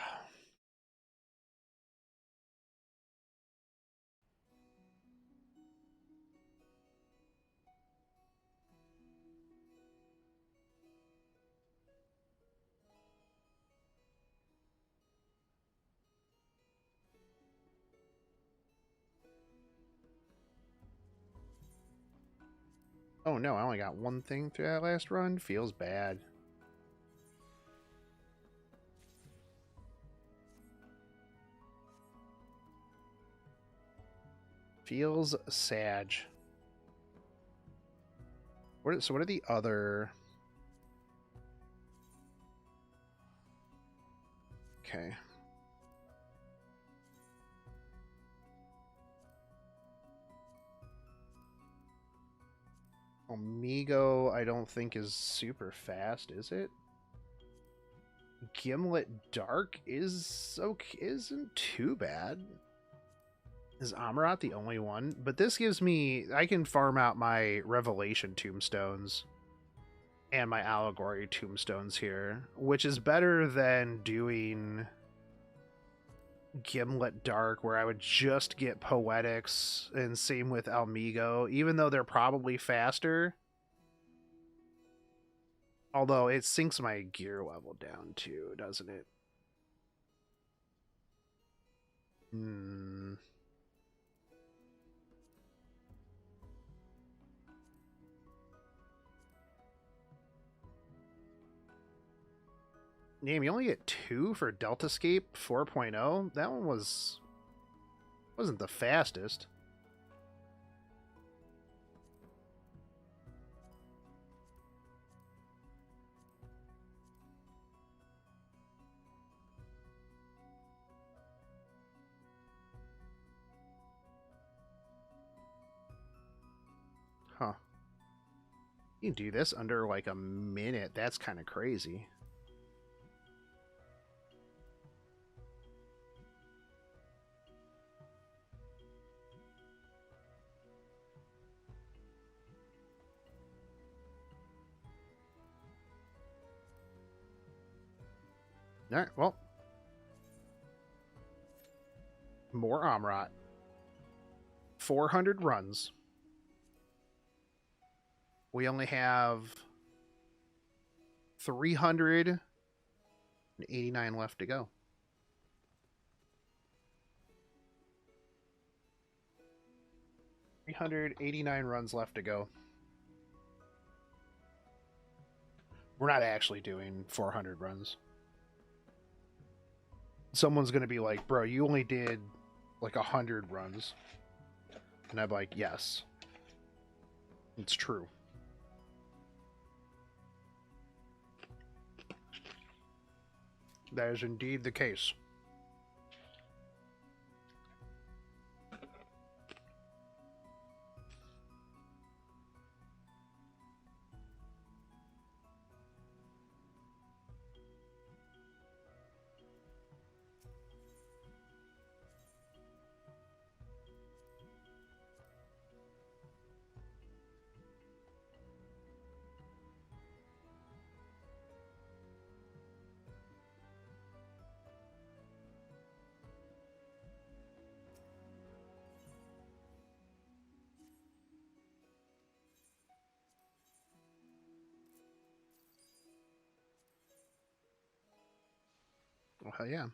Oh no, I only got one thing through that last run. Feels bad. Feels sad. So what are the other... Okay. Amigo, I don't think is super fast, is it? Gimlet Dark isn't too bad. Is Amaurot the only one? But this gives me... I can farm out my Revelation tombstones and my Allegory tombstones here, which is better than doing Gimlet Dark, where I would just get Poetics, and same with Almigo, even though they're probably faster. Although it sinks my gear level down too, doesn't it? Damn, you only get 2 for Deltascape 4.0? That one wasn't the fastest. Huh. You can do this under like a minute. That's kind of crazy. Alright, well. More Amaurot. 400 runs. We only have 389 left to go. $389 runs left to go. We're not actually doing 400 runs. Someone's going to be like, bro, you only did like 100 runs. And I'm like, yes. It's true. That is indeed the case. Oh, hell yeah.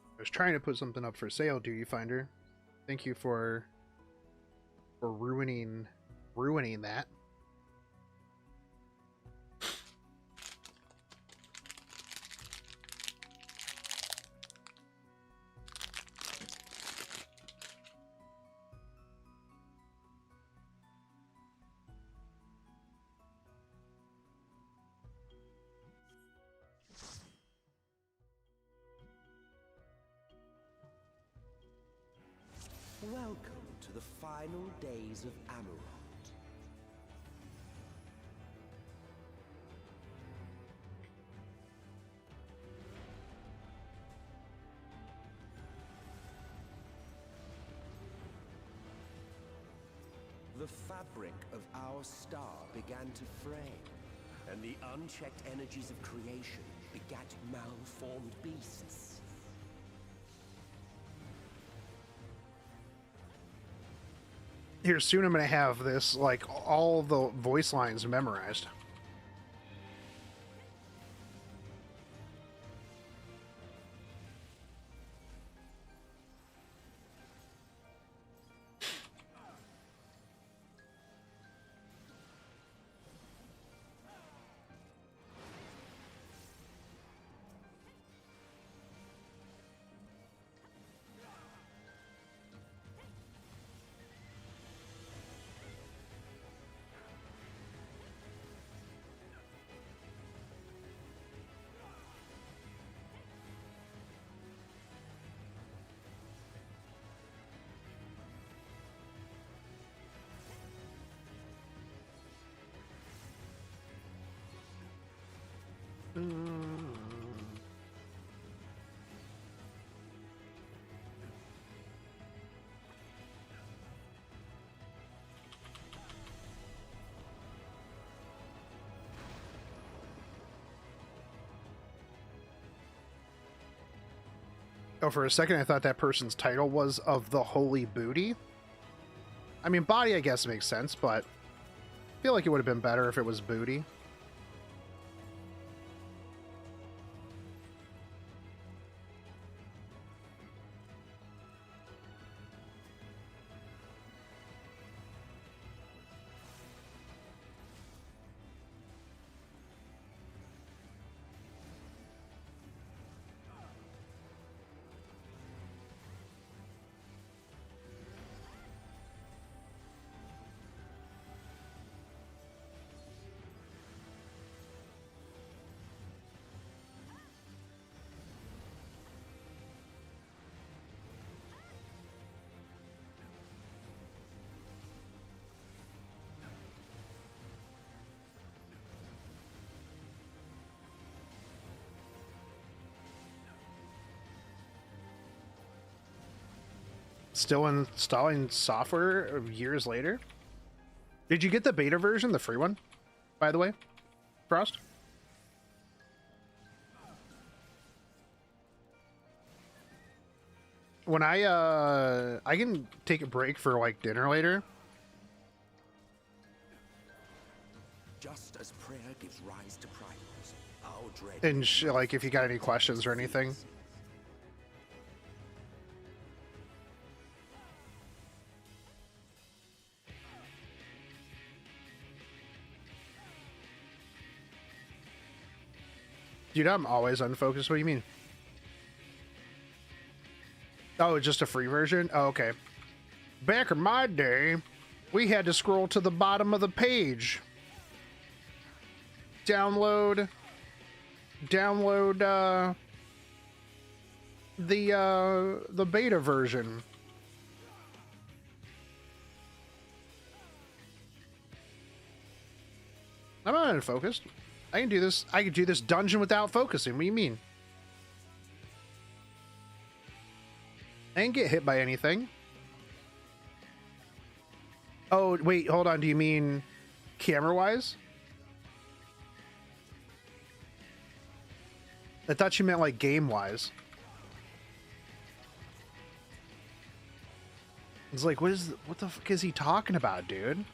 I was trying to put something up for sale, Duty Finder. Thank you for ruining that. Welcome to the final days of Amaurot. The fabric of our star began to fray, and the unchecked energies of creation begat malformed beasts. Here, soon I'm gonna have this, like, all the voice lines memorized. Oh, for a second I thought that person's title was Of the Holy Booty. I mean, body I guess makes sense, but I feel like it would have been better if it was booty. Still installing software years later. Did you get the beta version, the free one, by the way, Frost? When I can take a break for like dinner later. Just as prayer gives rise to primals, our dread And like if you got any questions or anything. Dude, I'm always unfocused. What do you mean? Oh, just a free version? Oh, okay. Back in my day, we had to scroll to the bottom of the page. Download the beta version. I'm not unfocused. I can do this. I can do this dungeon without focusing. What do you mean? I didn't get hit by anything. Oh, wait, hold on. Do you mean camera-wise? I thought you meant like game-wise. It's like, what the fuck is he talking about, dude?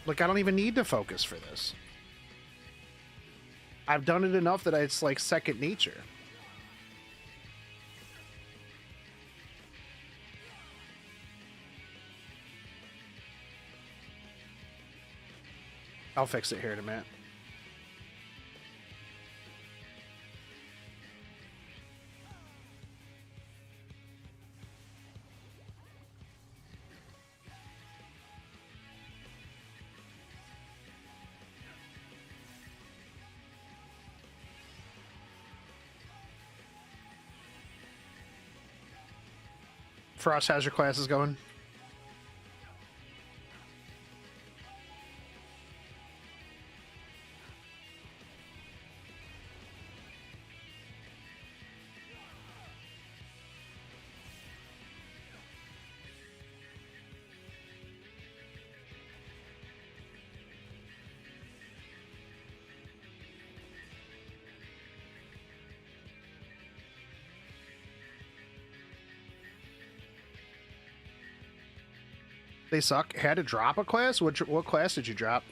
Like, I don't even need to focus for this. I've done it enough that it's like second nature. I'll fix it here in a minute. Frost, how's your classes going? They suck. Had to drop a class? What class did you drop?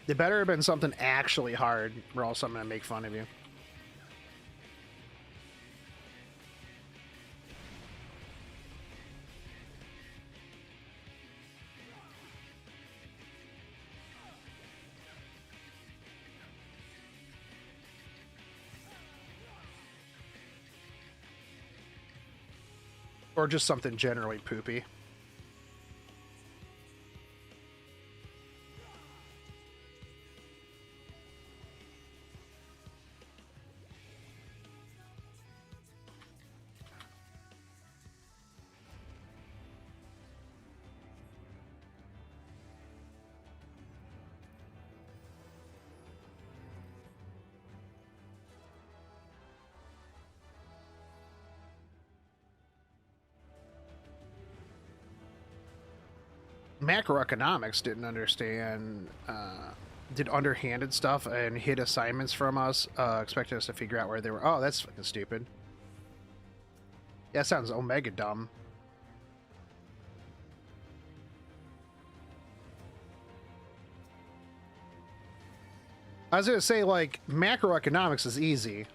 They better have been something actually hard, or else I'm gonna make fun of you. Or just something generally poopy. Macroeconomics didn't understand, did underhanded stuff and hid assignments from us, expecting us to figure out where they were. Oh, that's fucking stupid. Yeah, that sounds omega dumb. I was gonna say, like, macroeconomics is easy,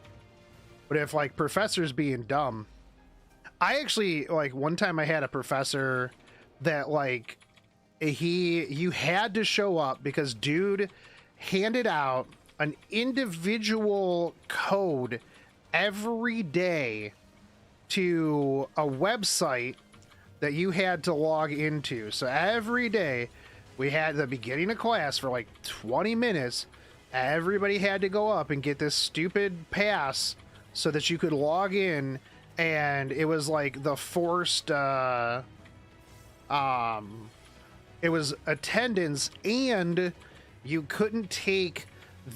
but if, like, professors being dumb... I actually, like, one time I had a professor that, like... you had to show up because dude handed out an individual code every day to a website that you had to log into. So every day we had the beginning of class for like 20 minutes. Everybody had to go up and get this stupid pass so that you could log in. And it was like the forced, it was attendance, and you couldn't take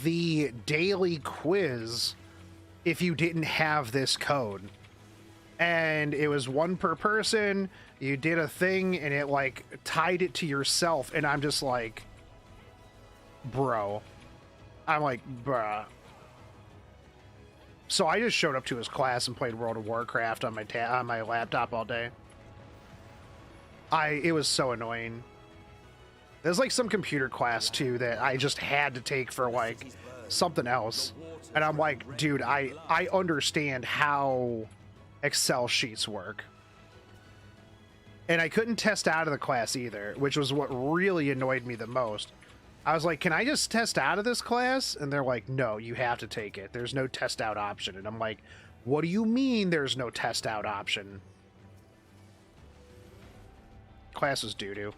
the daily quiz if you didn't have this code. And it was one per person. You did a thing, and it, like, tied it to yourself. And I'm just like, bro. I'm like, bruh. So I just showed up to his class and played World of Warcraft on my laptop all day. It was so annoying. There's like some computer class too that I just had to take for like something else. And I'm like, dude, I understand how Excel sheets work. And I couldn't test out of the class either, which was what really annoyed me the most. I was like, can I just test out of this class? And they're like, no, you have to take it. There's no test out option. And I'm like, what do you mean there's no test out option? Class was doo-doo.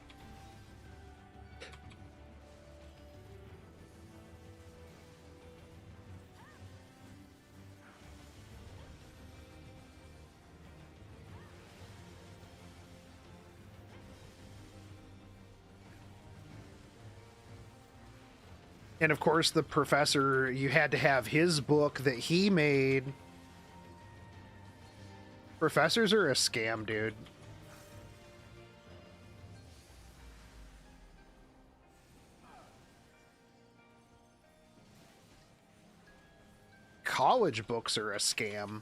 And of course, the professor, you had to have his book that he made. Professors are a scam, dude. College books are a scam.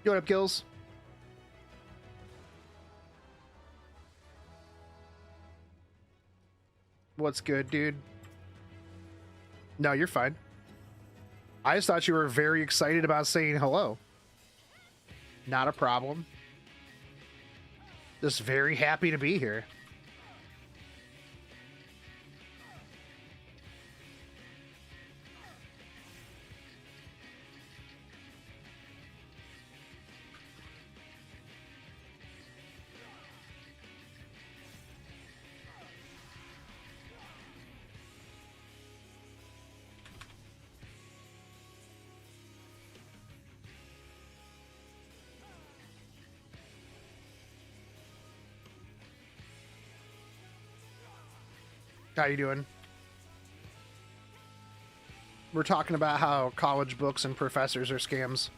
Yo, what up, Gills? What's good, dude? No, you're fine. I just thought you were very excited about saying hello. Not a problem. Just very happy to be here. How you doing? We're talking about how college books and professors are scams.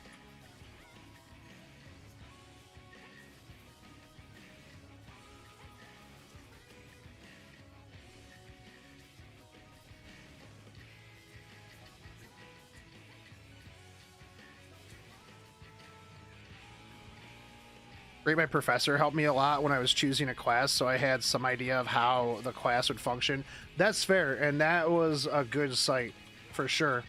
My professor helped me a lot when I was choosing a class, so I had some idea of how the class would function. That's fair, and that was a good site, for sure.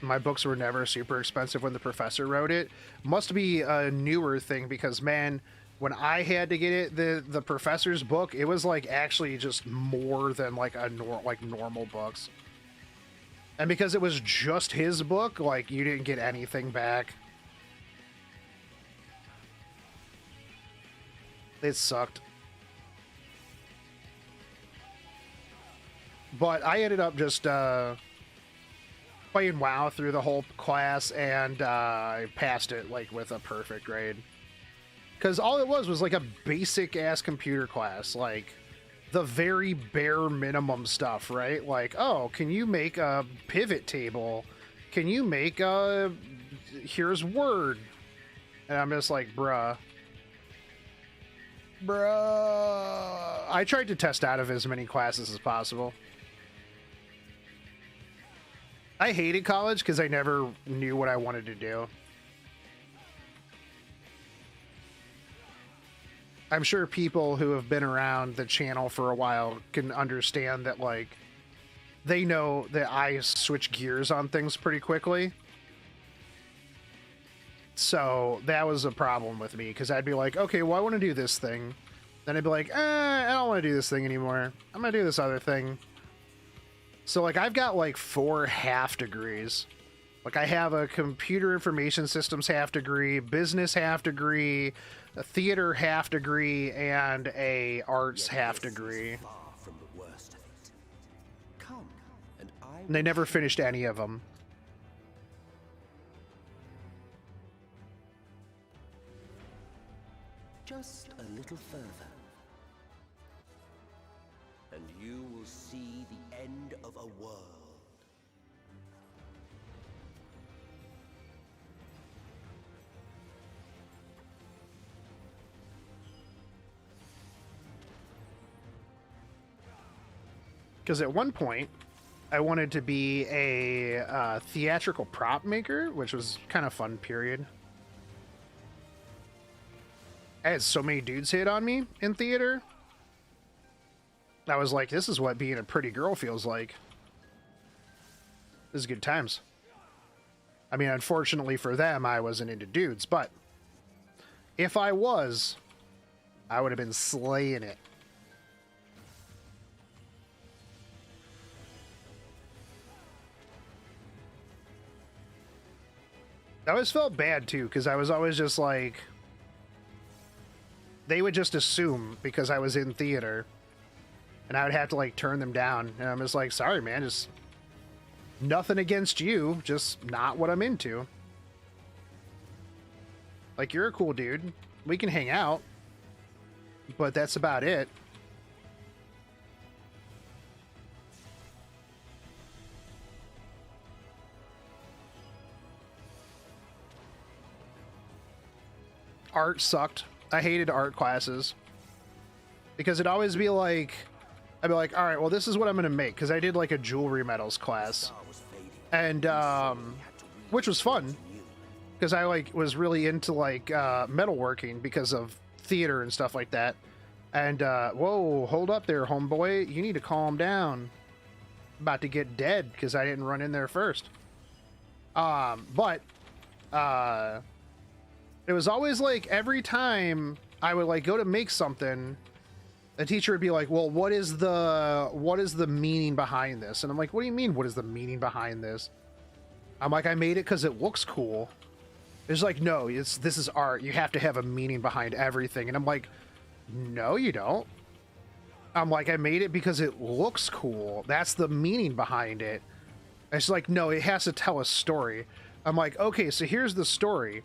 My books were never super expensive when the professor wrote it. Must be a newer thing, because, man, when I had to get it, the professor's book, it was like actually just more than like normal books. And because it was just his book, like you didn't get anything back. It sucked. But I ended up just playing WoW through the whole class, and I passed it like with a perfect grade. Because all it was like a basic-ass computer class, like the very bare minimum stuff, right? Like, oh, can you make a pivot table? Can you make a... here's Word? And I'm just like, bruh. I tried to test out of as many classes as possible. I hated college because I never knew what I wanted to do. I'm sure people who have been around the channel for a while can understand that, like, they know that I switch gears on things pretty quickly. So that was a problem with me, because I'd be like, okay, well, I want to do this thing. Then I'd be like, I don't want to do this thing anymore. I'm going to do this other thing. So, like, I've got, like, 4 half degrees. Like, I have a computer information systems half degree, business half degree, a theater half degree, and a arts half degree. And they never finished any of them. Just a little further, and you will see the end of a world. Because at one point, I wanted to be a theatrical prop maker, which was kind of fun, period. I had so many dudes hit on me in theater. I was like, this is what being a pretty girl feels like. This is good times. I mean, unfortunately for them, I wasn't into dudes, but if I was, I would have been slaying it. I always felt bad, too, because I was always just like... They would just assume, because I was in theater, and I would have to, like, turn them down. And I'm just like, sorry, man, just... Nothing against you, just not what I'm into. Like, you're a cool dude. We can hang out. But that's about it. Art sucked. I hated art classes. Because it'd always be like... I'd be like, alright, well, this is what I'm going to make. Because I did, like, a jewelry metals class. And, which was fun. Because I, like, was really into, like, metalworking because of theater and stuff like that. And, whoa, hold up there, homeboy. You need to calm down. About to get dead because I didn't run in there first. But, it was always like every time I would like go to make something, the teacher would be like, well, what is the meaning behind this? And I'm like, what do you mean, what is the meaning behind this? I'm like, I made it because it looks cool. It's like, no, this is art. You have to have a meaning behind everything. And I'm like, no, you don't. I'm like, I made it because it looks cool. That's the meaning behind it. And she's like, no, it has to tell a story. I'm like, okay, so here's the story.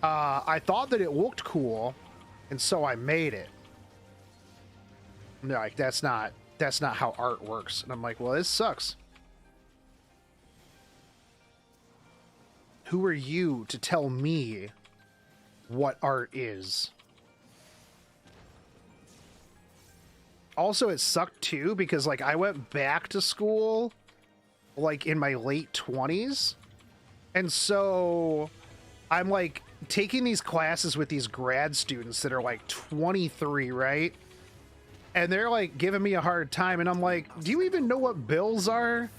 I thought that it looked cool, and so I made it. And they're like, that's not how art works. And I'm like, well, this sucks. Who are you to tell me what art is? Also, it sucked too because like I went back to school like in my late 20s. And so I'm like taking these classes with these grad students that are like 23, right? And they're like giving me a hard time. And I'm like, do you even know what bills are?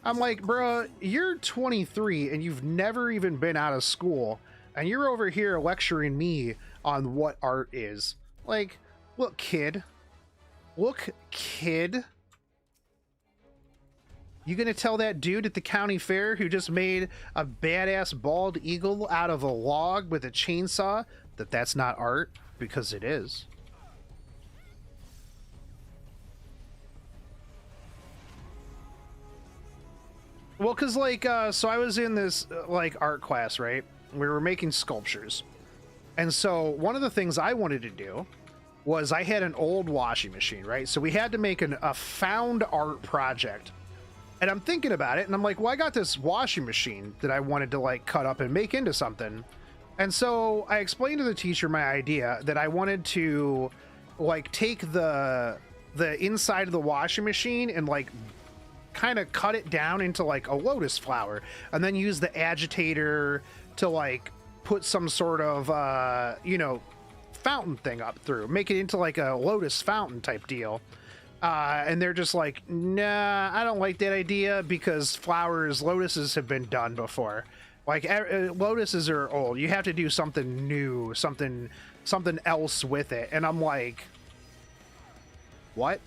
I'm like, bro, you're 23 and you've never even been out of school. And you're over here lecturing me on what art is. Like, look, kid. Look, kid. You gonna tell that dude at the county fair who just made a badass bald eagle out of a log with a chainsaw that that's not art? Because it is. Well, because, like, so I was in this, like, art class, right? We were making sculptures. And so one of the things I wanted to do was I had an old washing machine, right? So we had to make a found art project. And I'm thinking about it, and I'm like, well, I got this washing machine that I wanted to, like, cut up and make into something. And so I explained to the teacher my idea that I wanted to, like, take the inside of the washing machine and, like, kind of cut it down into like a lotus flower and then use the agitator to like put some sort of you know, fountain thing up through, make it into like a lotus fountain type deal. And they're just like, nah, I don't like that idea because lotuses have been done before. Like lotuses are old. You have to do something new, something else with it. And I'm like, what?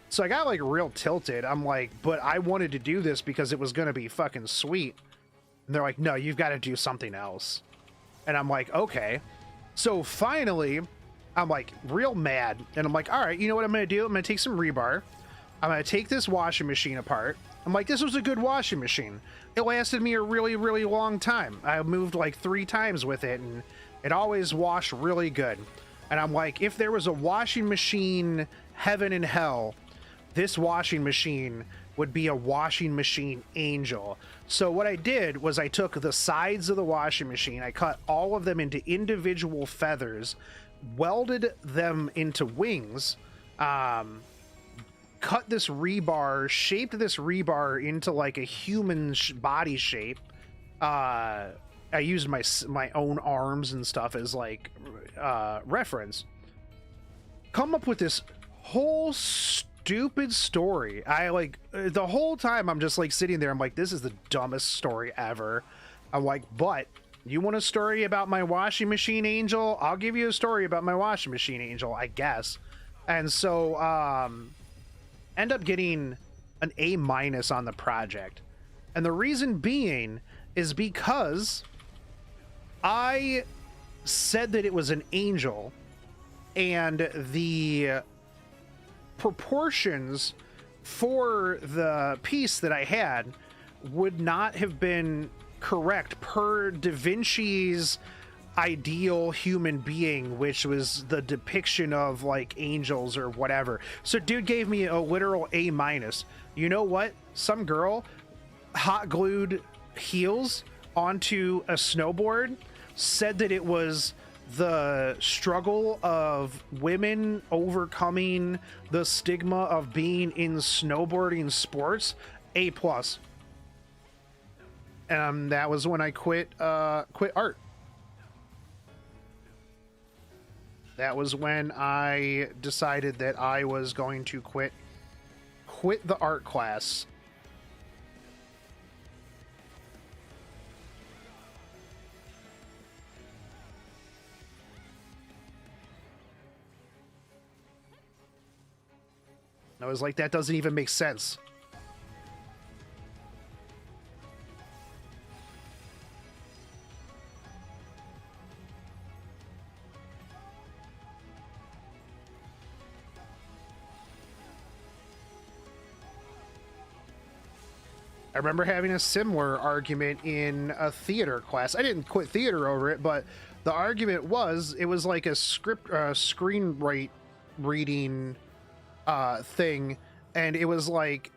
So I got like real tilted. I'm like, but I wanted to do this because it was going to be fucking sweet. And they're like, no, you've got to do something else. And I'm like, okay. So finally, I'm like real mad. And I'm like, all right, you know what I'm going to do? I'm going to take some rebar. I'm going to take this washing machine apart. I'm like, this was a good washing machine. It lasted me a really, really long time. I moved like 3 times with it and it always washed really good. And I'm like, if there was a washing machine heaven and hell, this washing machine would be a washing machine angel. So what I did was I took the sides of the washing machine, I cut all of them into individual feathers, welded them into wings, cut this rebar, shaped this rebar into like a human body shape. I used my own arms and stuff as like reference. Come up with this whole stupid story. I like the whole time I'm just like sitting there, I'm like, this is the dumbest story ever. I'm like, but you want a story about my washing machine angel? I'll give you a story about my washing machine angel, I guess. And so end up getting an A- on the project. And the reason being is because I said that it was an angel and the proportions for the piece that I had would not have been correct per Da Vinci's ideal human being, which was the depiction of like angels or whatever. So dude gave me a literal A-. You know what? Some girl hot glued heels onto a snowboard, said that it was the struggle of women overcoming the stigma of being in snowboarding sports. A+. That was when I quit art. That was when I decided that I was going to quit the art class. I was like, that doesn't even make sense. I remember having a similar argument in a theater class. I didn't quit theater over it, but the argument was it was like a screenwrite reading thing, and it was like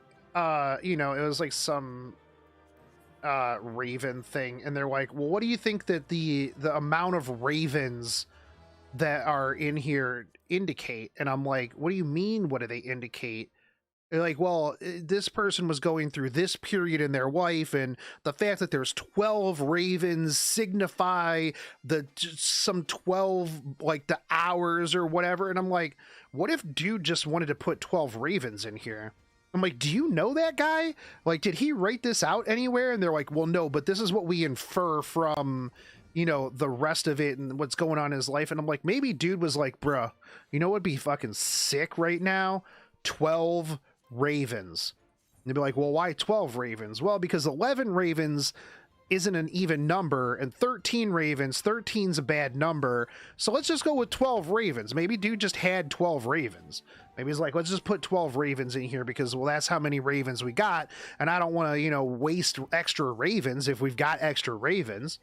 you know, it was like some raven thing, and they're like, well, what do you think that the amount of ravens that are in here indicate? And I'm like, what do you mean, what do they indicate? They're like, well, this person was going through this period in their life, and the fact that there's 12 ravens signify some 12, like, the hours or whatever. And I'm like, what if dude just wanted to put 12 ravens in here? I'm like, do you know that guy? Like, did he write this out anywhere? And they're like, well, no, but this is what we infer from, you know, the rest of it and what's going on in his life. And I'm like, maybe dude was like, bruh, you know what'd be fucking sick right now? 12 ravens. And they'd be like, well, why 12 ravens? Well, because 11 ravens isn't an even number, and 13 ravens, 13's a bad number, so let's just go with 12 ravens. Maybe dude just had 12 ravens. Maybe he's like, let's just put 12 ravens in here because, well, that's how many ravens we got, and I don't want to, you know, waste extra ravens if we've got extra ravens.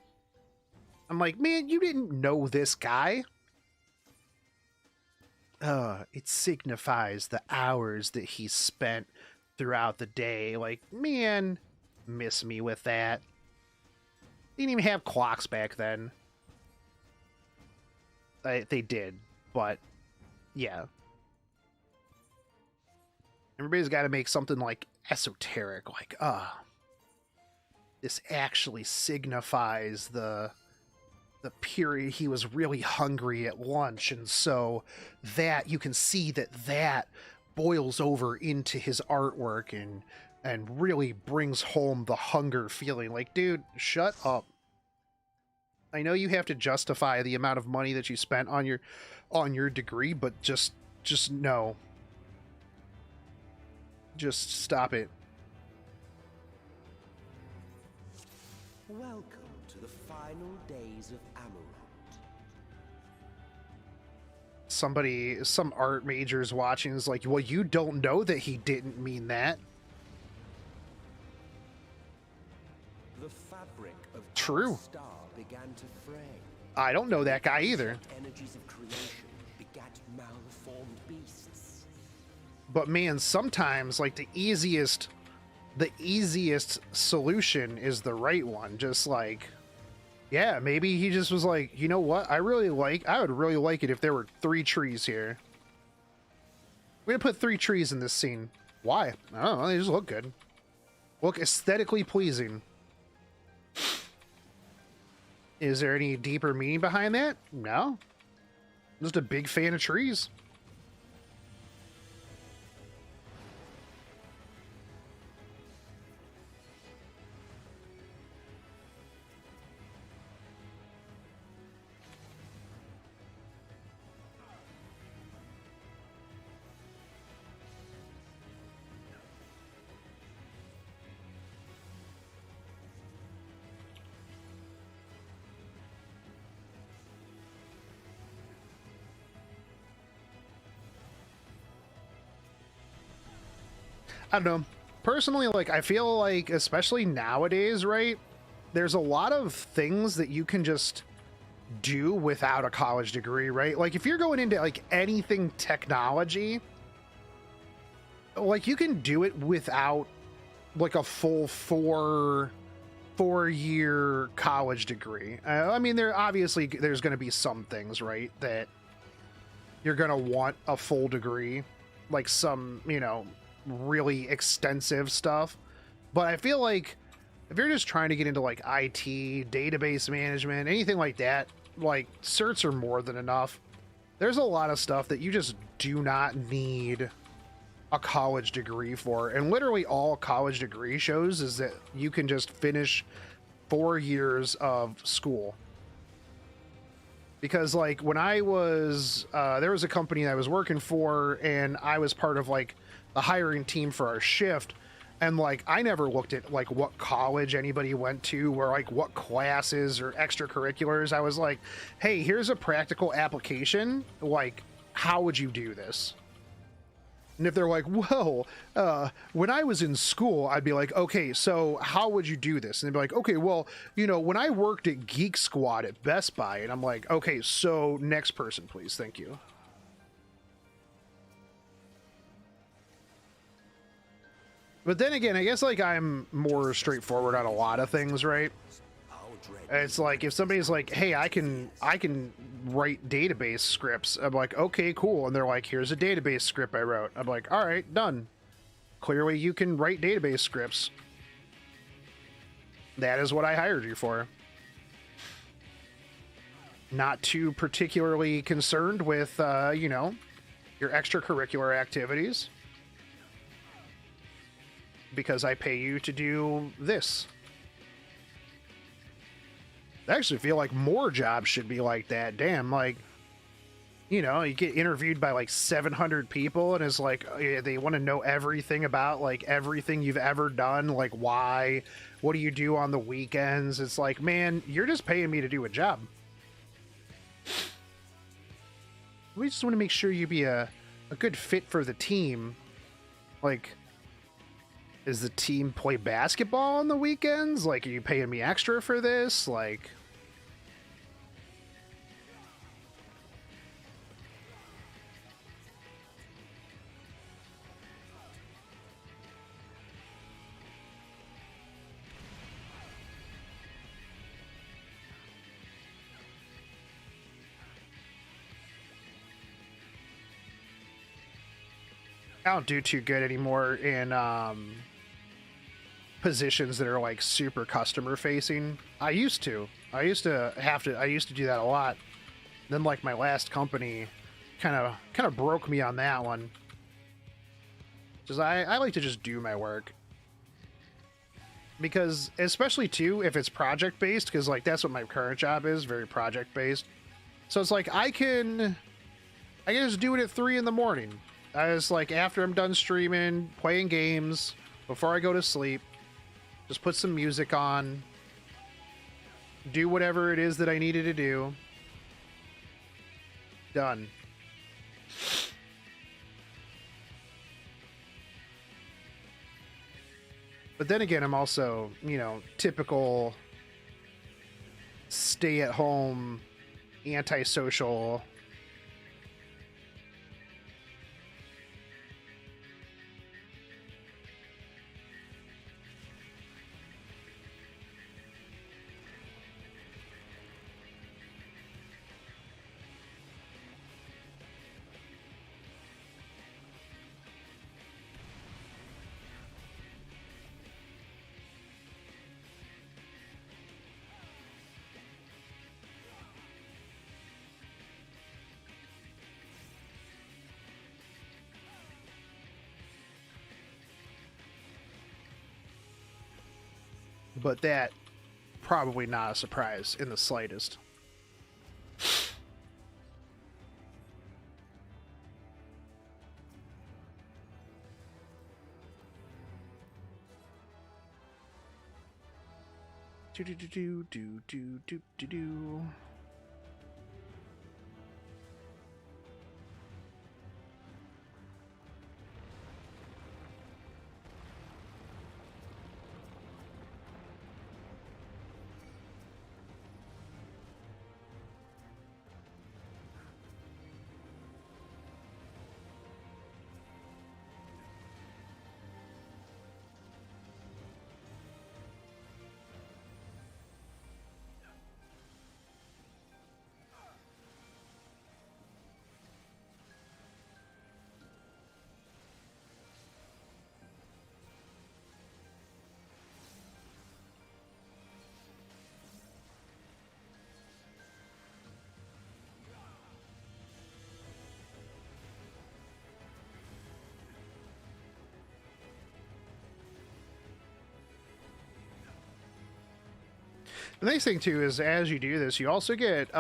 I'm like, man, you didn't know this guy. It signifies the hours that he spent throughout the day. Like, man, miss me with that. They didn't even have clocks back then. They did, but yeah. Everybody's got to make something like esoteric, like, this actually signifies the period he was really hungry at lunch, and so that you can see that boils over into his artwork and really brings home the hunger feeling. Like, dude, shut up. I know you have to justify the amount of money that you spent on your degree, but just no. Just stop it. Welcome to the final days of Amaurot. Some art majors watching is like, well, you don't know that he didn't mean that. The fabric of True. our star began to fray. I don't know that guy either. Energies of creation begat malformed beasts. But man, sometimes like the easiest solution is the right one. Just like, yeah, maybe he just was like, you know what? I would really like it if there were 3 trees here. We're gonna put 3 trees in this scene. Why? I don't know, they just look good. Look aesthetically pleasing. Is there any deeper meaning behind that? No. I'm just a big fan of trees. I don't know. Personally, like, I feel like, especially nowadays, right? There's a lot of things that you can just do without a college degree, right? Like, if you're going into, like, anything technology, like, you can do it without, like, a full four-year college degree. I mean, there's going to be some things, right, that you're going to want a full degree, like some, you know, really extensive stuff. But I feel like if you're just trying to get into like IT, database management, anything like that, like certs are more than enough. There's a lot of stuff that you just do not need a college degree for. And literally all a college degree shows is that you can just finish 4 years of school. Because like when I was, there was a company that I was working for, and I was part of like the hiring team for our shift, and like I never looked at like what college anybody went to or like what classes or extracurriculars. I was like, hey, here's a practical application, like how would you do this? And if they're like, well, when I was in school, I'd be like, okay, so how would you do this? And they'd be like, okay, well, you know, when I worked at Geek Squad at Best Buy, and I'm like, okay, so next person, please. Thank you. But then again, I guess like I'm more straightforward on a lot of things, right? It's like if somebody's like, hey, I can write database scripts. I'm like, okay, cool. And they're like, here's a database script I wrote. I'm like, all right, done. Clearly you can write database scripts. That is what I hired you for. Not too particularly concerned with, you know, your extracurricular activities. Because I pay you to do this. I actually feel like more jobs should be like that. Damn, like, you know, you get interviewed by like 700 people and it's like they want to know everything about like everything you've ever done, like why, what do you do on the weekends? It's like, man, you're just paying me to do a job. We just want to make sure you be a good fit for the team. Like, does the team play basketball on the weekends? Like, are you paying me extra for this? Like, I don't do too good anymore in positions that are like super customer facing. I used to do that a lot. Then like my last company kind of broke me on that one. Just I like to just do my work. Because especially too if it's project based, because like that's what my current job is, very project based. So it's like I can just do it at 3 in the morning. I was like, after I'm done streaming, playing games, before I go to sleep, just put some music on, do whatever it is that I needed to do. Done. But then again, I'm also, you know, typical stay-at-home, antisocial. But that probably not a surprise in the slightest. Do do do do do do do do do. The nice thing too is as you do this, you also get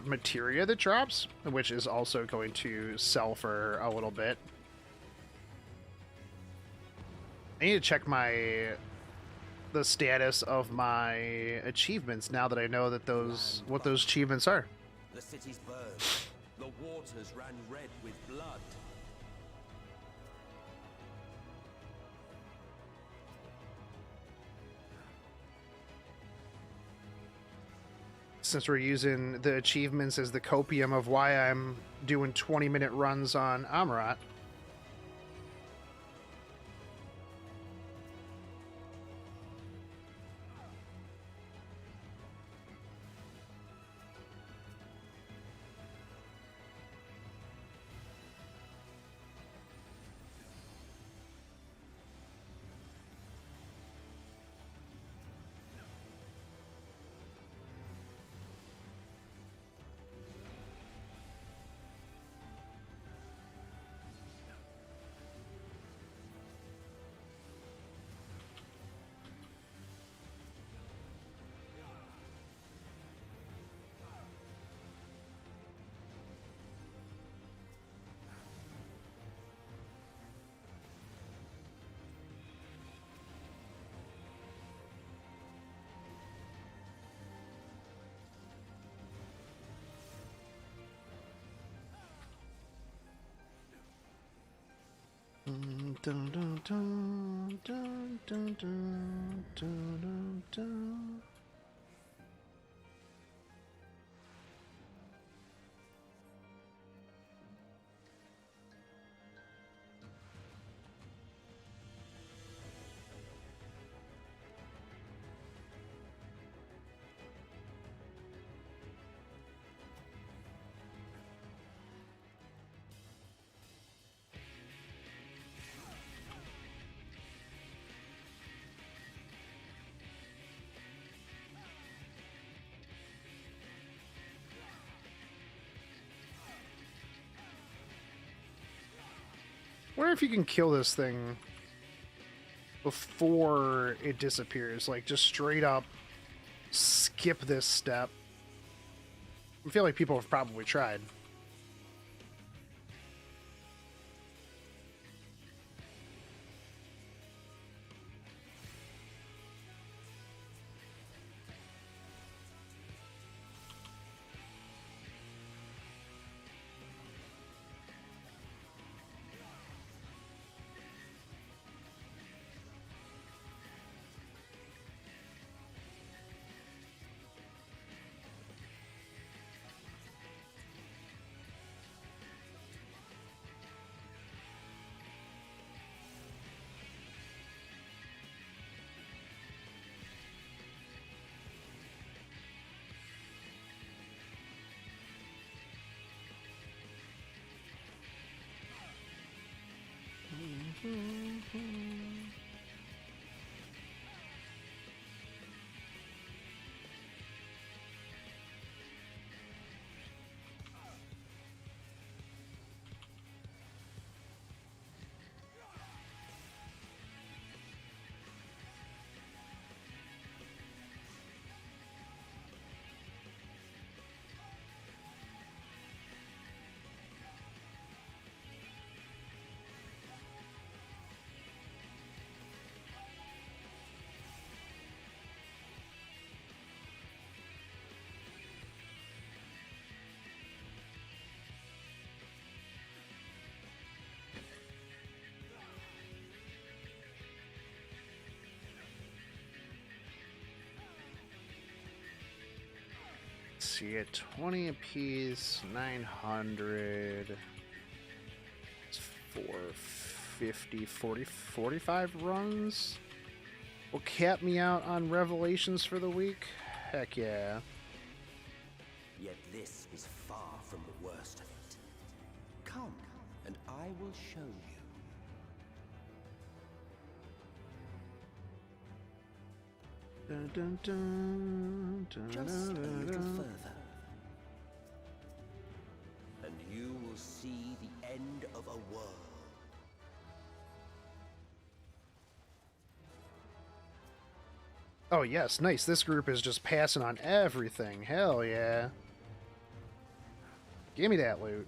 materia that drops, which is also going to sell for a little bit. I need to check the status of my achievements now that I know that what those achievements are. The city's burned. The waters ran red with blood. since we're using the achievements as the copium of why I'm doing 20-minute runs on Amaurot. Dun, dun, dun, dun, dun, dun, dun, dun. Wonder if you can kill this thing before it disappears. Like, just straight up skip this step. I feel like people have probably tried. See it, 20 apiece, 900. It's 450, 40, 45 runs. Will cap me out on revelations for the week. Heck yeah. Yet this is far from the worst of it. Come, and I will show you. Dun, dun, dun, dun, Just a dun, little dun. further. And you will see the end of a world. Oh yes, nice. This group is just passing on everything. Hell yeah. Give me that loot.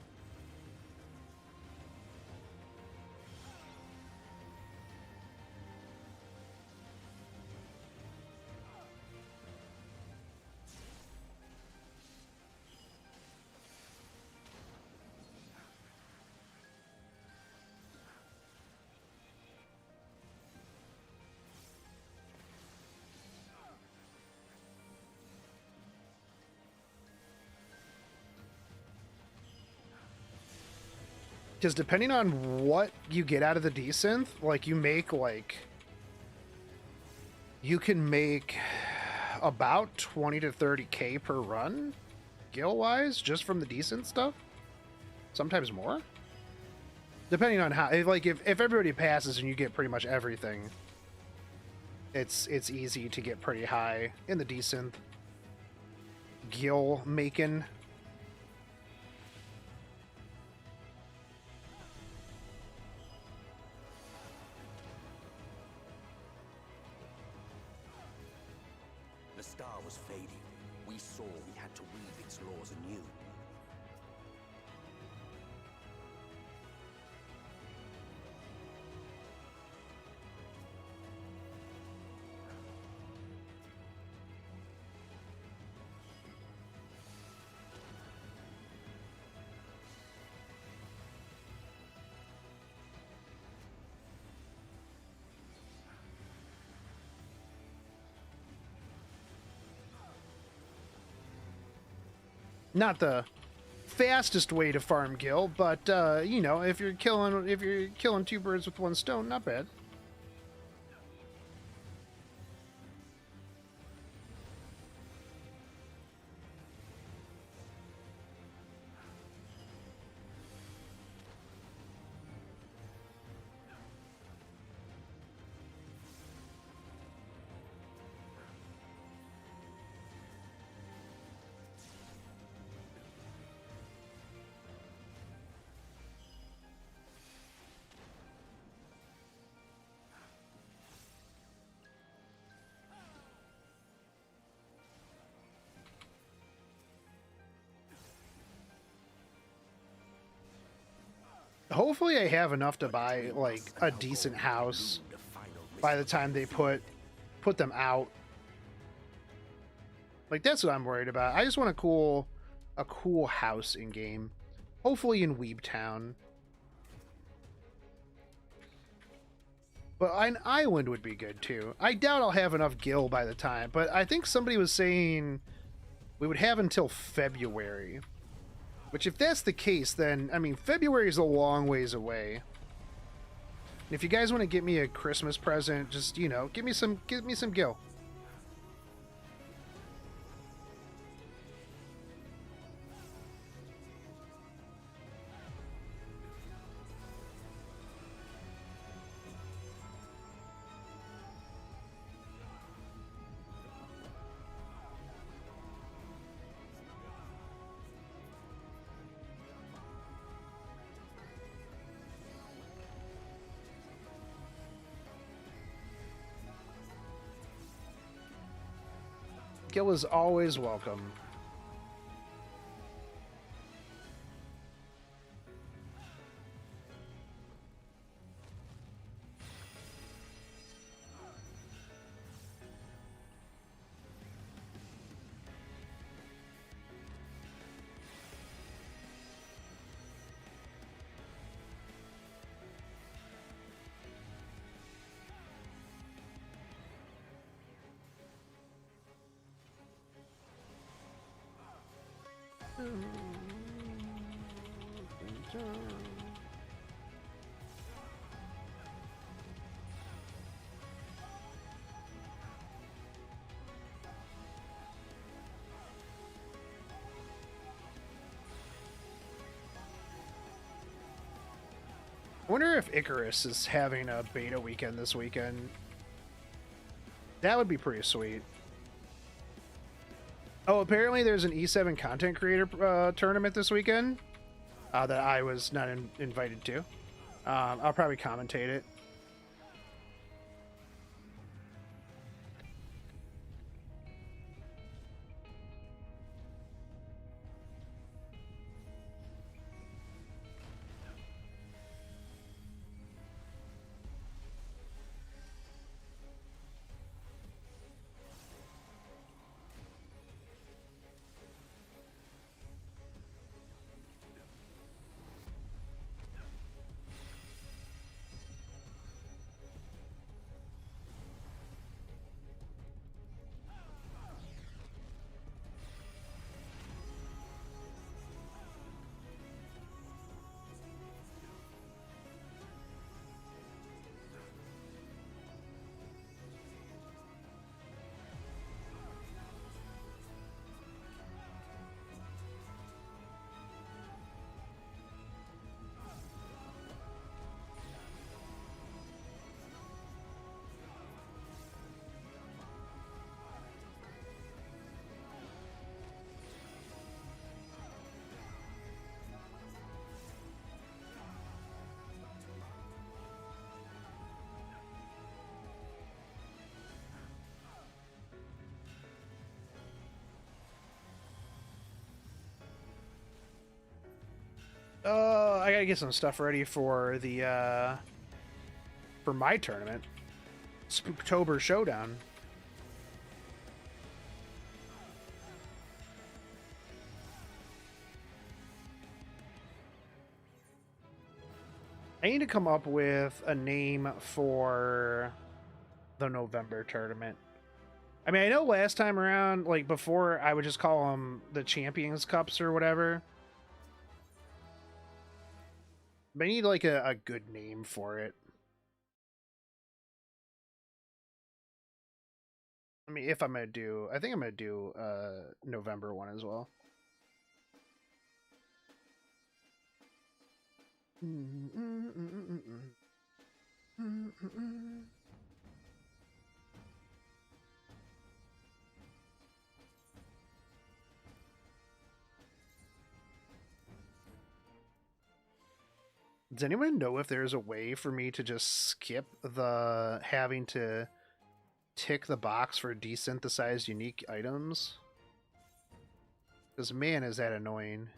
Because depending on what you get out of the desynth, like you make like you can make about 20 to 30k per run, gil wise, just from the desynth stuff. Sometimes more, depending on how. If everybody passes and you get pretty much everything, it's easy to get pretty high in the desynth gil making. The star was fading. We saw we had to weave its laws anew. Not the fastest way to farm gil, but you know, if you're killing two birds with one stone, not bad. Hopefully I have enough to buy like a decent house by the time they put them out. Like that's what I'm worried about. I just want a cool house in game. Hopefully in Weeb Town. But an island would be good too. I doubt I'll have enough gil by the time, but I think somebody was saying we would have until February. Which, if that's the case, then, I mean, February is a long ways away. And if you guys want to get me a Christmas present, just, you know, give me some gil. Gil is always welcome. I wonder if Icarus is having a beta weekend this weekend. That would be pretty sweet. Oh, apparently there's an E7 content creator tournament this weekend that I was not invited to. I'll probably commentate it. I gotta get some stuff ready for the for my tournament. Spooktober Showdown. I need to come up with a name for the November tournament. I mean, I know last time around, like before, I would just call them the Champions Cups or whatever. But I need like a good name for it. I mean, if I'm gonna do, I think I'm gonna do November one as well. Does anyone know if there's a way for me to just skip the having to tick the box for desynthesized unique items? Because man, is that annoying.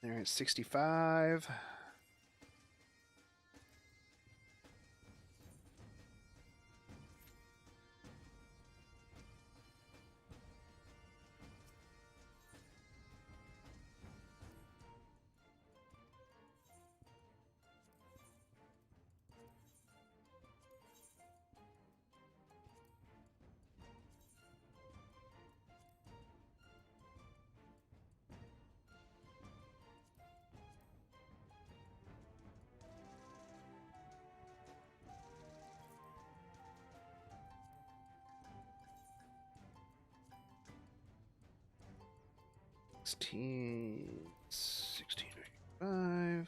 There, it's 65. $16.95.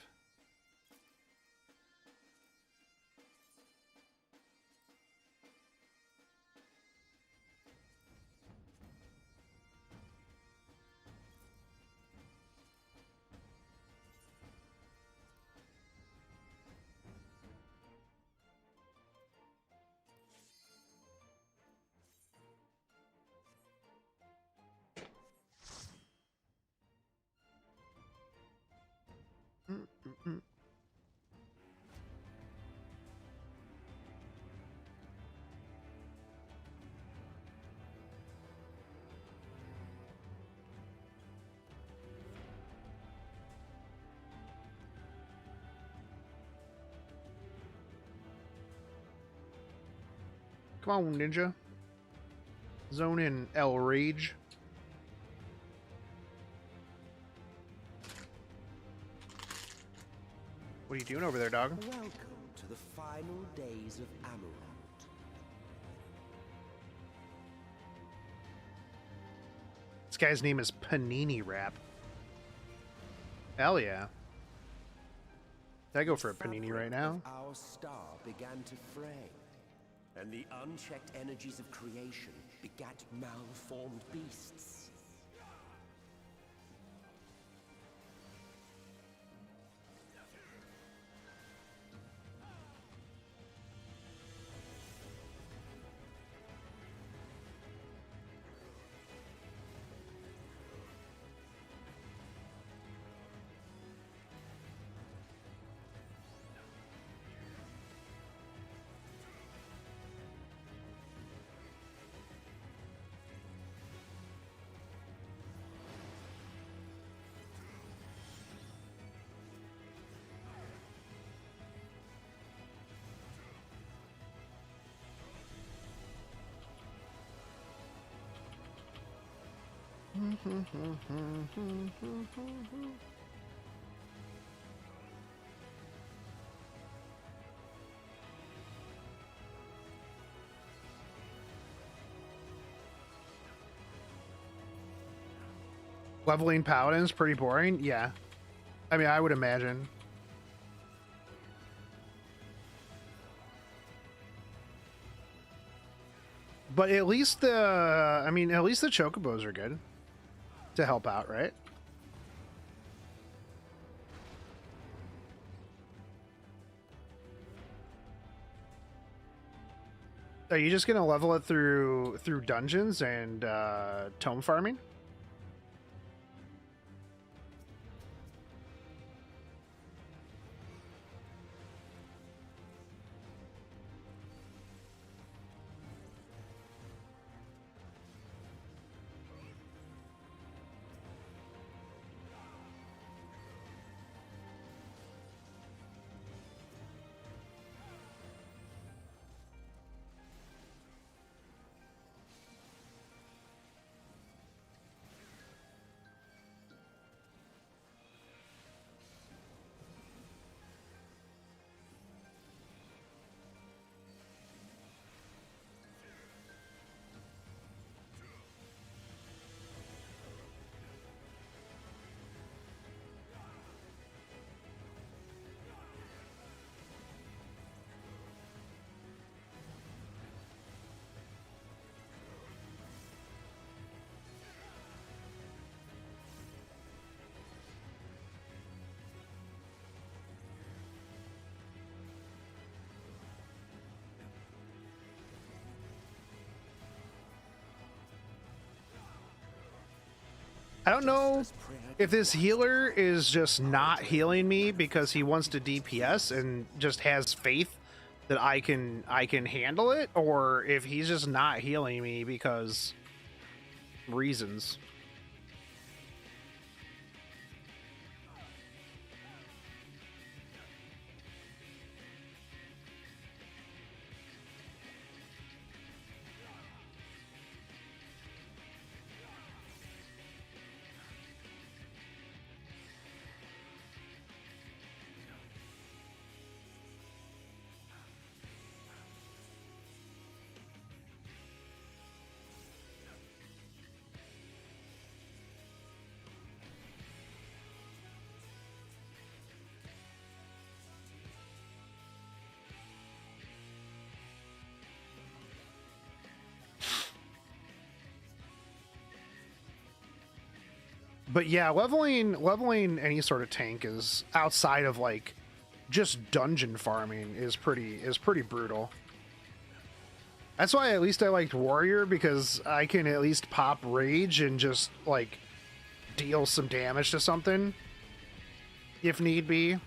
Come on, Ninja. Zone in, El Rage. What are you doing over there, dog? Welcome to the final days of Amaurot. This guy's name is Panini Wrap. Hell yeah. I go for a panini right now. Our star began to fray, and the unchecked energies of creation begat malformed beasts. Leveling Paladin's pretty boring. Yeah. I mean, I would imagine. But at least the, I mean, at least the chocobos are good to help out, right? Are you just gonna level it through dungeons and tome farming? I don't know if this healer is just not healing me because he wants to DPS and just has faith that I can handle it, or if he's just not healing me because reasons. But yeah, leveling any sort of tank is outside of like just dungeon farming is pretty brutal. That's why at least I liked Warrior, because I can at least pop Rage and just like deal some damage to something if need be.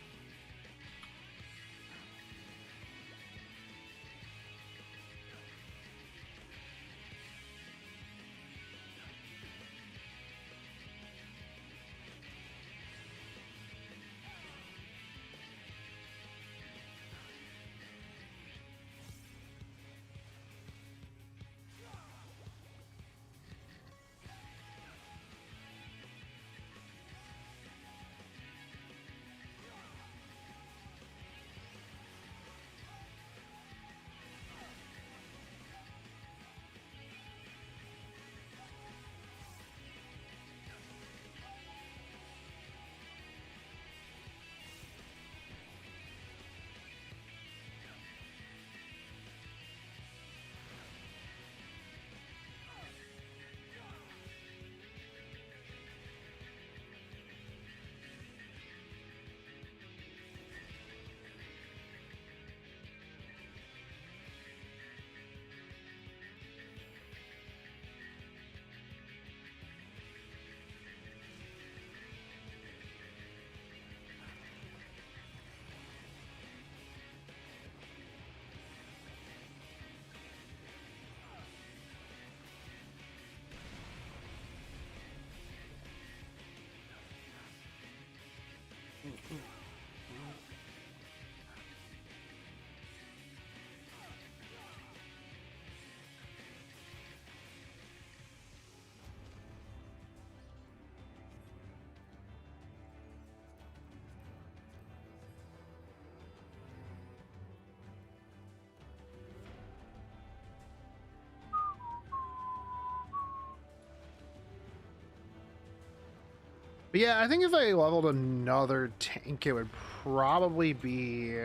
But yeah, I think if I leveled another tank, it would probably be...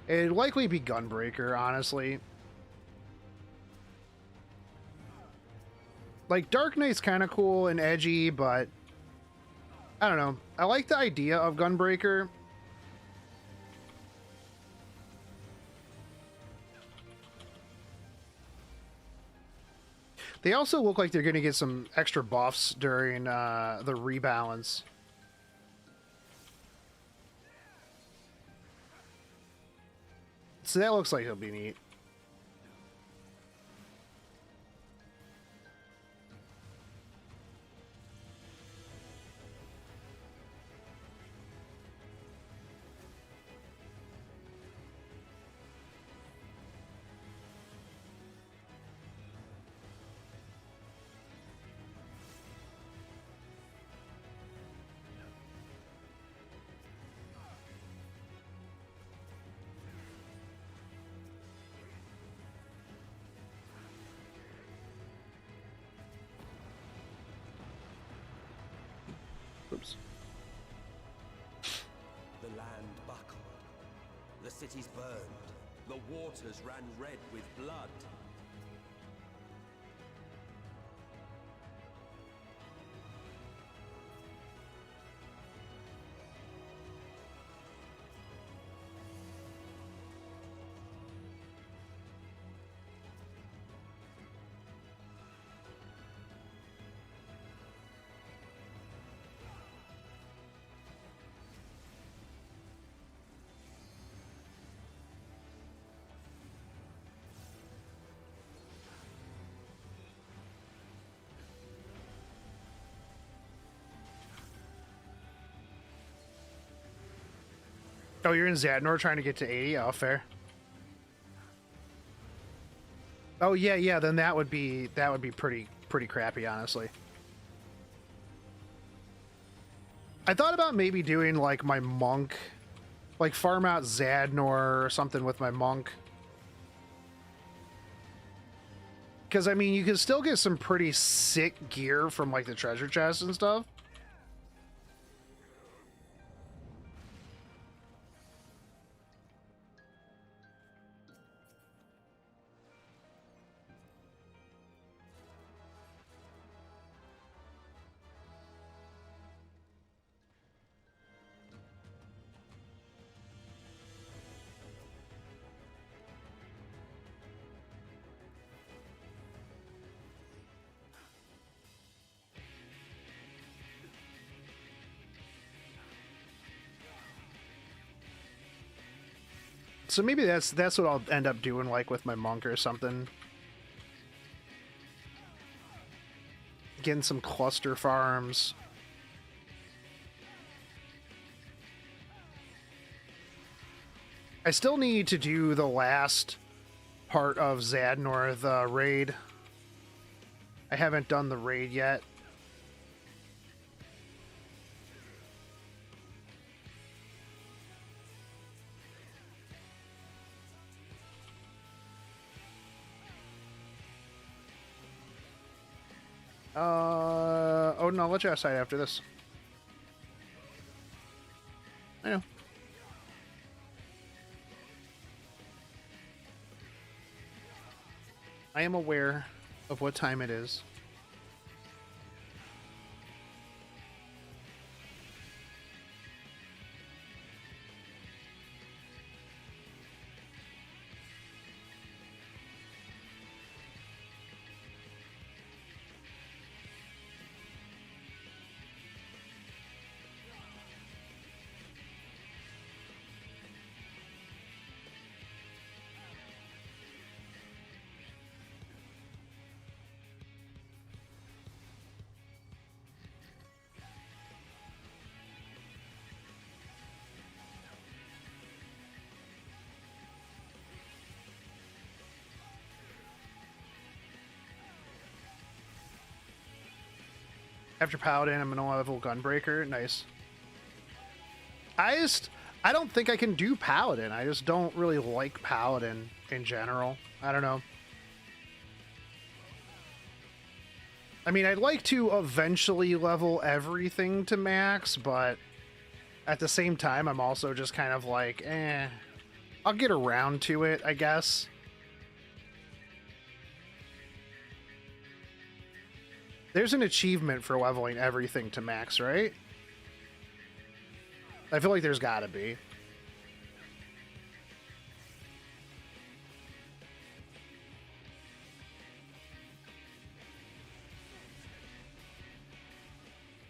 It'd likely be Gunbreaker, honestly. Like, Dark Knight's kind of cool and edgy, but I don't know. I like the idea of Gunbreaker. They also look like they're going to get some extra buffs during the rebalance. So that looks like it'll be neat. Oops. The land buckled. The cities burned. The waters ran red with blood. Oh, you're in Zadnor trying to get to 80? Oh, fair. Oh, yeah, then that would be pretty crappy, honestly. I thought about maybe doing, like, my monk, like, farm out Zadnor or something with my monk. Because, I mean, you can still get some pretty sick gear from, like, the treasure chests and stuff. So maybe that's what I'll end up doing, like, with my monk or something. Getting some cluster farms. I still need to do the last part of Zadnor, the raid. I haven't done the raid yet. Oh no, I'll let you outside after this. I know. I am aware of what time it is. After Paladin, I'm gonna level Gunbreaker. Nice. I don't think I can do Paladin. I just don't really like Paladin in general. I don't know. I mean, I'd like to eventually level everything to max, but at the same time, I'm also just kind of like, I'll get around to it, I guess. There's an achievement for leveling everything to max, right? I feel like there's gotta be.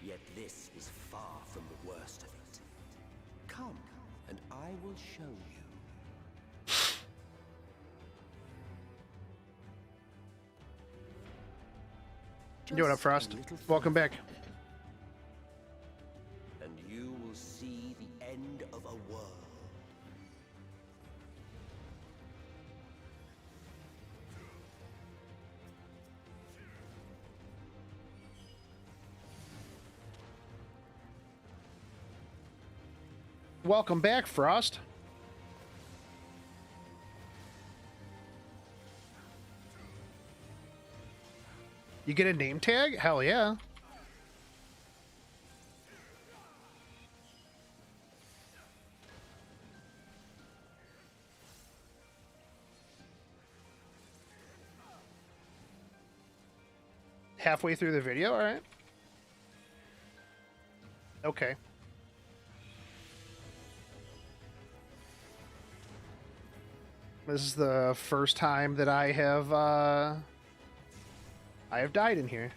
Yet this is far from the worst of it. Come, and I will show you. You what up, Frost? Welcome back. And you will see the end of a world. Welcome back, Frost. You get a name tag? Hell yeah. Halfway through the video, alright. Okay. This is the first time that I have died in here.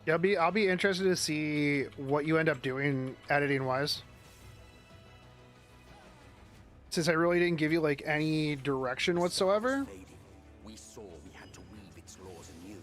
Yeah, I'll be interested to see what you end up doing editing wise. Since I really didn't give you like any direction whatsoever. We saw we had to weave its laws anew.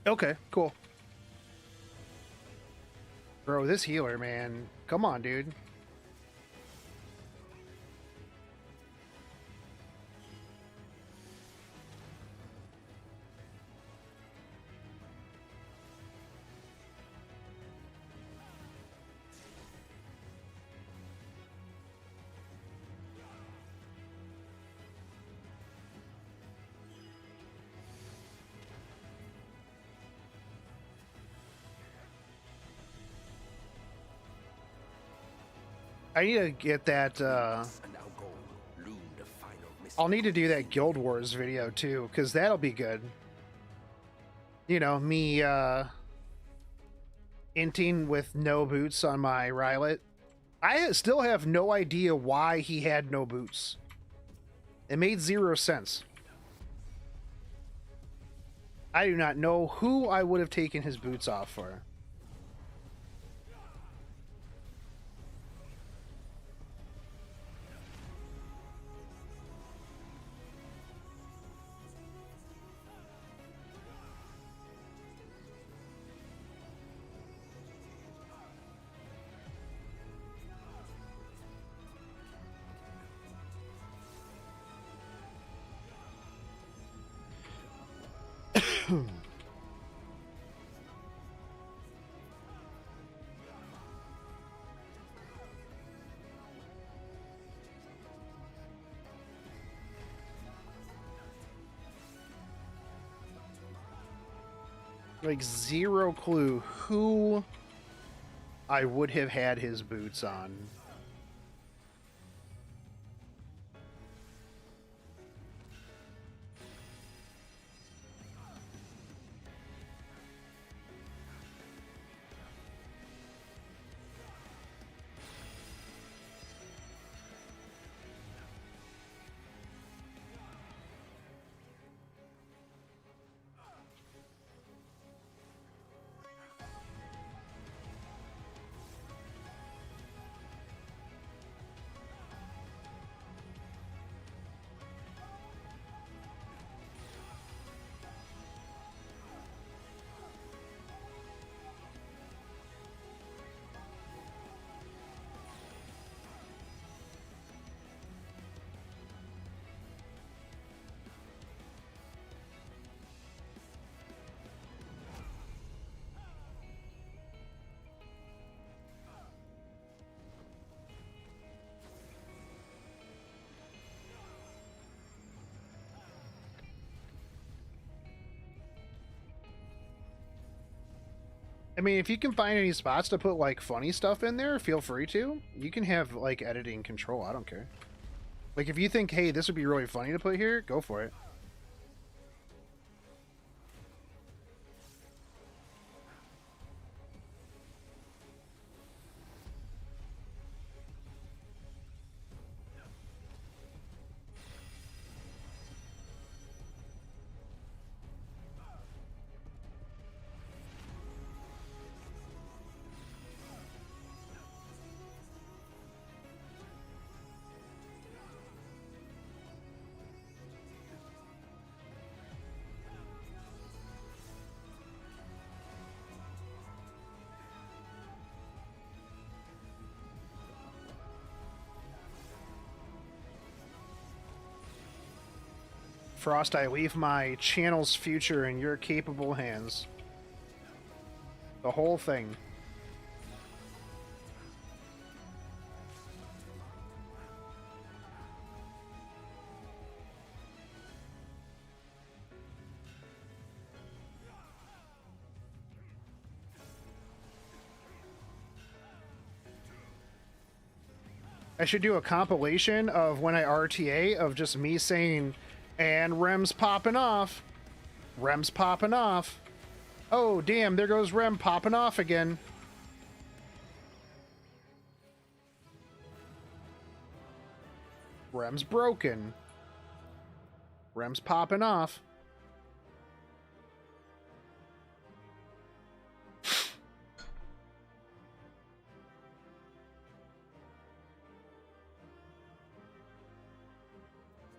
Okay, cool. Bro, this healer, man. Come on, dude. I need to get that, I'll need to do that Guild Wars video too, because that'll be good. You know, me, inting with no boots on my Relic. I still have no idea why he had no boots. It made 0 sense. I do not know who I would have taken his boots off for. Like, zero clue who I would have had his boots on. I mean, if you can find any spots to put, like, funny stuff in there, feel free to. You can have, like, editing control. I don't care. Like, if you think, hey, this would be really funny to put here, go for it. Frost, I leave my channel's future in your capable hands. The whole thing. I should do a compilation of when I RTA of just me saying, and Rem's popping off. Rem's popping off. Oh, damn, there goes Rem popping off again. Rem's broken. Rem's popping off.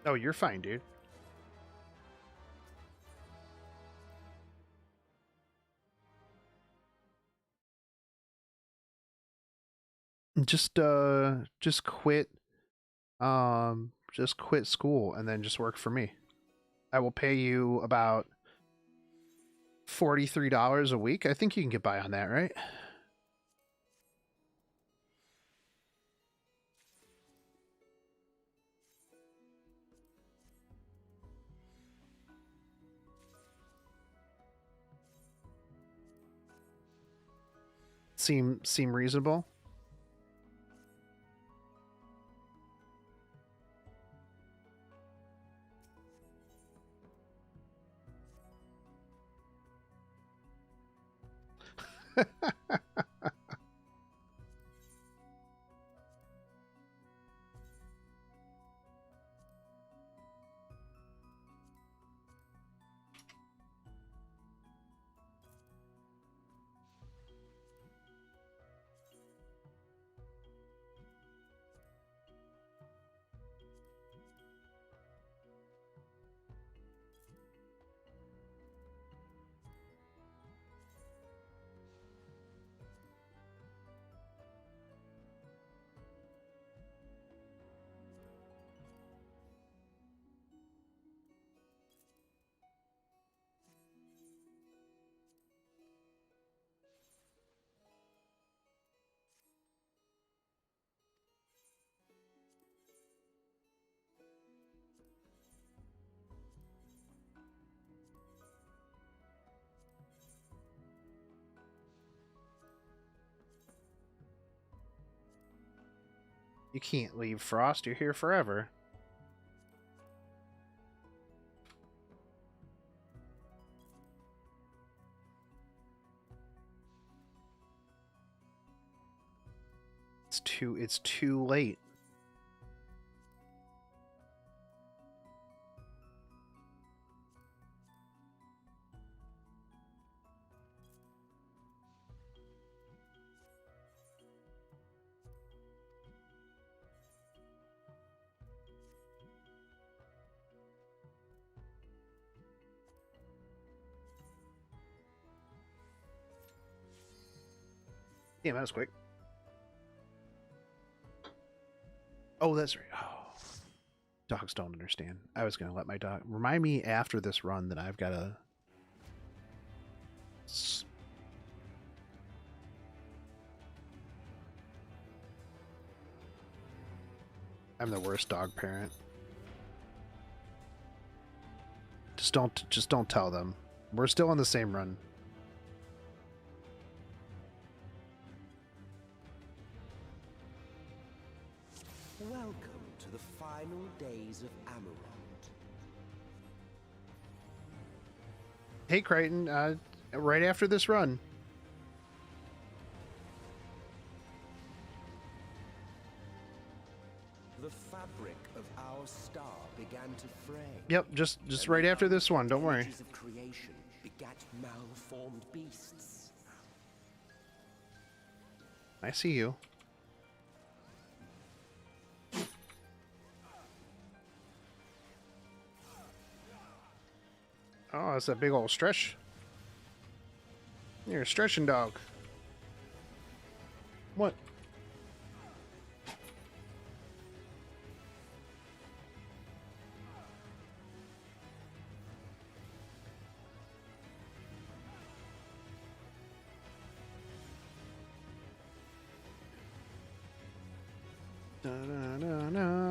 Oh, you're fine, dude. Just quit just quit school and then just work for me. I will pay you about $43 a week. I think you can get by on that, right? Seem reasonable? You can't leave, Frost. You're here forever. It's too late. Damn, that was quick. Oh, that's right. Oh, dogs don't understand. I was going to let my dog... Remind me after this run that I've got to... I'm the worst dog parent. Just don't tell them. We're still on the same run. Welcome to the final days of Amaurot. Hey, Crichton, right after this run. The fabric of our star began to fray. Yep, just right after this one, don't worry. Energies of creation begat malformed beasts. I see you. Oh, that's a big old stretch. You're a stretching dog. What? Da, da, da, da.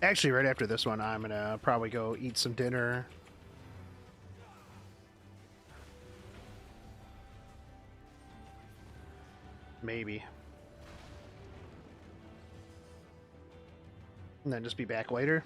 Actually, right after this one, I'm gonna probably go eat some dinner. Maybe. And then just be back later.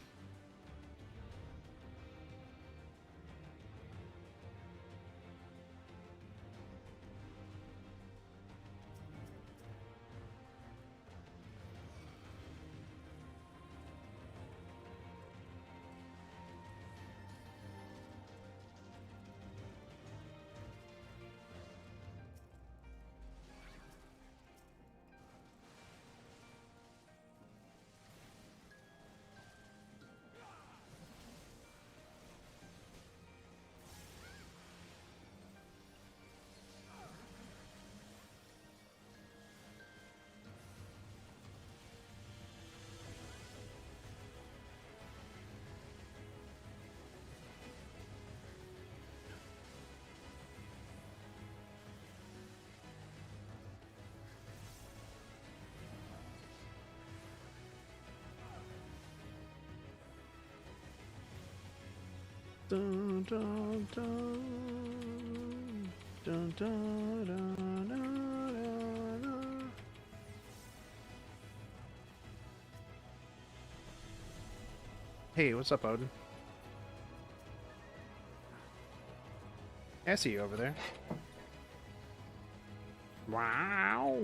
Dun, dun, dun. Dun, dun, dun, dun, dun. Hey, what's up, Odin? I see you over there. Wow.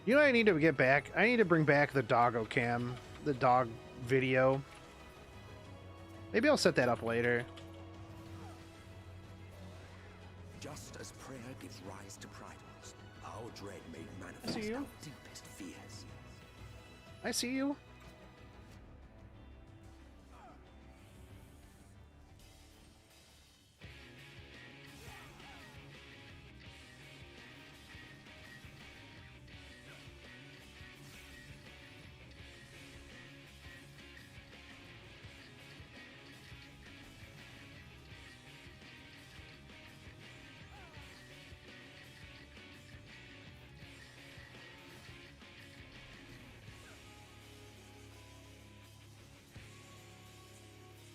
You know what I need to get back? I need to bring back the doggo cam, the dog video. Maybe I'll set that up later. Just as prayer gives rise to pridals, Our dread made I see manifest you. our deepest fears. I see you.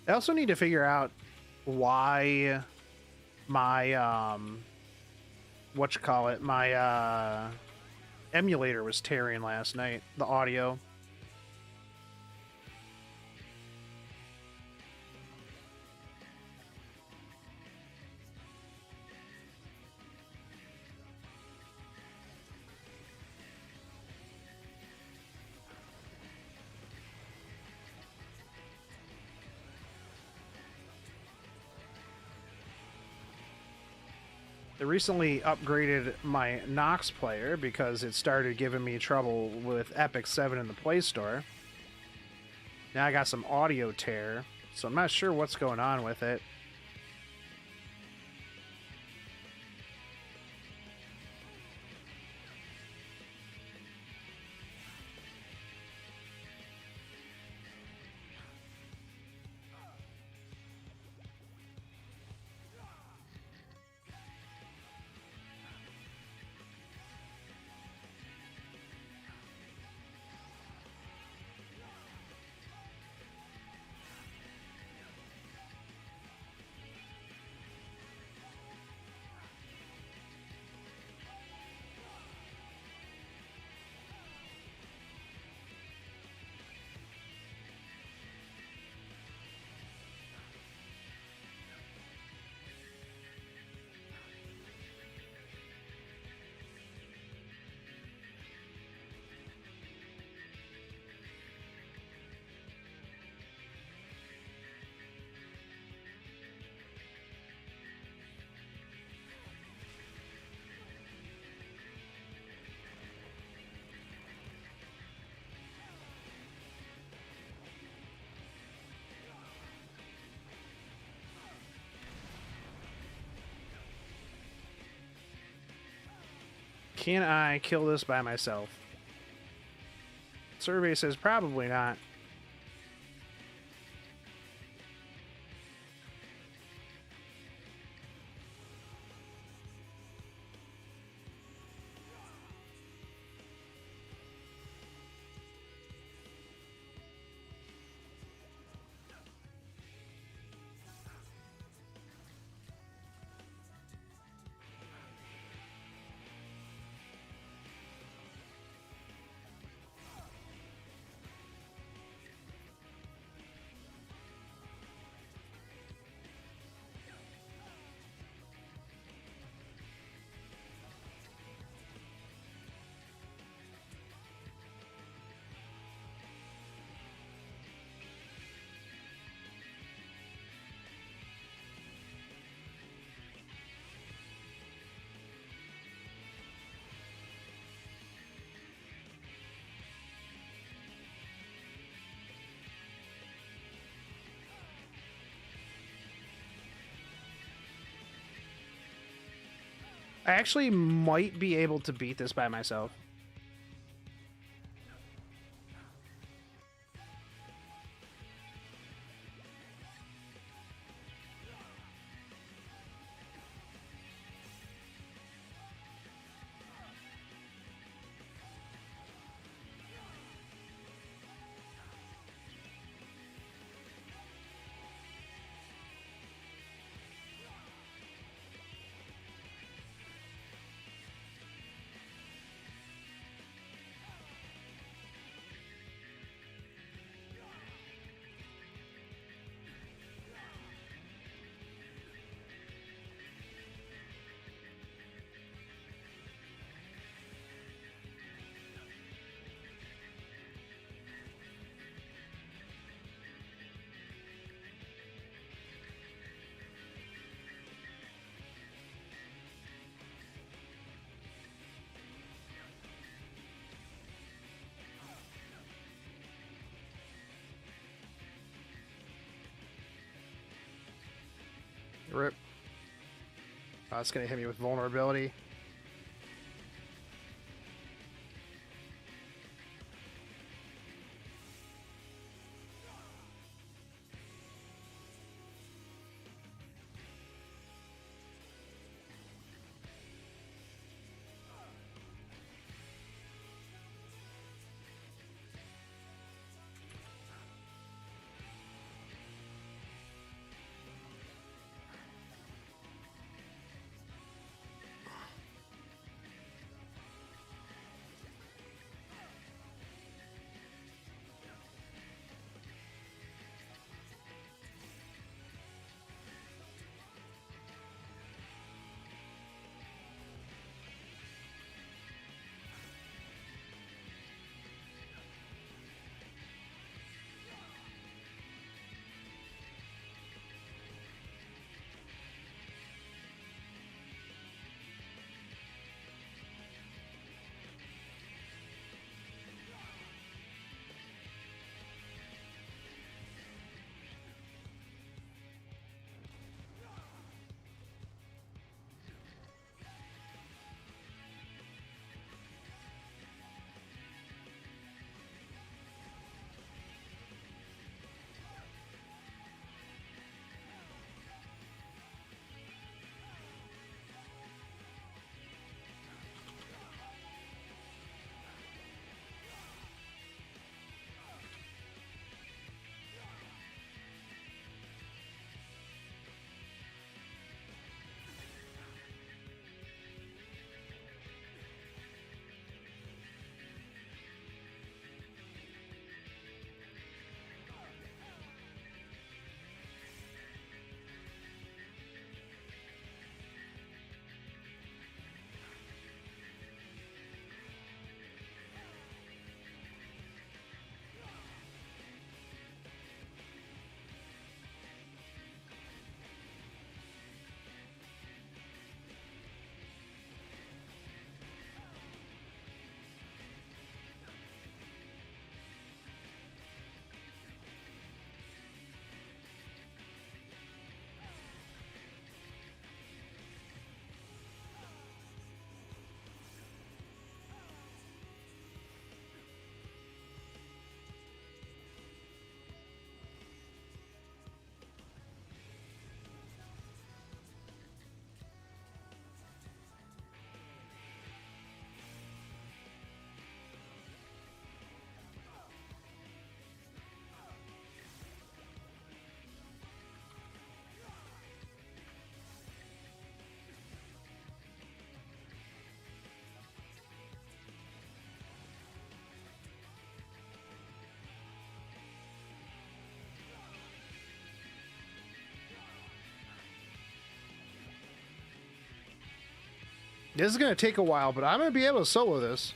I also need to figure out why my my emulator was tearing last night, the audio. They recently upgraded my Nox player because it started giving me trouble with FFXIV in the Play Store. Now I got some audio tear, so I'm not sure what's going on with it. Can I kill this by myself? Survey says probably not. I actually might be able to beat this by myself. Rip. Oh, it's gonna hit me with vulnerability. This is going to take a while, but I'm going to be able to solo this.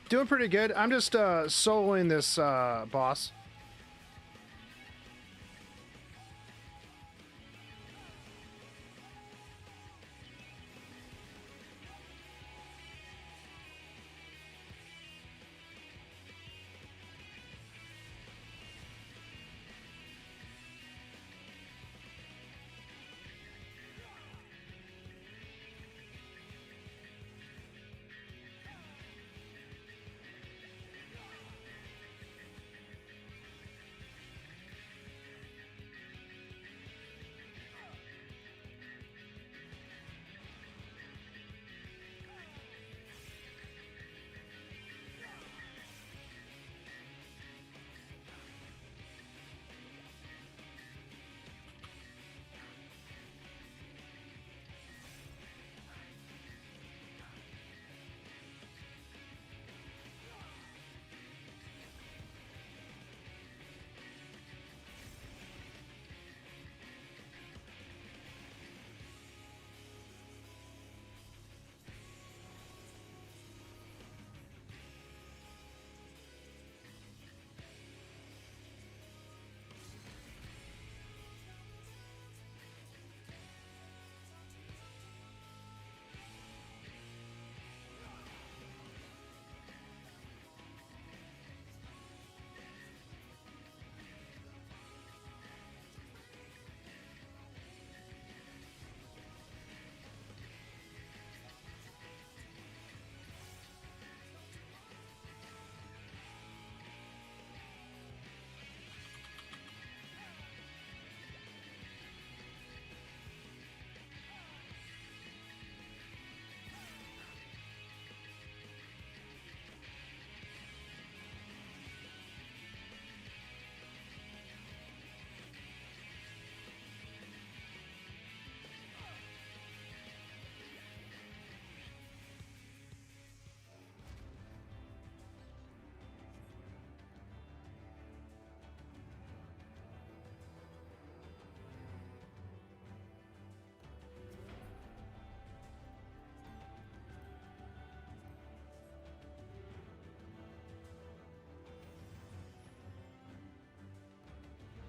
Doing pretty good. I'm just soloing this boss.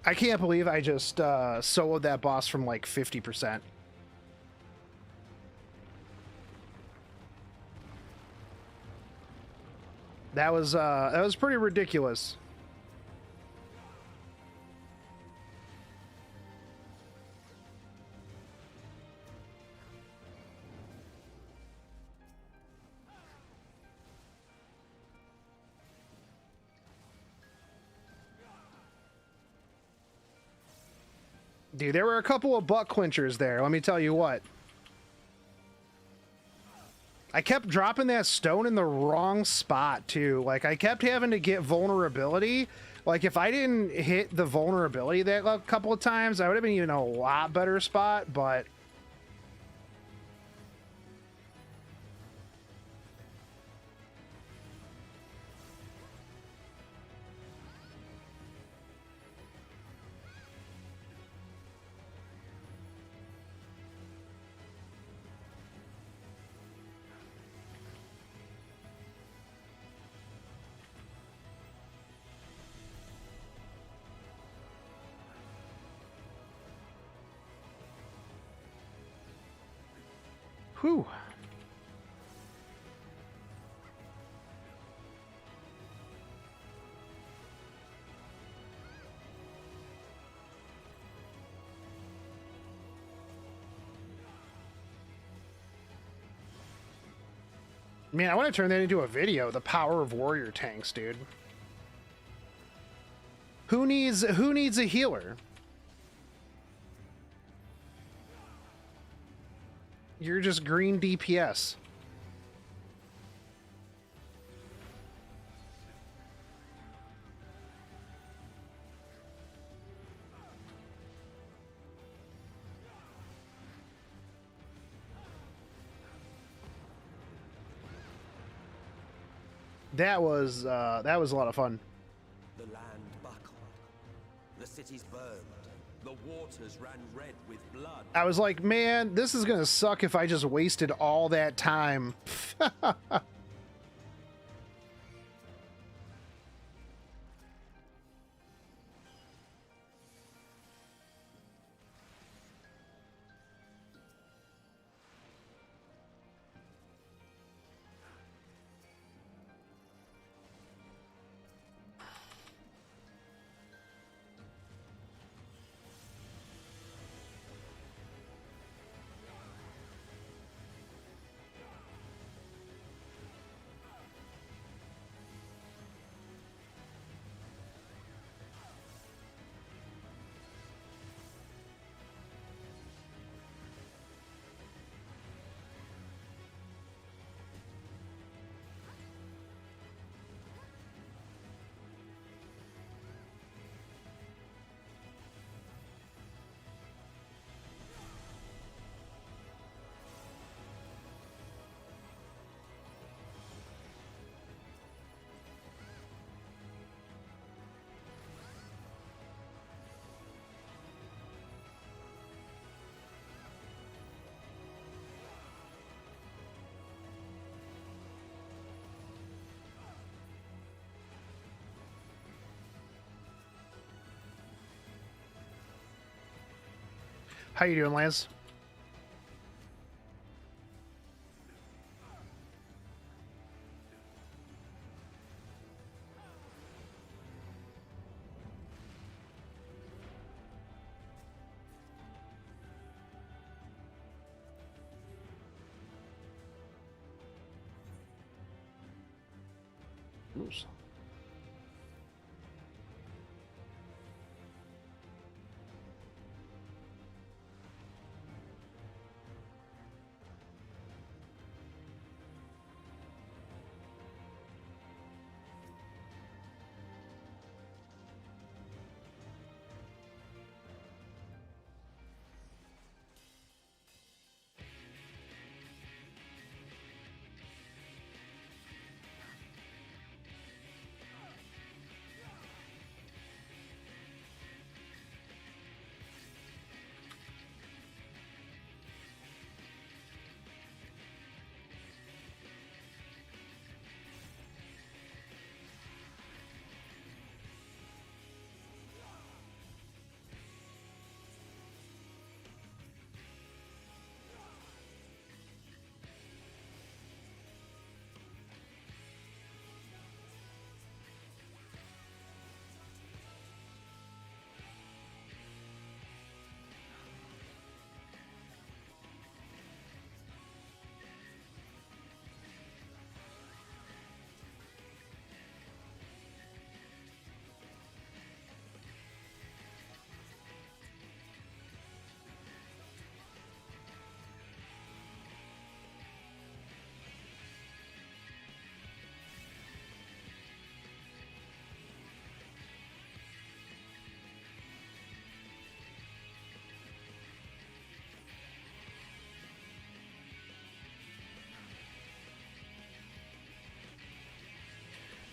I can't believe I just soloed that boss from like 50%. That was pretty ridiculous. Dude, there were a couple of butt clinchers there, let me tell you what. I kept dropping that stone in the wrong spot, too. Like, I kept having to get vulnerability. Like, if I didn't hit the vulnerability that a couple of times, I would have been in a lot better spot, but... Whew. Man, I want to turn that into a video. The power of warrior tanks, dude. Who needs a healer? You're just green DPS. That was a lot of fun. The land buckled. The cities burned. The waters ran red with blood. I was like, man, this is gonna suck if I just wasted all that time. How you doing, Lance? Oops.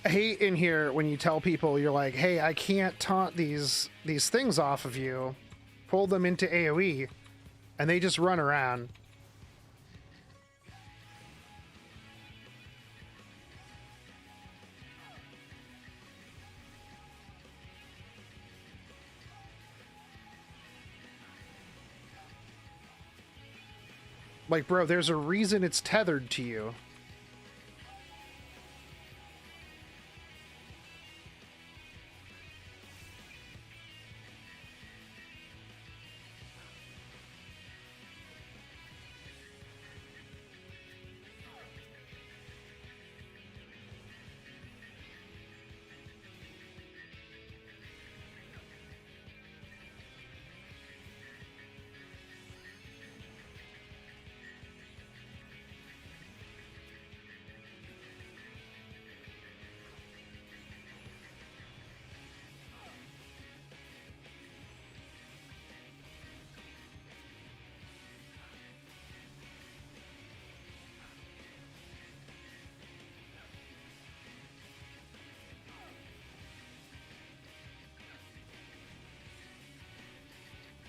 hate in here when you tell people you're like, hey, I can't taunt these things off of you, pull them into AoE, and they just run around. Like, bro, there's a reason it's tethered to you.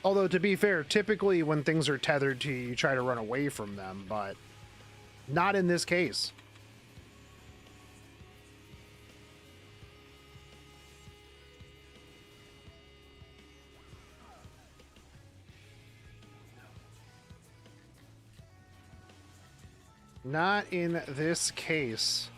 Although, to be fair, typically when things are tethered to you, you try to run away from them, but not in this case. Not in this case.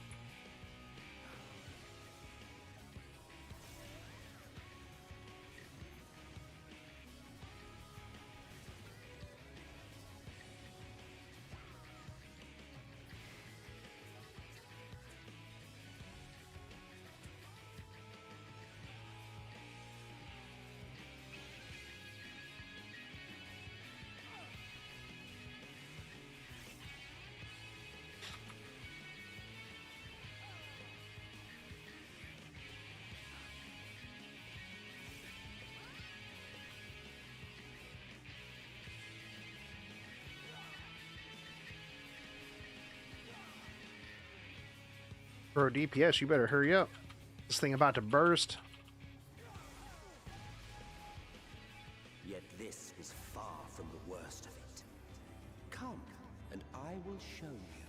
Bro, DPS, you better hurry up. This thing about to burst. Yet this is far from the worst of it. Come, and I will show you.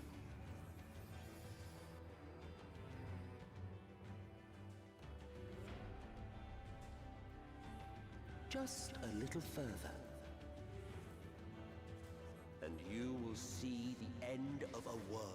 Just a little further, and you will see the end of a world.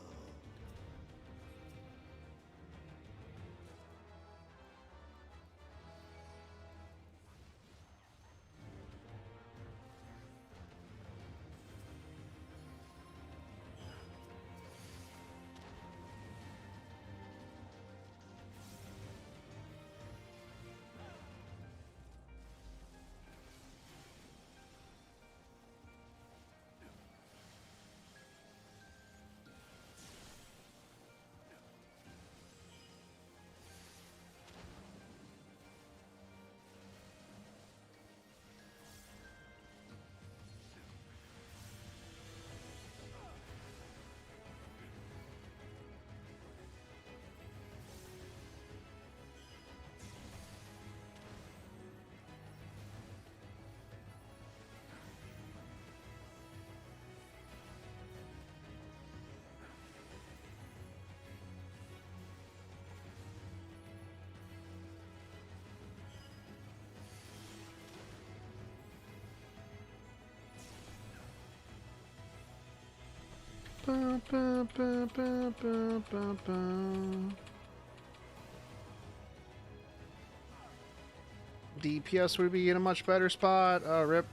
DPS would be in a much better spot. Rip.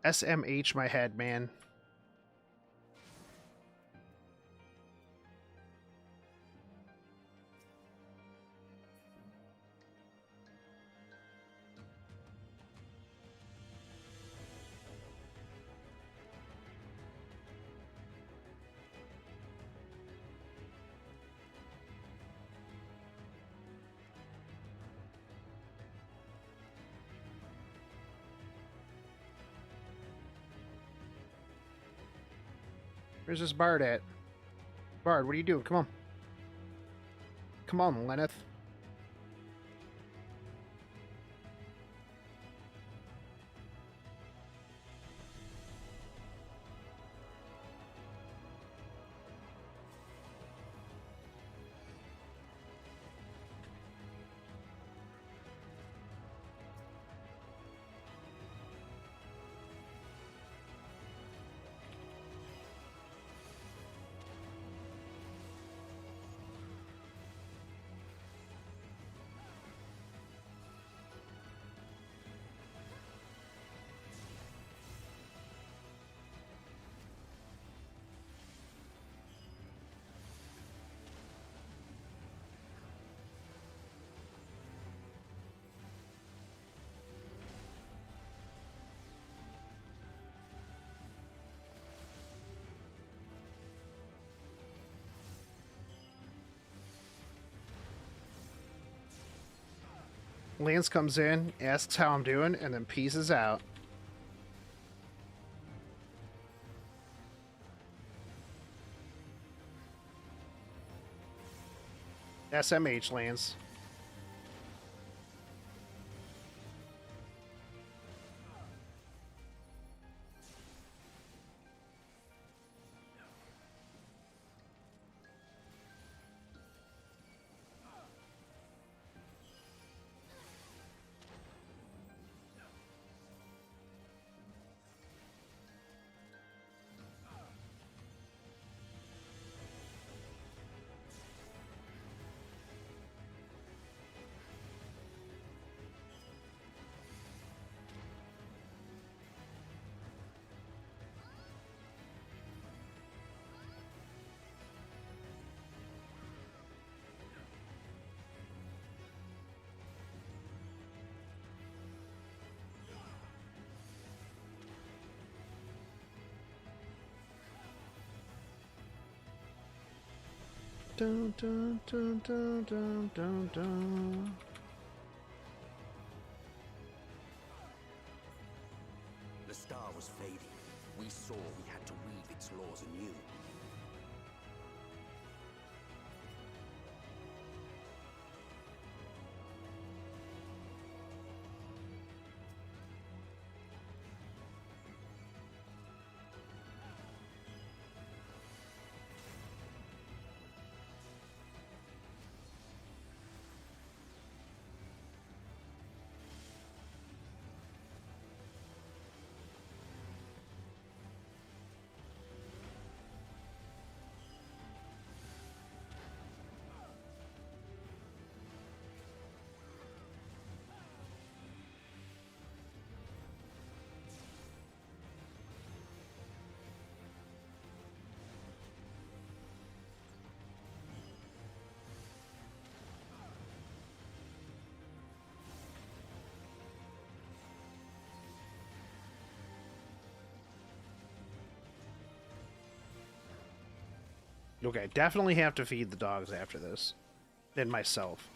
SMH my head, man. Where's this Bard at? Bard, what are you doing? Come on. Come on, Lenneth. Lance comes in, asks how I'm doing, and then pieces out. SMH, Lance. Dun, dun, dun, dun, dun, dun, dun. The star was fading. We saw we had to weave its laws anew. Okay, definitely have to feed the dogs after this. And myself.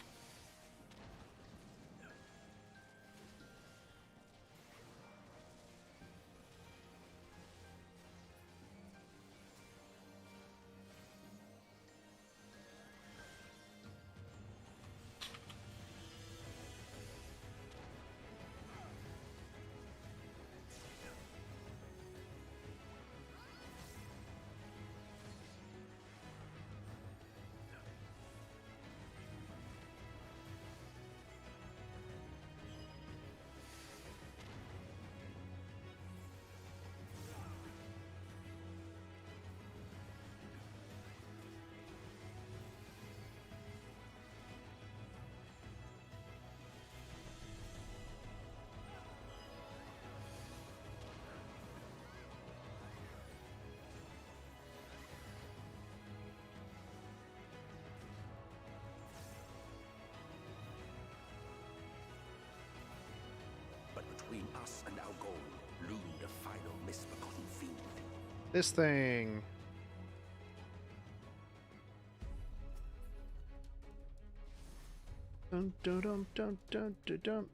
This thing. Dun dun dun dun dun dun dun.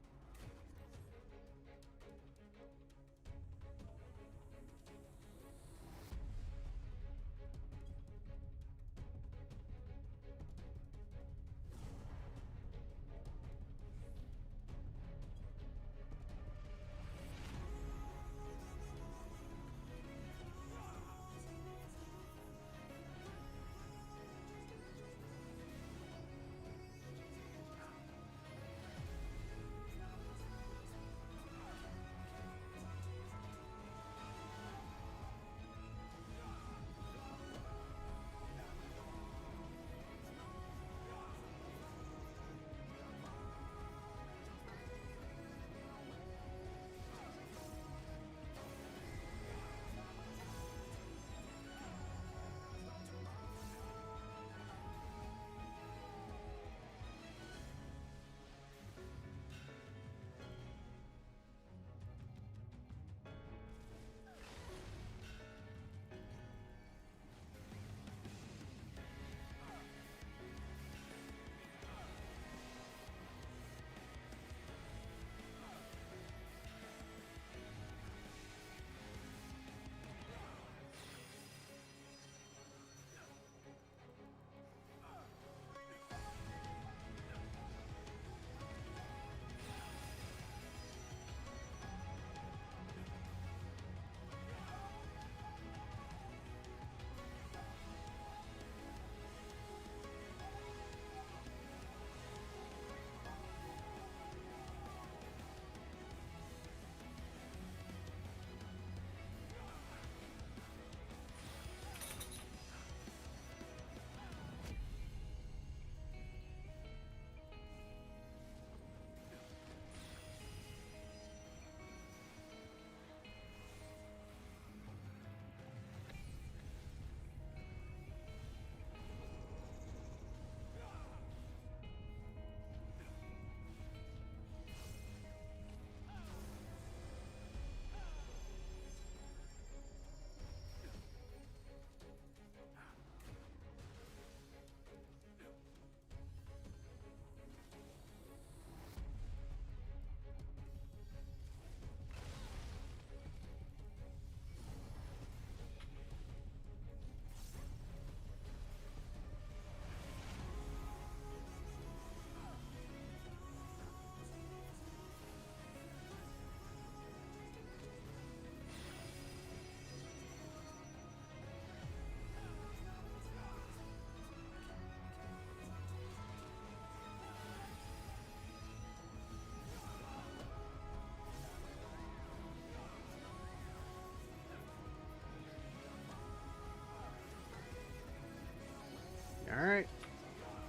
Alright.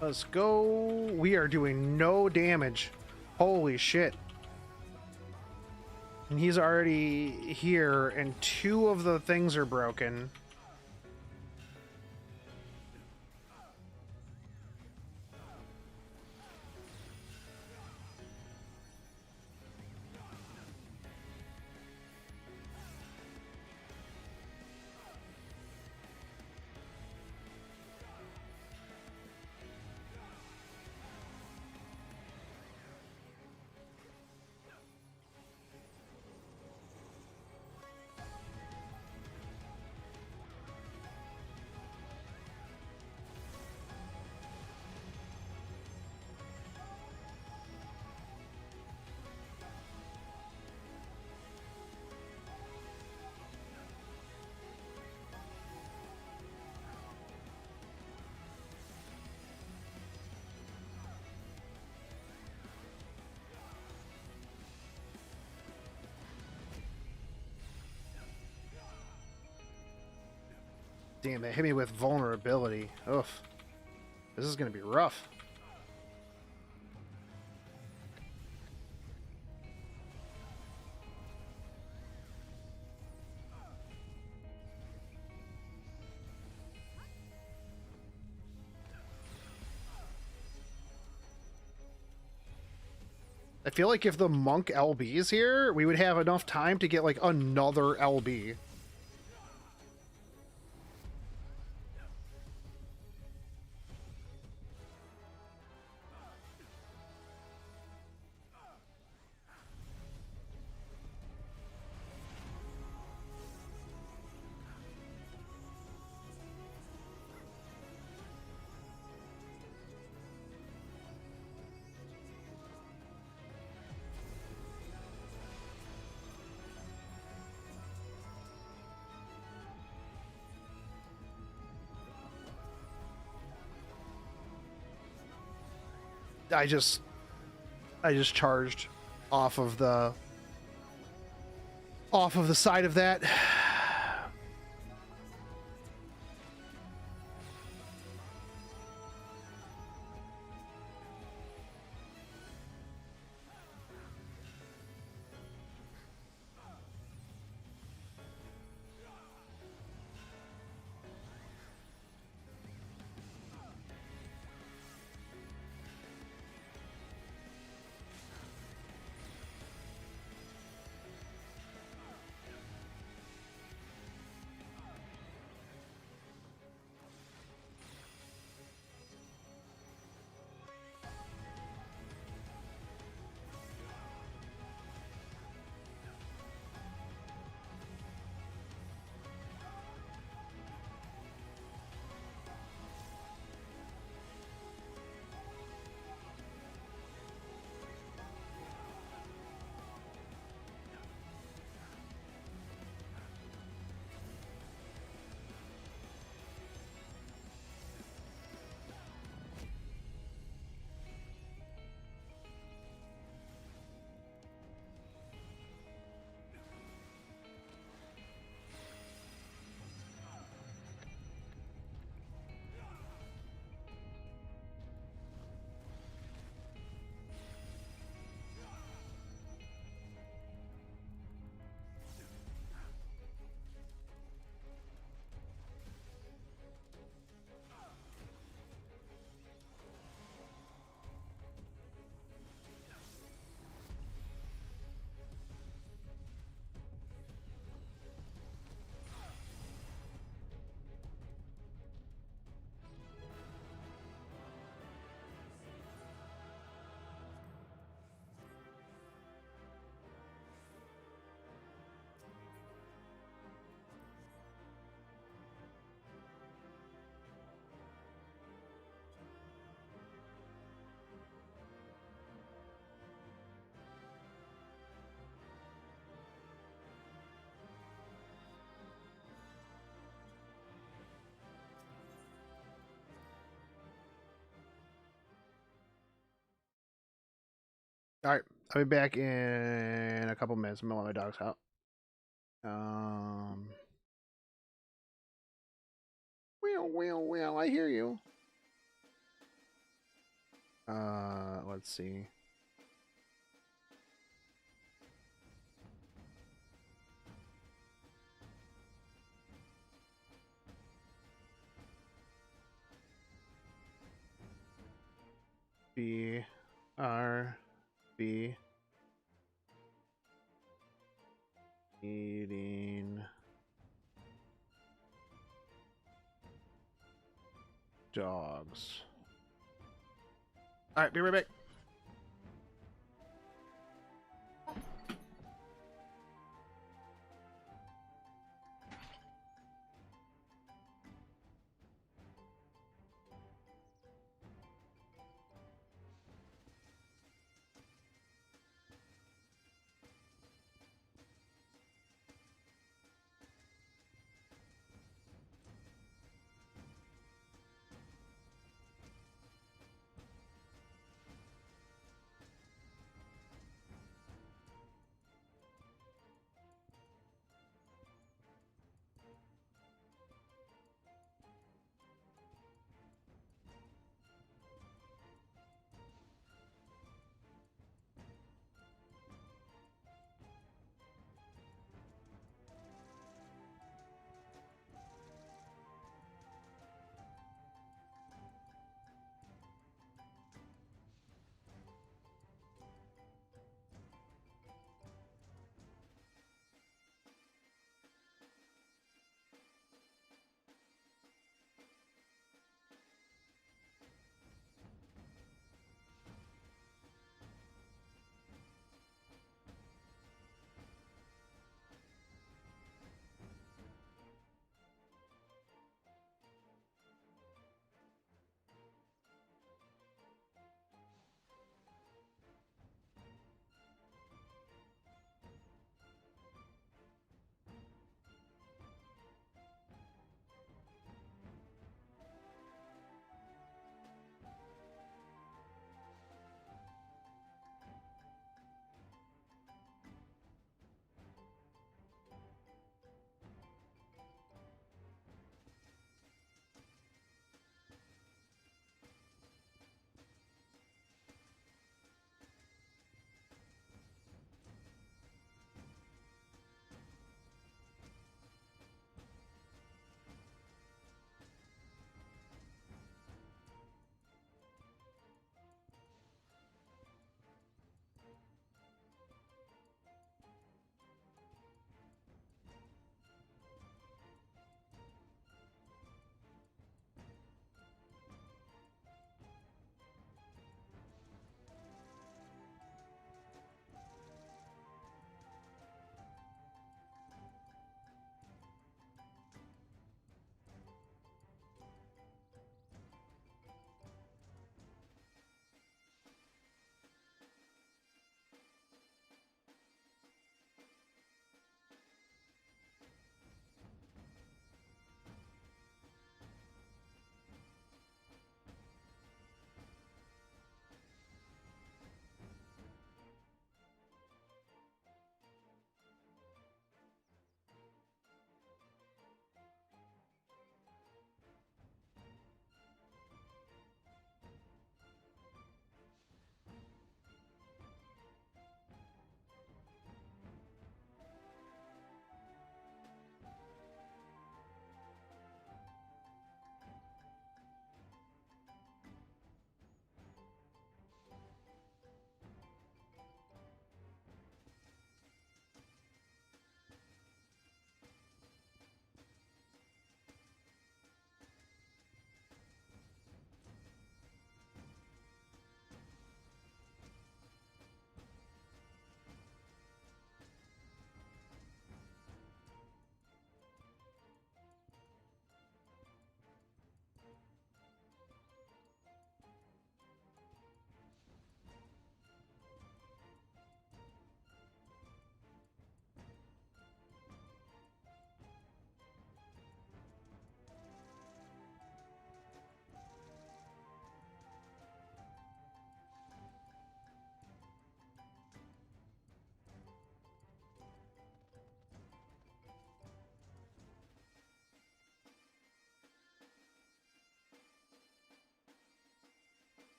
Let's go. We are doing no damage. Holy shit. And he's already here, and 2 of the things are broken. Damn, they hit me with vulnerability. Oof. This is gonna be rough. I feel like if the monk LB is here, we would have enough time to get like another LB. I just charged off of the side of that. All right, I'll be back in a couple minutes. I'm gonna let my dogs out. Well, I hear you. Let's see. B eating dogs. All right, be right back.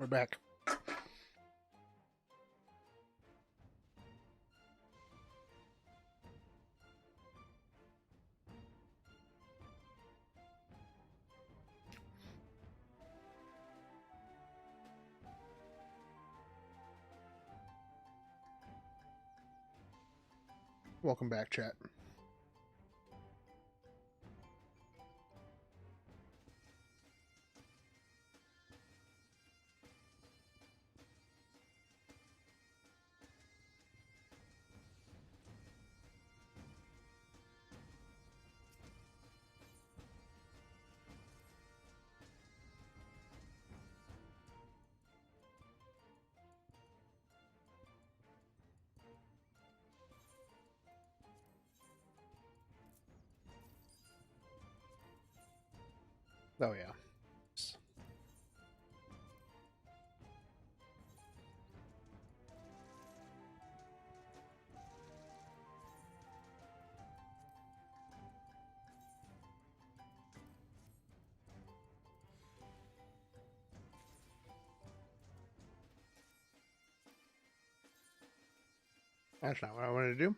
We're back. Welcome back, chat. Oh, yeah. That's not what I wanted to do.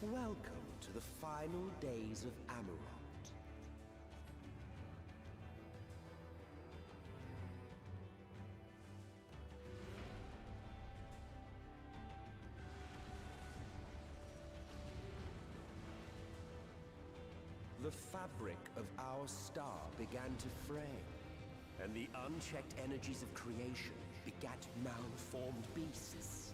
Welcome to the final days of Amaurot. The fabric of our star began to fray, and the unchecked energies of creation begat malformed beasts.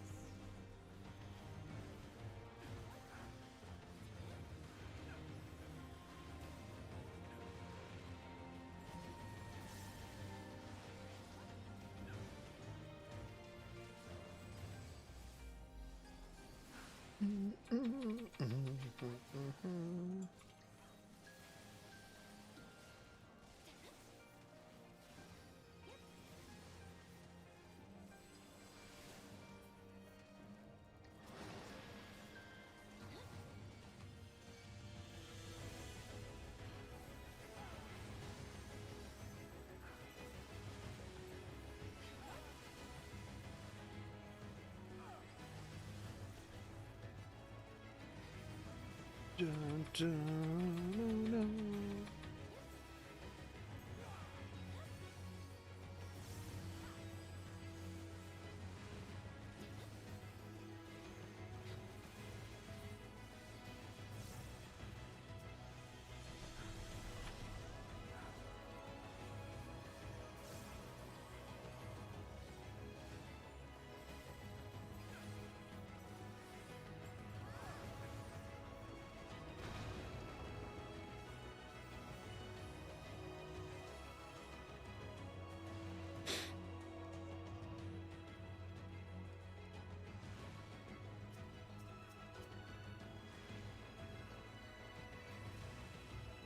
Dun, dun, no, no.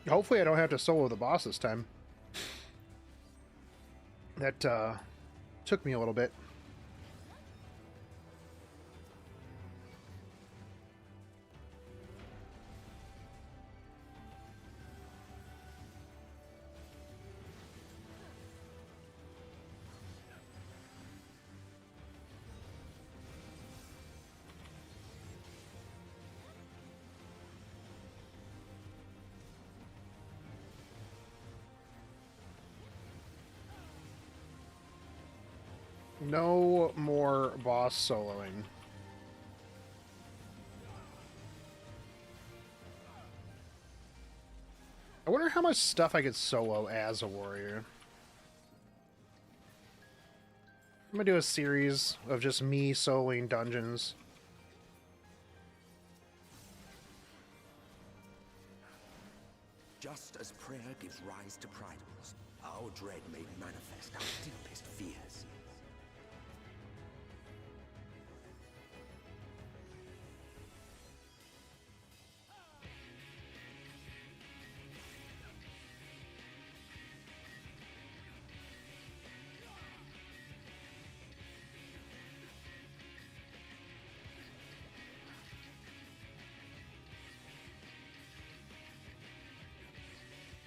Hopefully I don't have to solo the boss this time. That took me a little bit. No more boss soloing. I wonder how much stuff I could solo as a warrior. I'm gonna do a series of just me soloing dungeons. Just as prayer gives rise to pridals, our dread made manifest our deepest fears.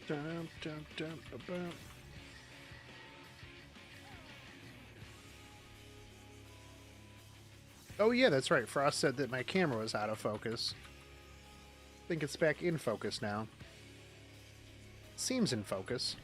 Dum, dum, dum, dum. Oh yeah, that's right. Frost said that my camera was out of focus. I think it's back in focus now. Seems in focus.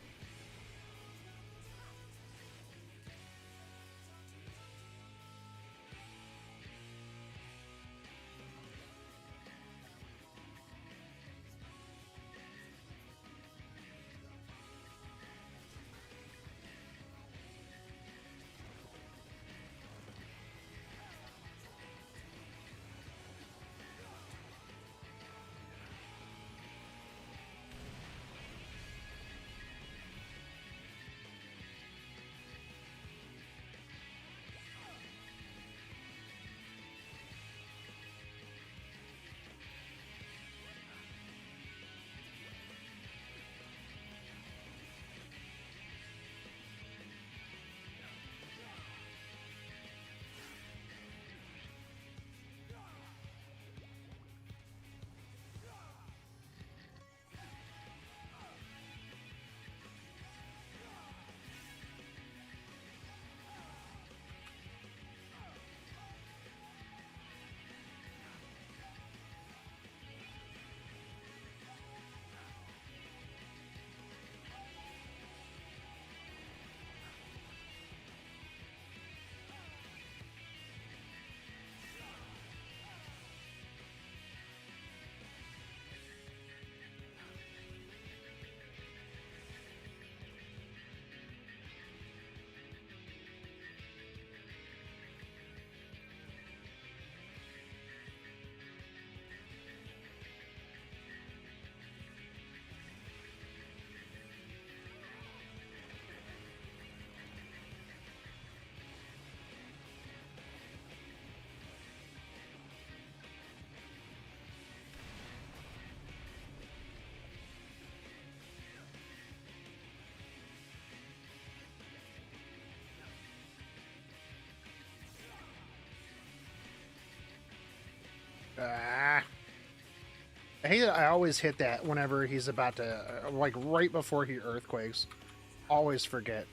Ah. I hate that I always hit that whenever he's about to, like right before he earthquakes. Always forget.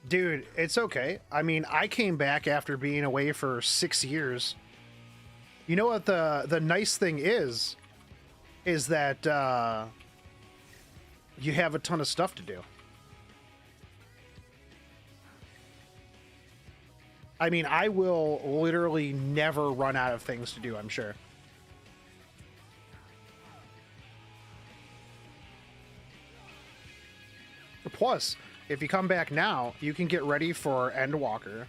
Dude, it's okay. I mean, I came back after being away for 6 years. You know what the nice thing is that you have a ton of stuff to do. I mean, I will literally never run out of things to do, I'm sure. Plus, if you come back now, you can get ready for Endwalker.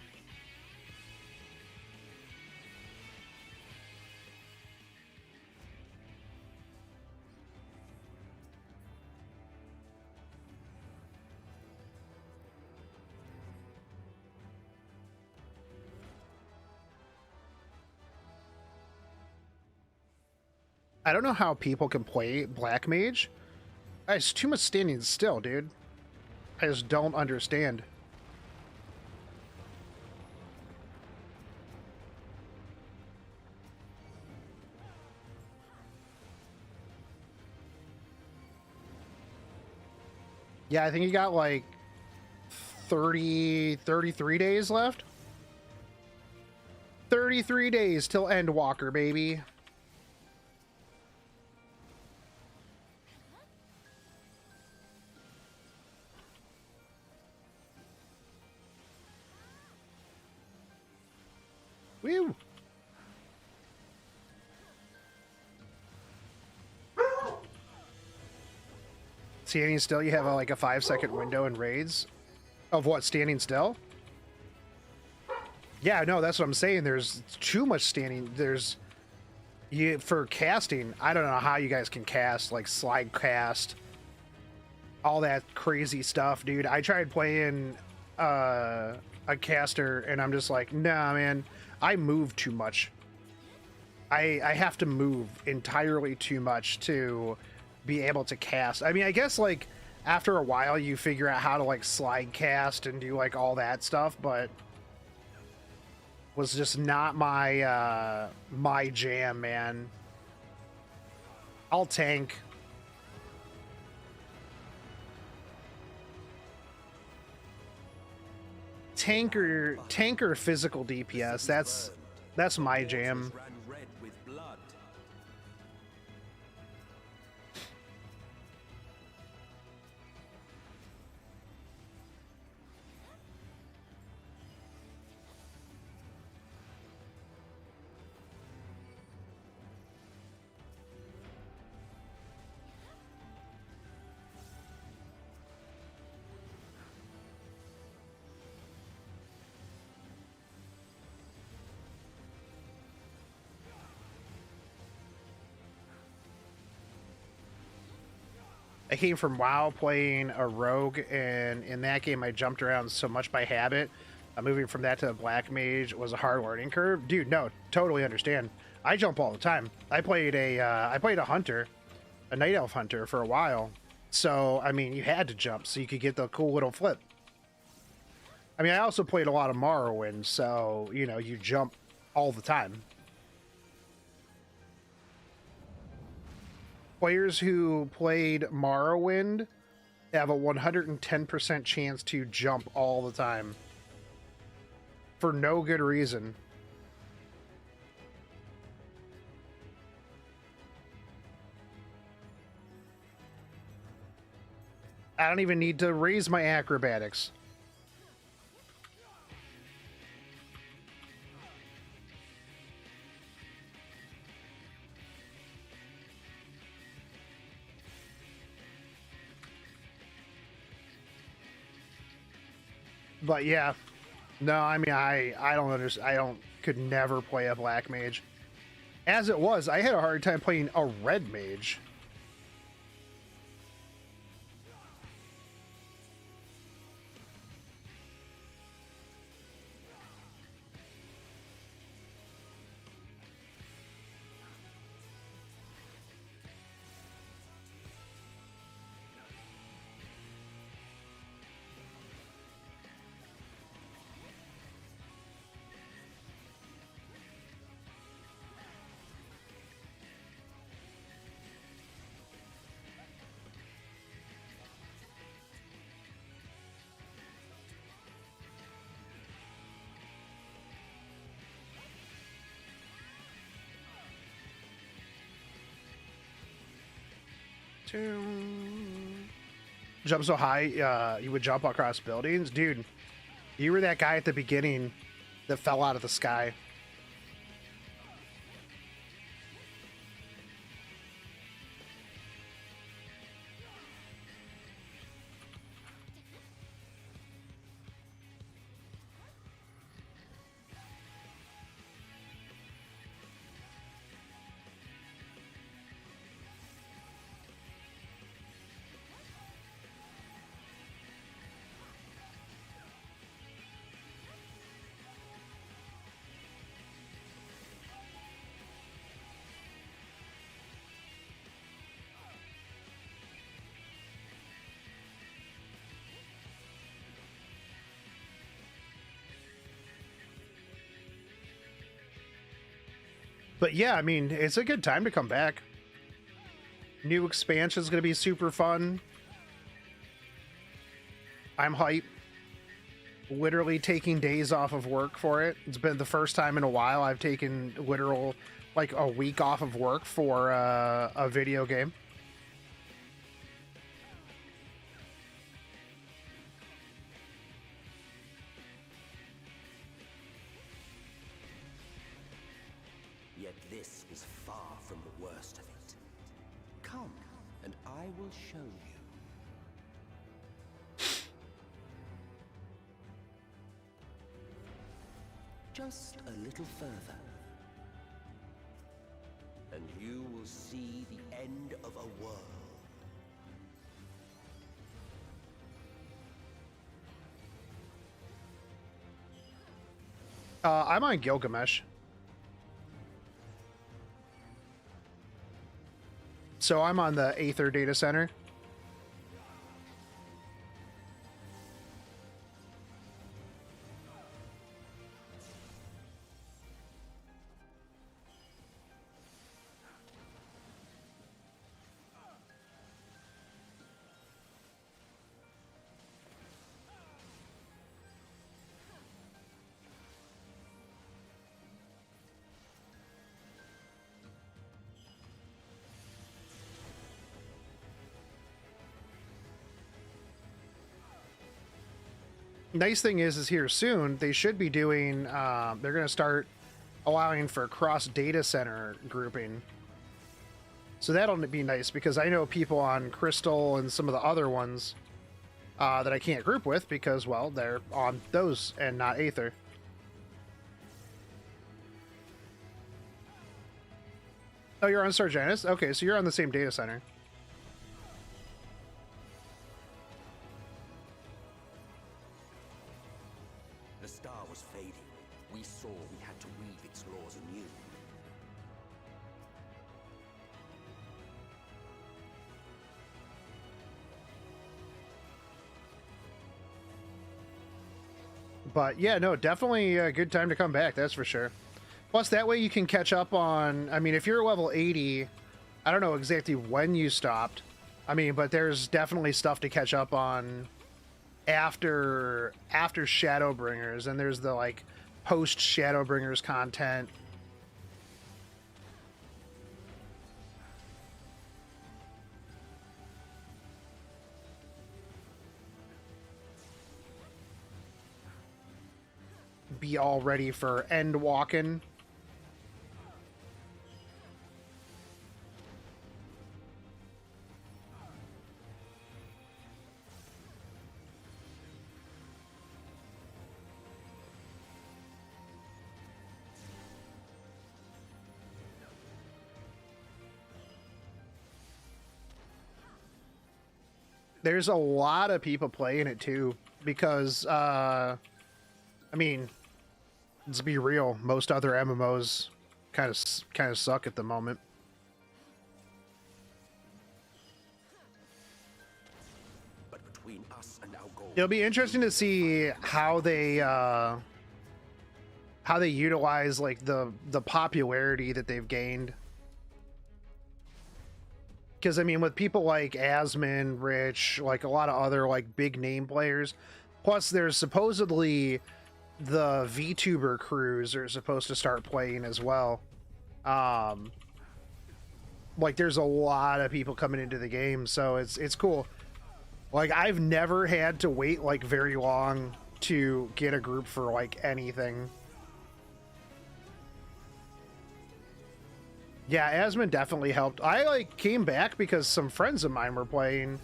I don't know how people can play Black Mage. It's too much standing still, dude. I just don't understand. Yeah, I think you got like 33 days left. 33 days till Endwalker, baby. Woo! Standing still, you have like a 5-second window in raids. Of what, standing still? Yeah, no, that's what I'm saying. There's too much standing. For casting, I don't know how you guys can cast, like slide cast, all that crazy stuff, dude. I tried playing a caster, and I'm just like, nah, man, I move too much. I have to move entirely too much to be able to cast. I mean, I guess like after a while you figure out how to like slide cast and do like all that stuff, but was just not my my jam, man. I'll tank. Tanker physical DPS. That's my jam. I came from WoW playing a rogue, and in that game I jumped around so much by habit. Moving from that to a black mage was a hard learning curve. Dude, no, totally understand. I jump all the time. I played a hunter, a night elf hunter for a while. So, I mean, you had to jump so you could get the cool little flip. I mean, I also played a lot of Morrowind, so, you know, you jump all the time. Players who played Morrowind have a 110% chance to jump all the time. For no good reason. I don't even need to raise my acrobatics. But yeah, no, I mean, I don't understand. Could never play a black mage. As it was, I had a hard time playing a red mage. Jump so high, you would jump across buildings? Dude, you were that guy at the beginning that fell out of the sky. But yeah, I mean, it's a good time to come back. New expansion is going to be super fun. I'm hype. Literally taking days off of work for it. It's been the first time in a while I've taken literal, like, a week off of work for a video game. I will show you. Just a little further, and you will see the end of a world. I'm on Gilgamesh. So I'm on the Aether data center. Nice thing is here soon they should be doing they're going to start allowing for cross data center grouping, so that'll be nice because I know people on Crystal and some of the other ones that I can't group with because, well, they're on those and not Aether. Oh, you're on Sargenis? Okay, so you're on the same data center. The star was fading. We saw we had to weave its laws anew. But yeah, no, definitely a good time to come back, that's for sure. Plus, that way you can catch up on, I mean, if you're level 80, I don't know exactly when you stopped. I mean, but there's definitely stuff to catch up on after Shadowbringers, and there's the, like, post-Shadowbringers content. Be all ready for Endwalking. There's a lot of people playing it too, because I mean, let's be real, most other MMOs kind of suck at the moment. But between us and our goal, It'll be interesting to see how they utilize, like, the popularity that they've gained. Because, I mean, with people like Asmon, Rich, like a lot of other, like, big name players, plus there's supposedly the VTuber crews are supposed to start playing as well. Like, there's a lot of people coming into the game, so it's cool. Like, I've never had to wait, like, very long to get a group for, like, anything. Yeah, Asmon definitely helped. I, like, came back because some friends of mine were playing,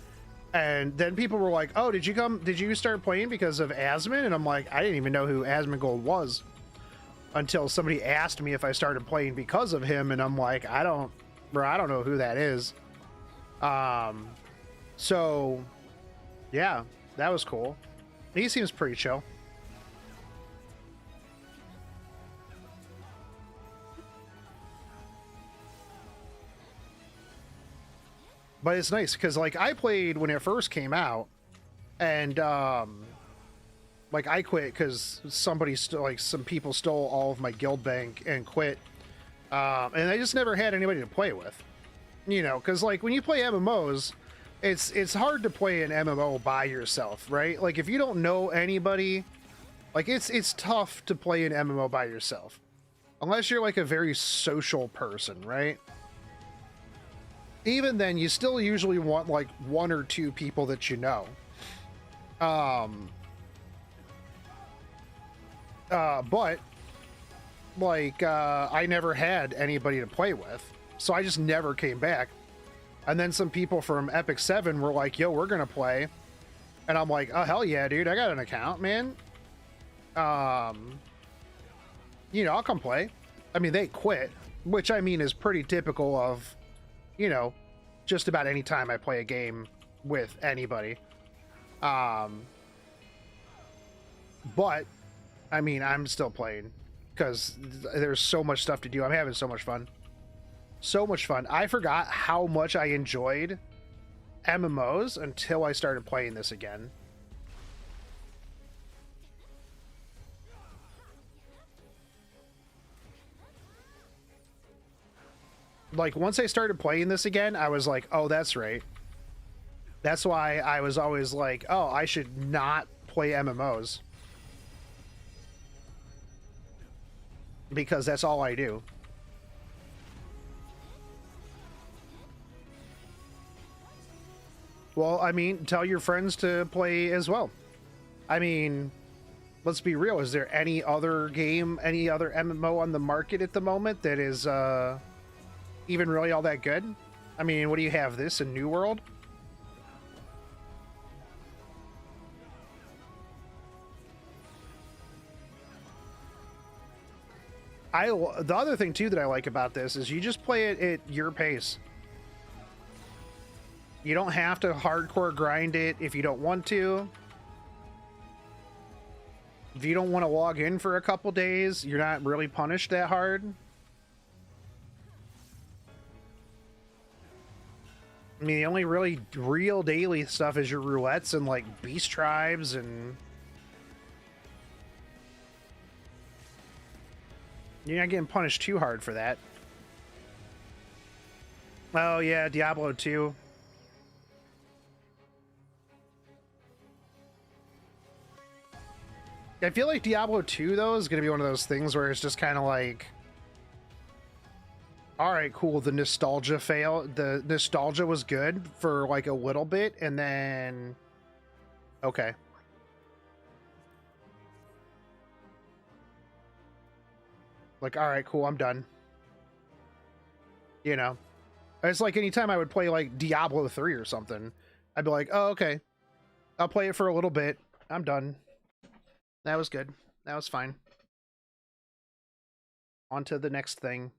and then people were like, oh, did you start playing because of Asmon? And I'm like, I didn't even know who Asmongold was until somebody asked me if I started playing because of him, and I'm like, I don't know who that is. So yeah, that was cool. He seems pretty chill. But it's nice because, like, I played when it first came out, and like, I quit because some people stole all of my guild bank and quit, and I just never had anybody to play with, you know, because, like, when you play MMOs, it's hard to play an MMO by yourself, right? Like, if you don't know anybody, like, it's tough to play an MMO by yourself unless you're, like, a very social person, right? Even then, you still usually want, like, one or two people that you know. But, like, I never had anybody to play with, so I just never came back. And then some people from FFXIV were like, yo, we're going to play. And I'm like, oh, hell yeah, dude. I got an account, man. You know, I'll come play. I mean, they quit, which I mean is pretty typical of, you know, just about any time I play a game with anybody. But I mean, I'm still playing because there's so much stuff to do. I'm having so much fun. So much fun. I forgot how much I enjoyed MMOs until I started playing this again. Like, once I started playing this again, I was like, oh, that's right. That's why I was always like, oh, I should not play MMOs. Because that's all I do. Well, I mean, tell your friends to play as well. I mean, let's be real. Is there any other game, any other MMO on the market at the moment that is even really all that good? I mean, what do you have? This in New World? The other thing too that I like about this is you just play it at your pace. You don't have to hardcore grind it if you don't want to. If you don't want to log in for a couple days, you're not really punished that hard. I mean, the only really real daily stuff is your roulettes and like beast tribes and you're not getting punished too hard for that. Oh yeah, Diablo 2. I feel like Diablo 2 though is going to be one of those things where it's just kind of like, all right, cool. The nostalgia was good for like a little bit, and then okay. Like, all right, cool, I'm done. You know, it's like anytime I would play like Diablo 3 or something, I'd be like, oh, okay, I'll play it for a little bit. I'm done. That was good. That was fine. On to the next thing.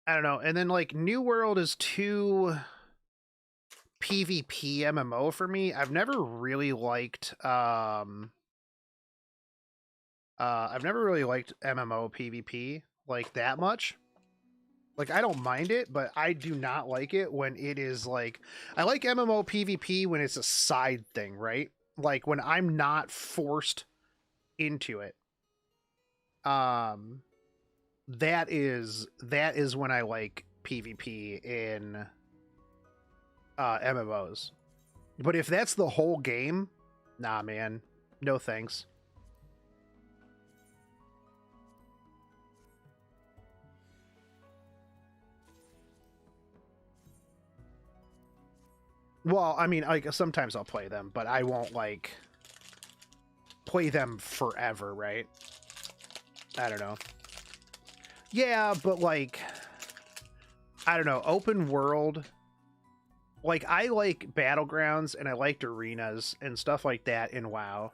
I don't know. And then like New World is too PvP MMO for me. I've never really liked MMO PvP like that much. Like, I don't mind it, but I do not like it when it is like, I like MMO PvP when it's a side thing, right? Like when I'm not forced into it. That is when I like PvP in MMOs. But if that's the whole game, nah, man, no thanks. Well, I mean, like sometimes I'll play them, but I won't like play them forever, right? I don't know. Yeah, but like, I don't know, open world. Like, I like battlegrounds and I liked arenas and stuff like that in WoW.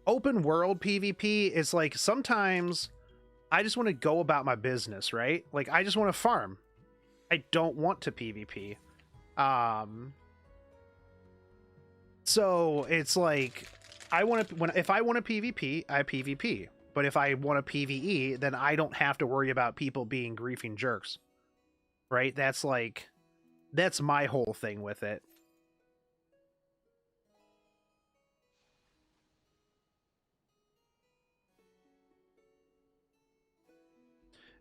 Open world PvP is like, sometimes I just want to go about my business, right? Like, I just want to farm. I don't want to PvP. So it's like, if I want to PvP, I PvP. But if I want to PvE, then I don't have to worry about people being griefing jerks. Right? That's like, that's my whole thing with it.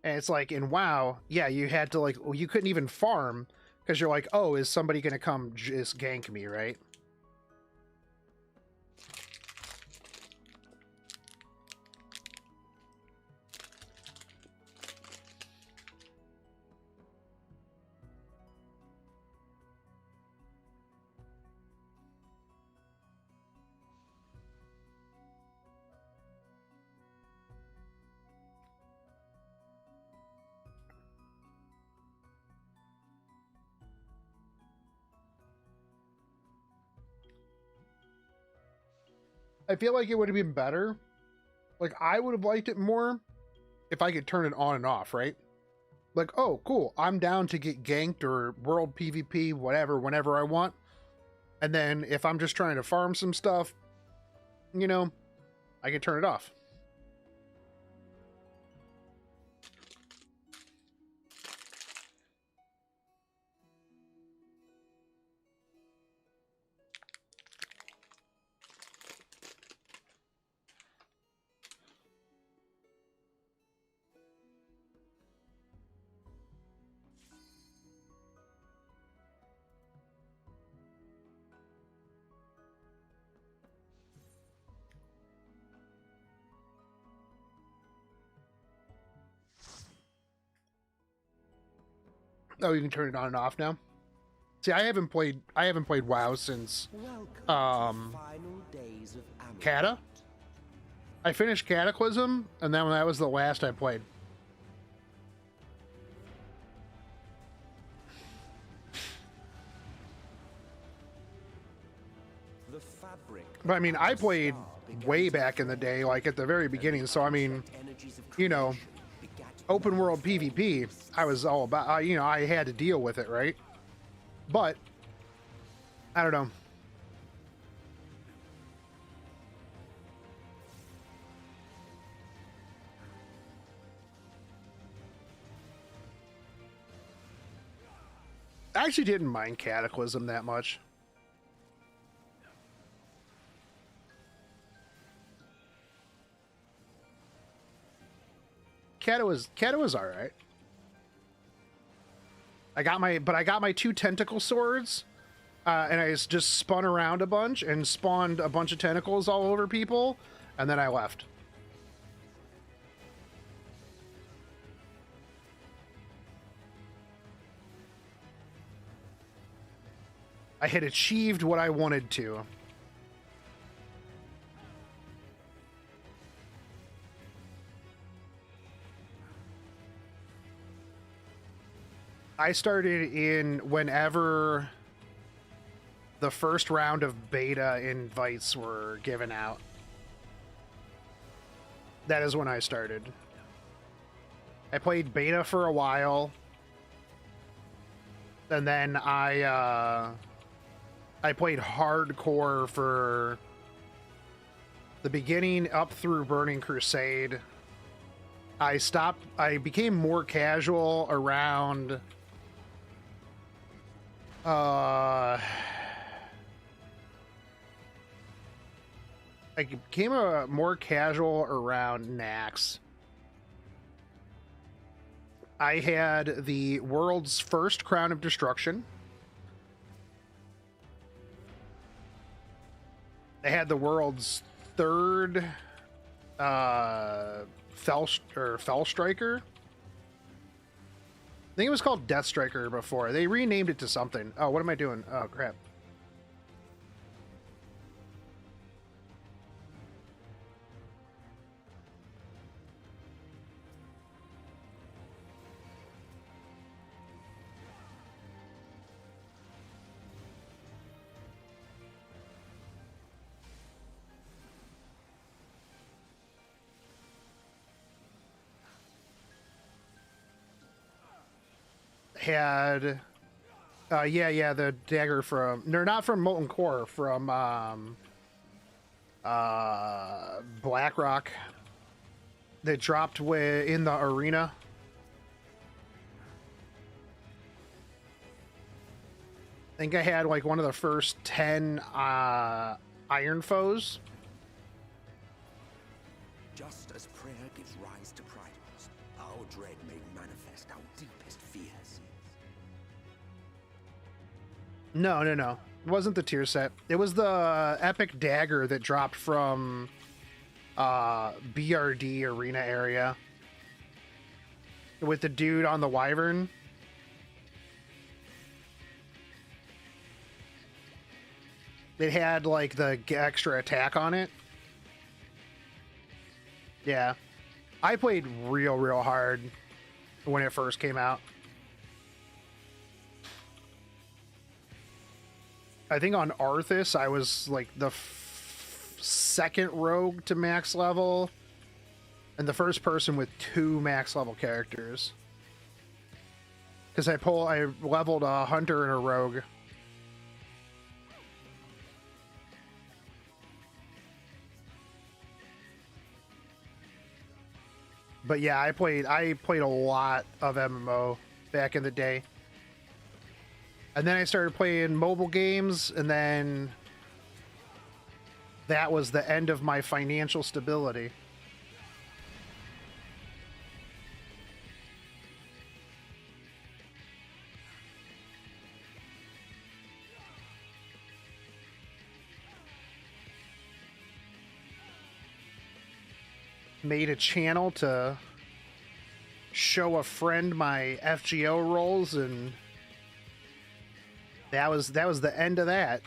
And it's like in WoW, yeah, you had to like, well, you couldn't even farm because you're like, oh, is somebody going to come just gank me, right? I feel like it would have been better. Like, I would have liked it more if I could turn it on and off, right? Like, oh, cool, I'm down to get ganked or world PvP, whatever, whenever I want. And then if I'm just trying to farm some stuff, you know, I can turn it off. Oh, you can turn it on and off now. See, I haven't played WoW since Cata. I finished Cataclysm, and then that was the last I played. But I mean, I played way back in the day, like at the very beginning. So I mean, you know, open world PvP, I was all about, you know, I had to deal with it, right? But I don't know. I actually didn't mind Cataclysm that much. Cata was all right. I got my 2 tentacle swords, and I just spun around a bunch and spawned a bunch of tentacles all over people, and then I left. I had achieved what I wanted to. I started in whenever the first round of beta invites were given out. That is when I started. I played beta for a while, and then I played hardcore for the beginning up through Burning Crusade. I became more casual around I became more casual around Naxx. I had the world's first Crown of Destruction. I had the world's third Fell Striker. I think it was called Death Striker before. They renamed it to something. Oh, what am I doing? Oh, crap. Had the dagger from, no, not from Molten Core, from Blackrock that dropped in the arena. I think I had like one of the first 10 iron foes. Just as prayer gives rise to pride, our dread made manifest our deepest fears. No. It wasn't the tier set. It was the epic dagger that dropped from BRD arena area with the dude on the wyvern. It had like the extra attack on it. Yeah. I played real hard when it first came out. I think on Arthas, I was like the second rogue to max level, and the first person with 2 max level characters. Because I leveled a hunter and a rogue. But yeah, I played a lot of MMO back in the day. And then I started playing mobile games, and then that was the end of my financial stability. Made a channel to show a friend my FGO rolls, and that was the end of that.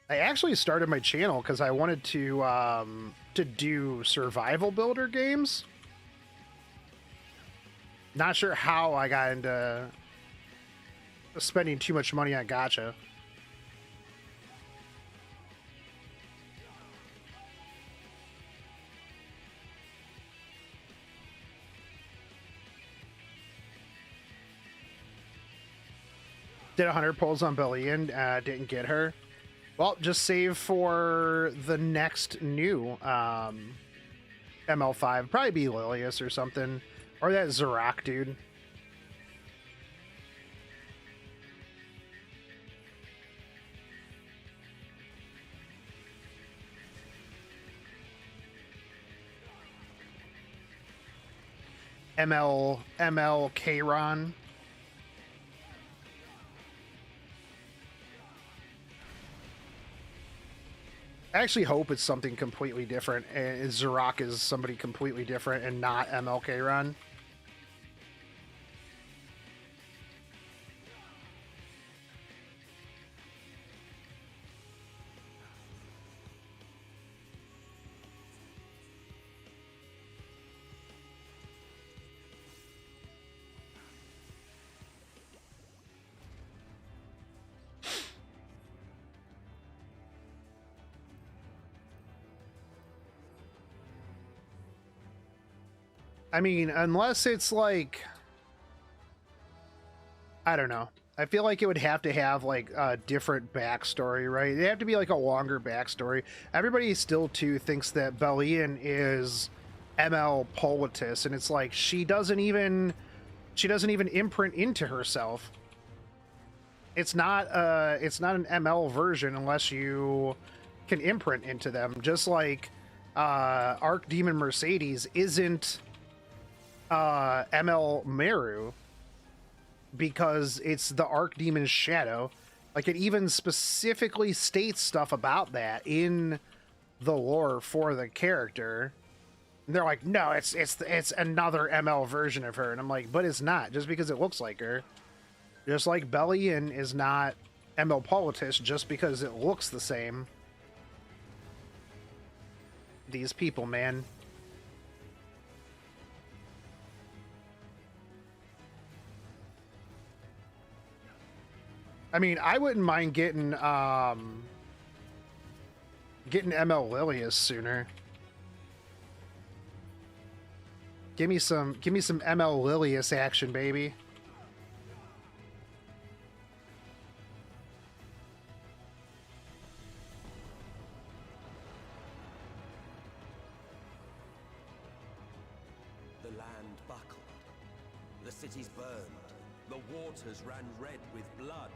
I actually started my channel because I wanted to do survival builder games. Not sure how I got into spending too much money on gacha. Did 100 pulls on Billion, didn't get her. Well, just save for the next new ML5. Probably be Lilius or something. Or that Zorak dude. ML Kayron. I actually hope it's something completely different, and Zorak is somebody completely different and not MLK Run. I mean, unless it's like, I don't know. I feel like it would have to have like a different backstory, right? It'd have to be like a longer backstory. Everybody still too thinks that Belian is ML Politis, and it's like she doesn't even imprint into herself. It's not an ML version unless you can imprint into them. Just like Archdemon Mercedes isn't ML Meru because it's the Archdemon's shadow. Like, it even specifically states stuff about that in the lore for the character. And they're like, no, it's another ML version of her. And I'm like, but it's not, just because it looks like her. Just like Belian is not ML Politis just because it looks the same. These people, man. I mean, I wouldn't mind getting ML Lilius sooner. Give me some ML Lilius action, baby. The land buckled. The cities burned. The waters ran red with blood.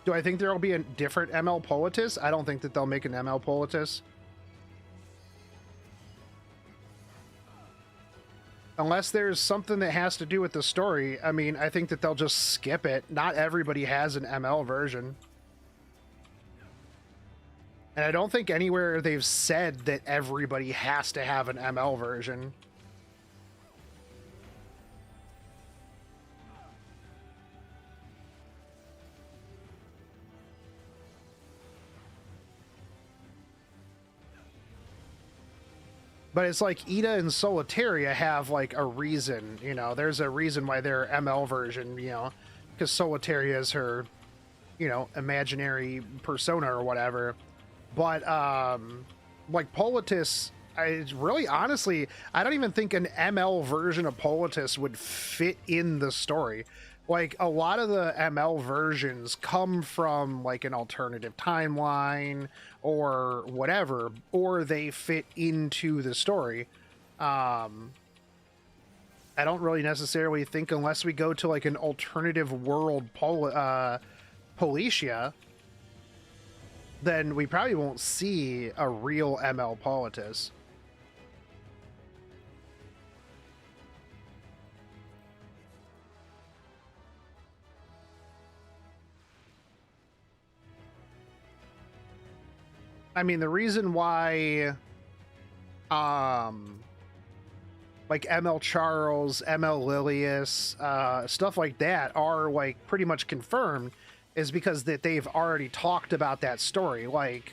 Do I think there will be a different ML Politis? I don't think that they'll make an ML Politis. Unless there's something that has to do with the story, I mean, I think that they'll just skip it. Not everybody has an ML version. And I don't think anywhere they've said that everybody has to have an ML version. But it's like Ida and Solitaria have like a reason, you know, there's a reason why they're ML version, you know, because Solitaria is her, you know, imaginary persona or whatever. But like Politis, I really honestly, I don't even think an ML version of Politis would fit in the story. Like a lot of the ML versions come from like an alternative timeline or whatever, or they fit into the story. I don't really necessarily think, unless we go to like an alternative world Policia, then we probably won't see a real ML Politis. I mean, the reason why, like ML Charles, ML Lilius, stuff like that are like pretty much confirmed is because that they've already talked about that story. Like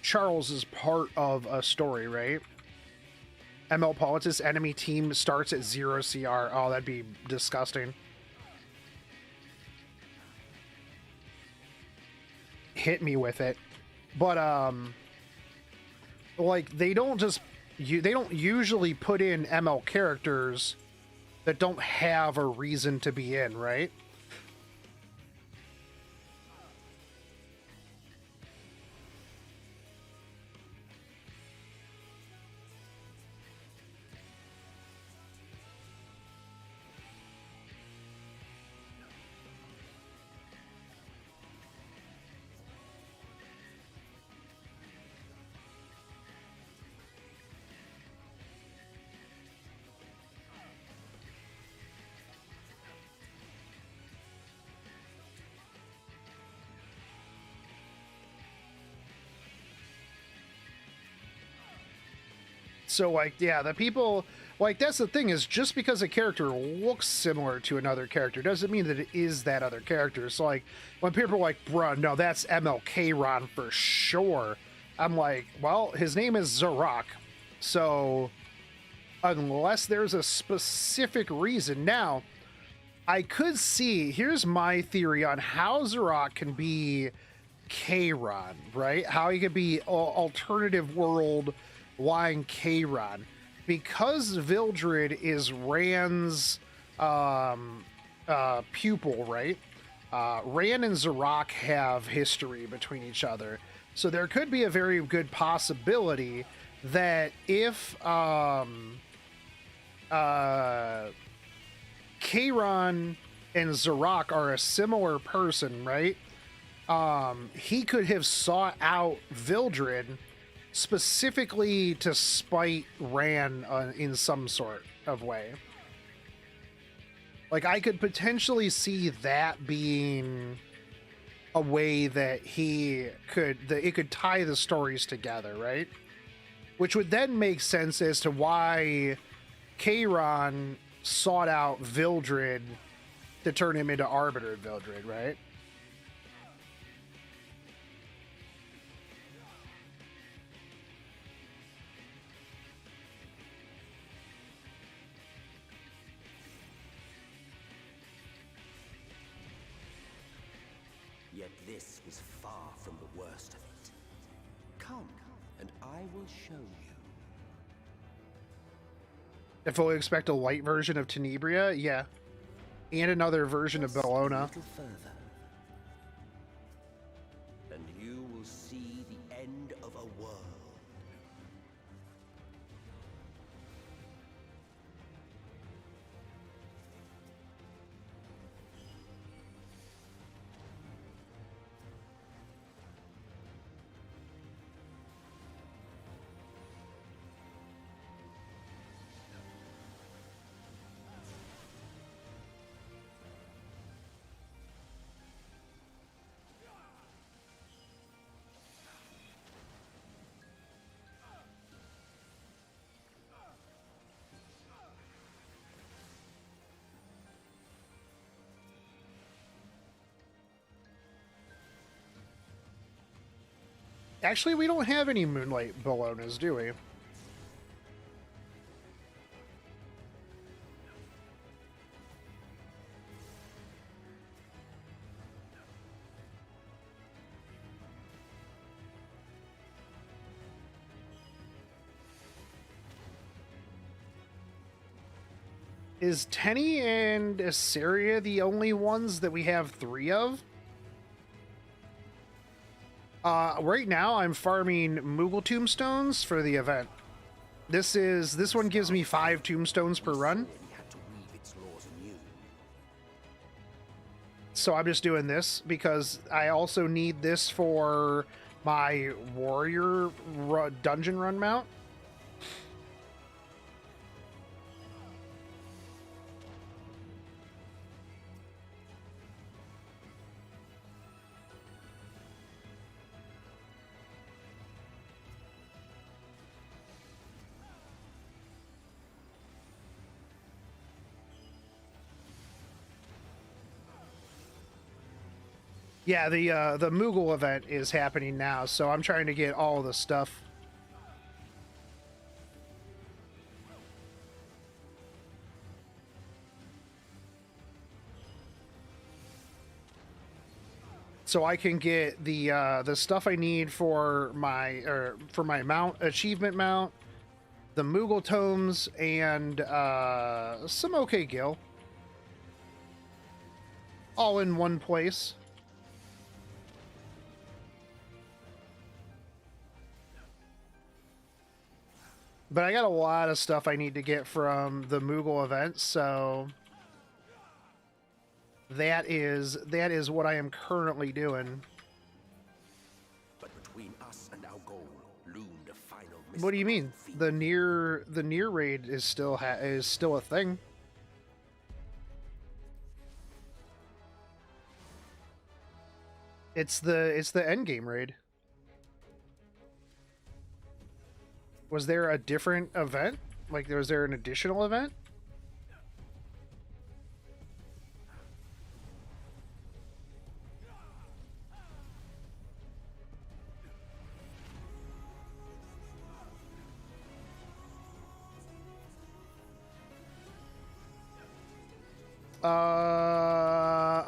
Charles is part of a story, right? ML Politis enemy team starts at 0 CR. Oh, that'd be disgusting. Hit me with it. But like they don't usually put in ML characters that don't have a reason to be in, right? So like, yeah, the people, like, that's the thing, is just because a character looks similar to another character doesn't mean that it is that other character. So like when people are like, bruh, no, that's MLK Ron for sure, I'm like, well, his name is Zarok, so unless there's a specific reason. Now I could see, here's my theory on how Zarok can be K-Ron, right? How he could be alternative world lying K-Ron. Because Vildred is Rand's pupil, right? Rand and Zarok have history between each other. So there could be a very good possibility that if K-Ron and Zarok are a similar person, right? He could have sought out Vildred specifically to spite Rand in some sort of way. Like, I could potentially see that being a way that it could tie the stories together, right? Which would then make sense as to why K-Ron sought out Vildred to turn him into Arbiter Vildred, right? Yet this was far from the worst of it. Come, and I will show you. If we'll expect a light version of Tenebria, yeah. And another version of Bellona. A little further, and you will see the end of a world. Actually, we don't have any Moonlight Bellonas, do we? Is Tenny and Assyria the only ones that we have 3 of? Right now I'm farming Mogal tombstones for the event. This one gives me 5 tombstones per run. So I'm just doing this because I also need this for my warrior dungeon run mount. Yeah, the Mogal event is happening now, so I'm trying to get all the stuff. So I can get the stuff I need for my mount achievement mount, the Mogal tomes, and some OK Gil, all in one place. But I got a lot of stuff I need to get from the Mogal event, so that is what I am currently doing. But between us and our goal loomed a final. What do you mean? The near raid is still a thing. It's the endgame raid. Was there a different event? Like, was there an additional event?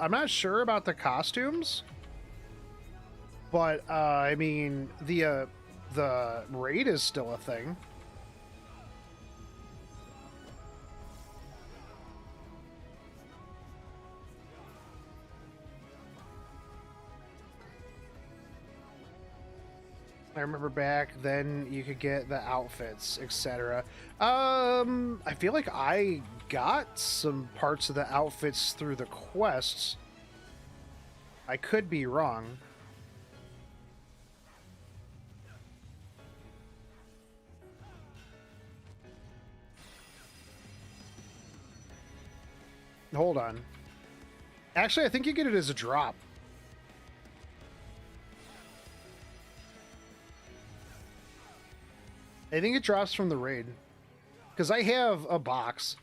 I'm not sure about the costumes, but I mean the raid is still a thing. I remember back then you could get the outfits, etc. I feel like I got some parts of the outfits through the quests. I could be wrong. Hold on. Actually, I think you get it as a drop. I think it drops from the raid. Because I have a box.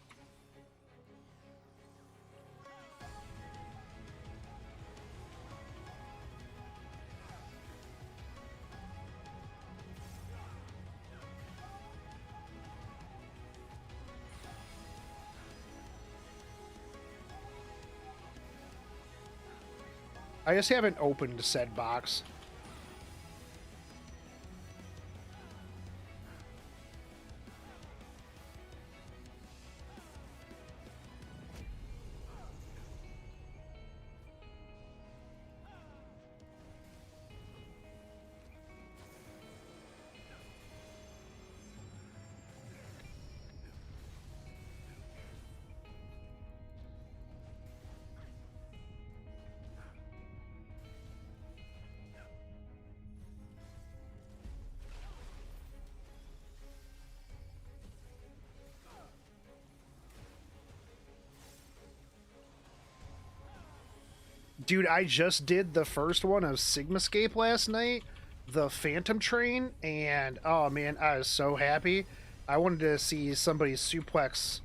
I just haven't opened said box. Dude, I just did the first one of Sigmascape last night, the Phantom Train, and oh man, I was so happy. I wanted to see somebody suplex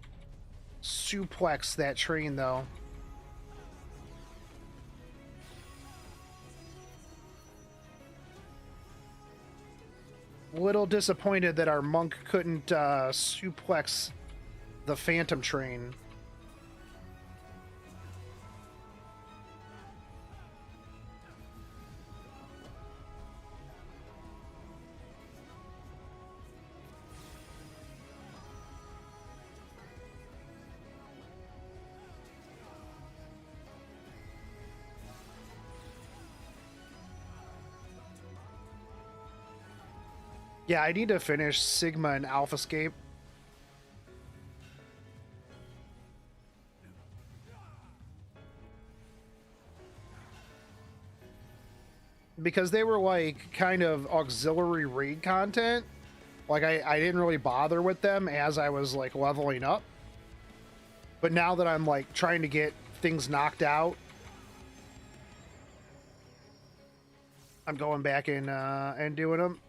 that train though. Little disappointed that our monk couldn't suplex the Phantom Train. Yeah, I need to finish Sigma and AlphaScape. Because they were like kind of auxiliary raid content. Like I didn't really bother with them as I was like leveling up. But now that I'm like trying to get things knocked out, I'm going back in and doing them.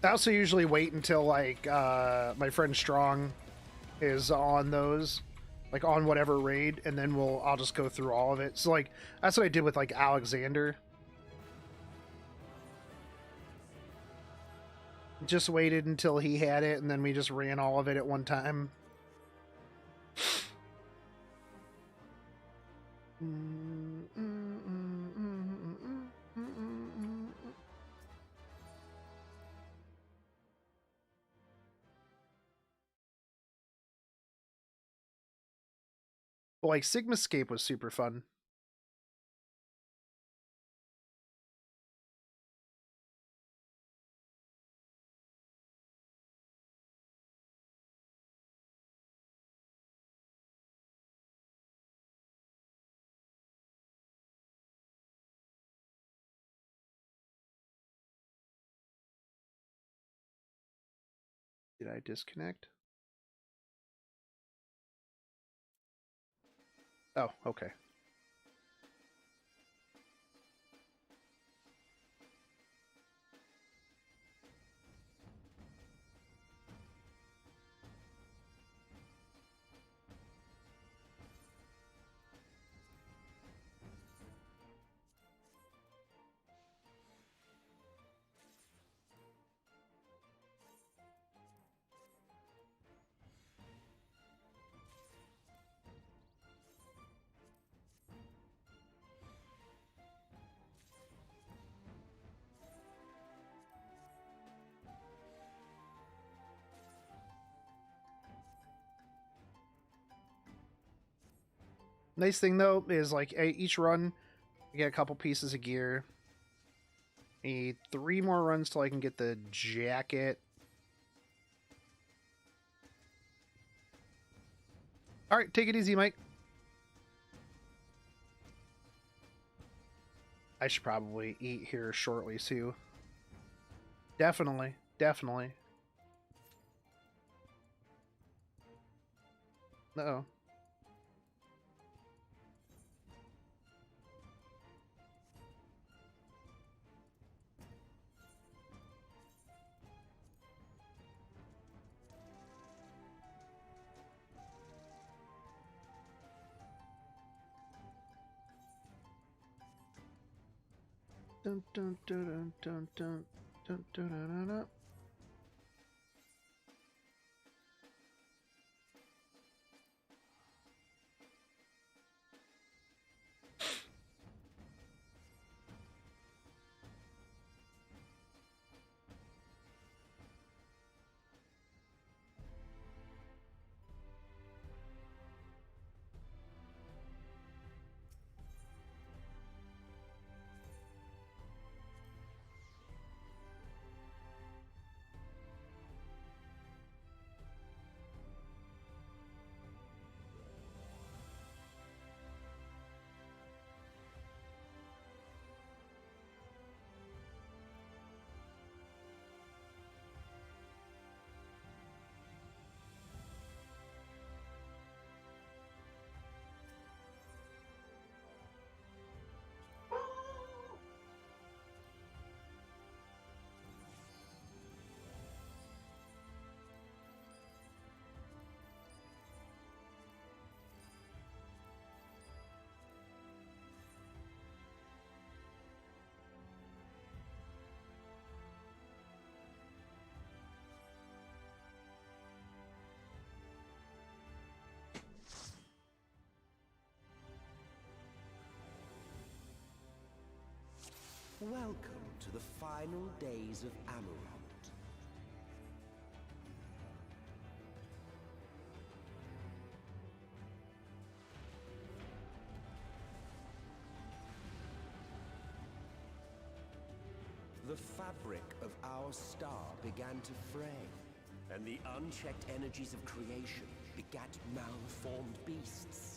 I also usually wait until like my friend Strong is on those, like on whatever raid, and then I'll just go through all of it. So like that's what I did with like Alexander. Just waited until he had it, and then we just ran all of it at one time. But like Sigmascape was super fun. Did I disconnect? Oh, okay. Nice thing though is like each run, I get a couple pieces of gear. Need 3 more runs till I can get the jacket. All right, take it easy, Mike. I should probably eat here shortly too. Definitely, definitely. Uh-oh. Dun, dun, dun, dun, dun, dun, dun, dun, dun, dun. Welcome to the final days of Amaurot. The fabric of our star began to fray, and the unchecked energies of creation begat malformed beasts.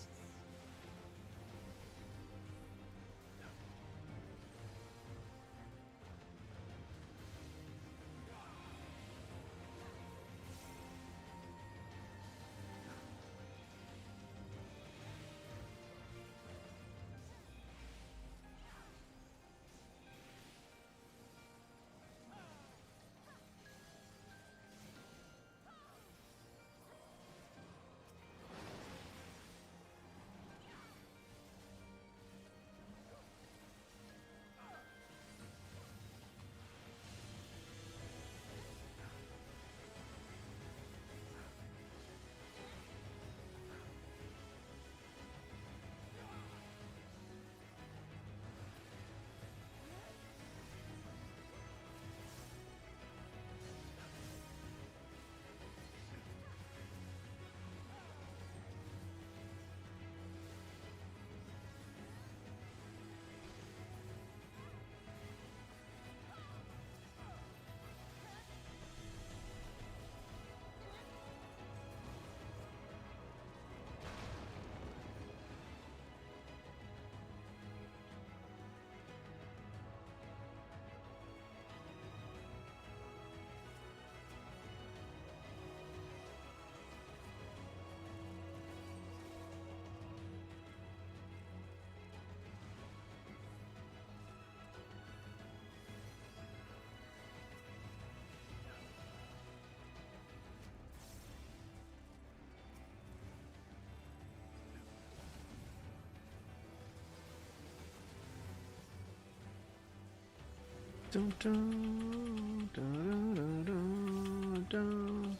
Dun, dun, dun, dun, dun, dun.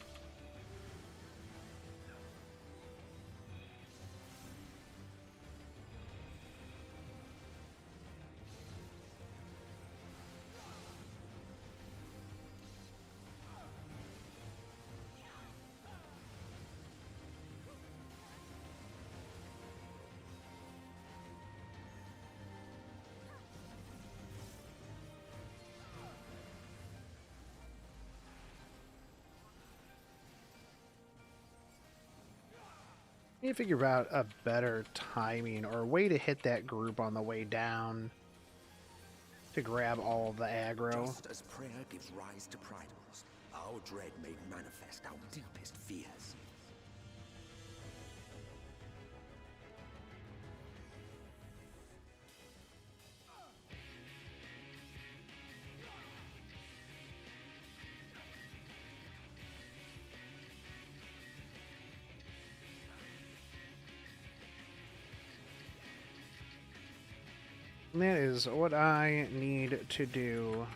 Need to figure out a better timing or a way to hit that group on the way down to grab all of the aggro. Just as prayer gives rise to pridals, our dread made manifest our deepest fears. And that is what I need to do.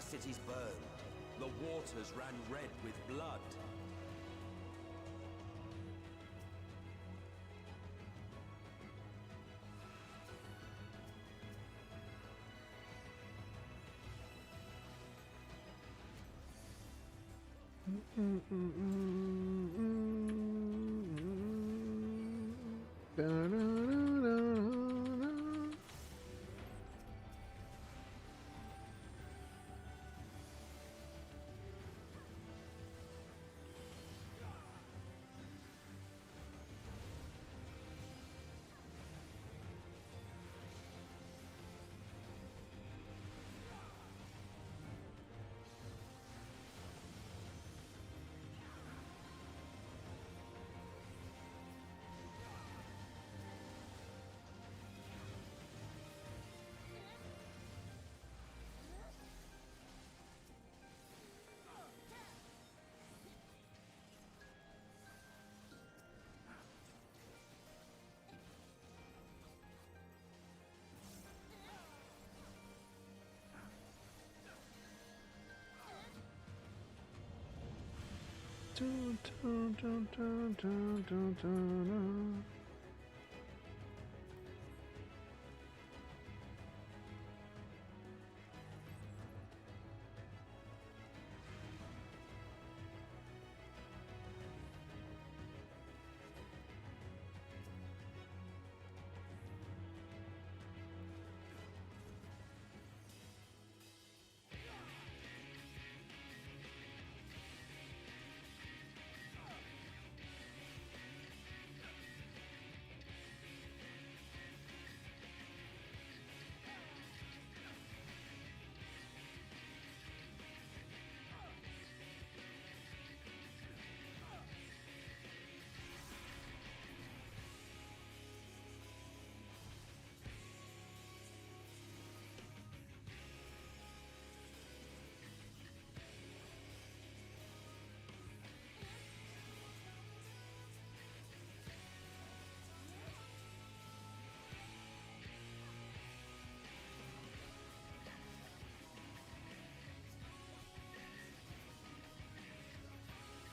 the cities burned. The waters ran red with blood.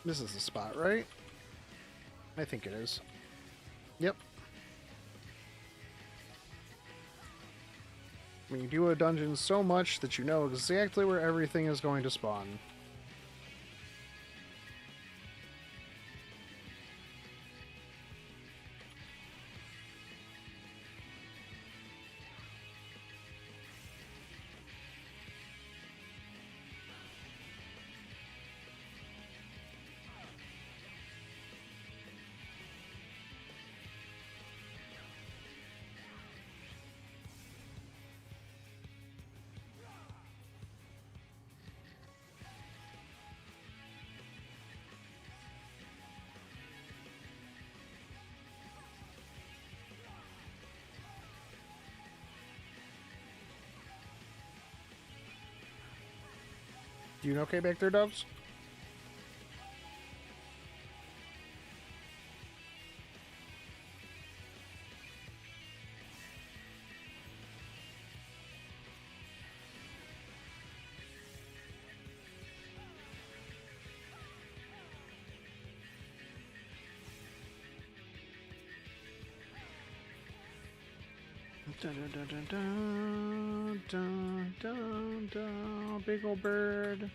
This is the spot, right? I think it is. Yep. I mean, you do a dungeon so much that you know exactly where everything is going to spawn. You okay back there, Doves? Dun, dun, dun, dun, dun, dun, dun, big ol' bird.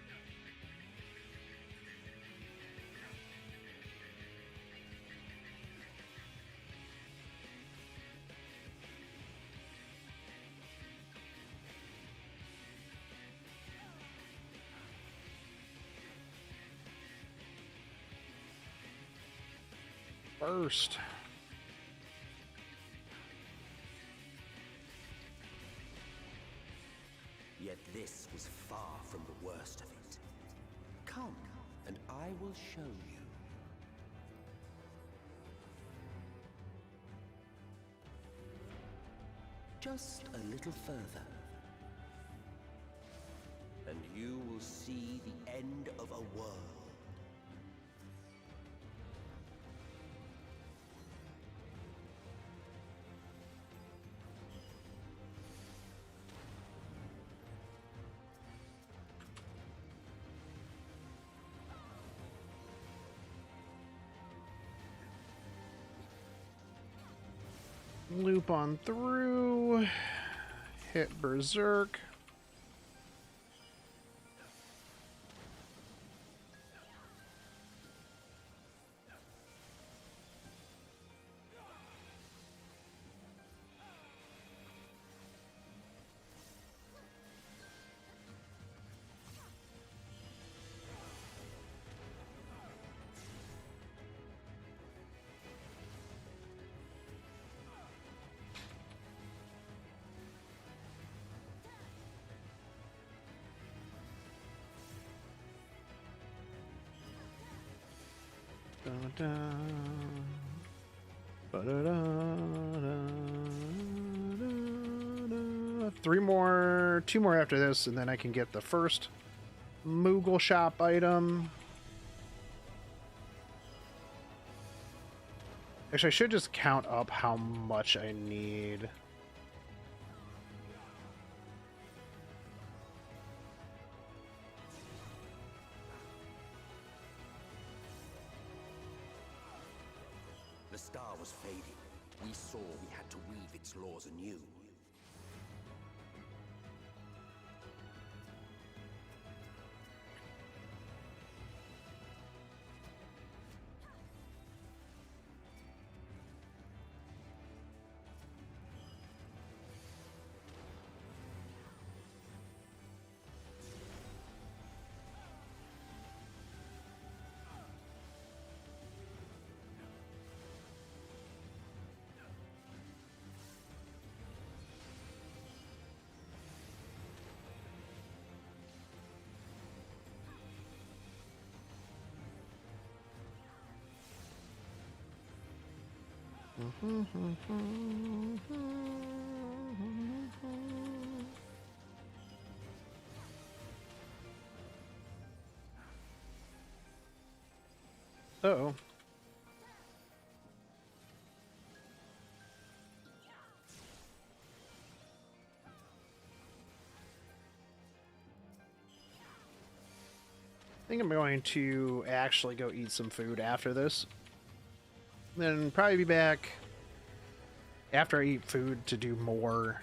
Burst. Yet this was far from the worst of it. Come, and I will show you. Just a little further, and you will see the end of a world. Loop on through. Hit Berserk. Two more after this, and then I can get the first Mogal shop item. Actually, I should just count up how much I need. The star was fading. We saw we had to weave its laws anew. Uh-oh. I think I'm going to actually go eat some food after this. Then probably be back after I eat food to do more.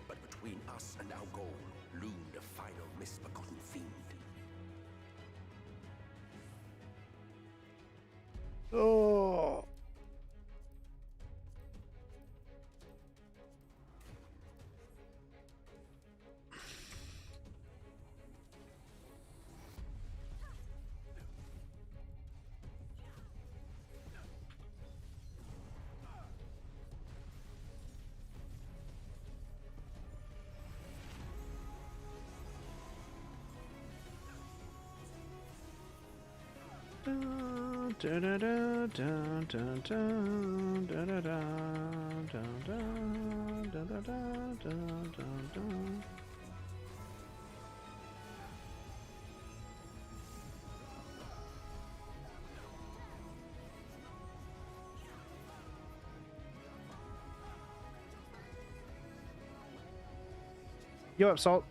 But between us and our goal loomed a final misbegotten fiend. Oh. Yo up, Salt.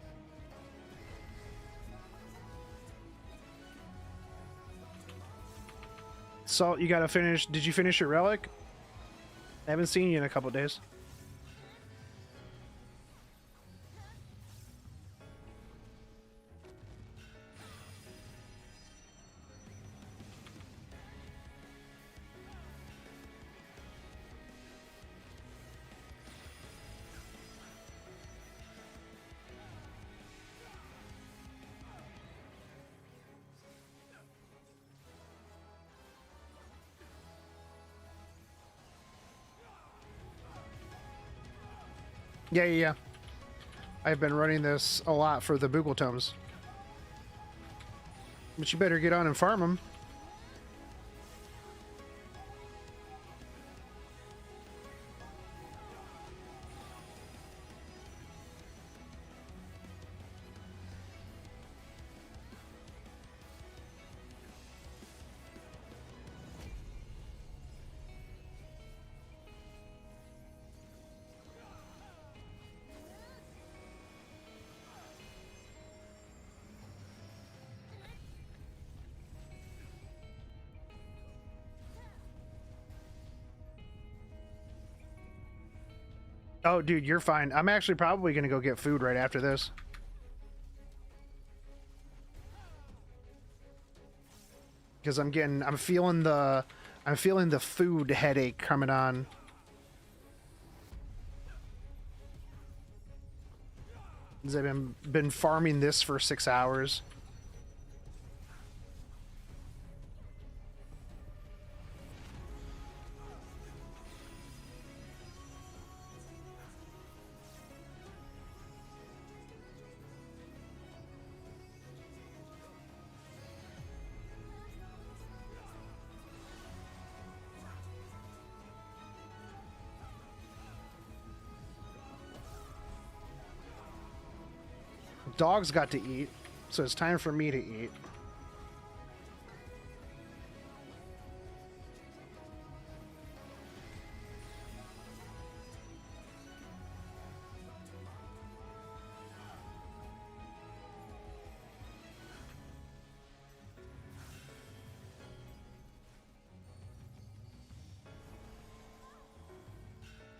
Salt, you gotta finish. Did you finish your relic? I haven't seen you in a couple days. Yeah. I've been running this a lot for the Bugle Tomes. But you better get on and farm them. Oh, dude, you're fine. I'm actually probably gonna go get food right after this. Because I'm feeling the food headache coming on. Because I've been farming this for 6 hours. Dogs got to eat, so it's time for me to eat.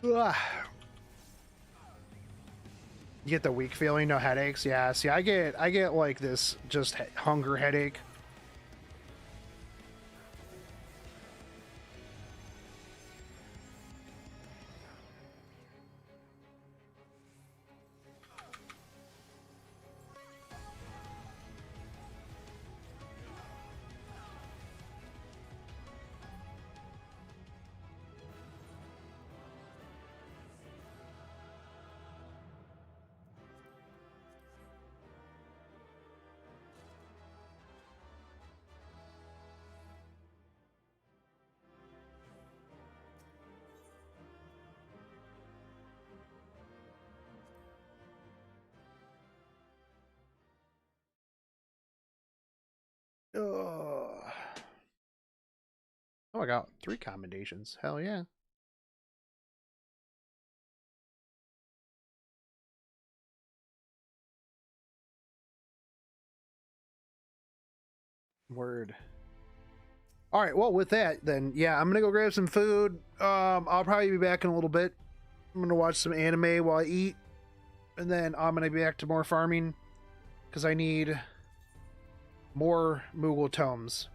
Ugh. You get the weak feeling, no headaches. Yeah, see, I get like this just hunger headache. Ugh. Oh, I got 3 commendations. Hell yeah. Word. All right, well, with that, then, yeah, I'm gonna go grab some food. I'll probably be back in a little bit. I'm gonna watch some anime while I eat, and then I'm gonna be back to more farming because I need more Mogal tomes.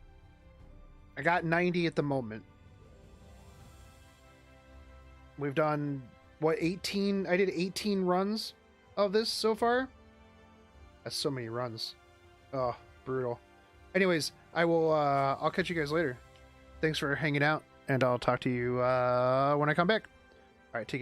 I got 90 at the moment. We've done, what, 18? I did 18 runs of this so far. That's so many runs. Oh, brutal. Anyways, I'll catch you guys later. Thanks for hanging out, and I'll talk to you when I come back. All right, take it easy.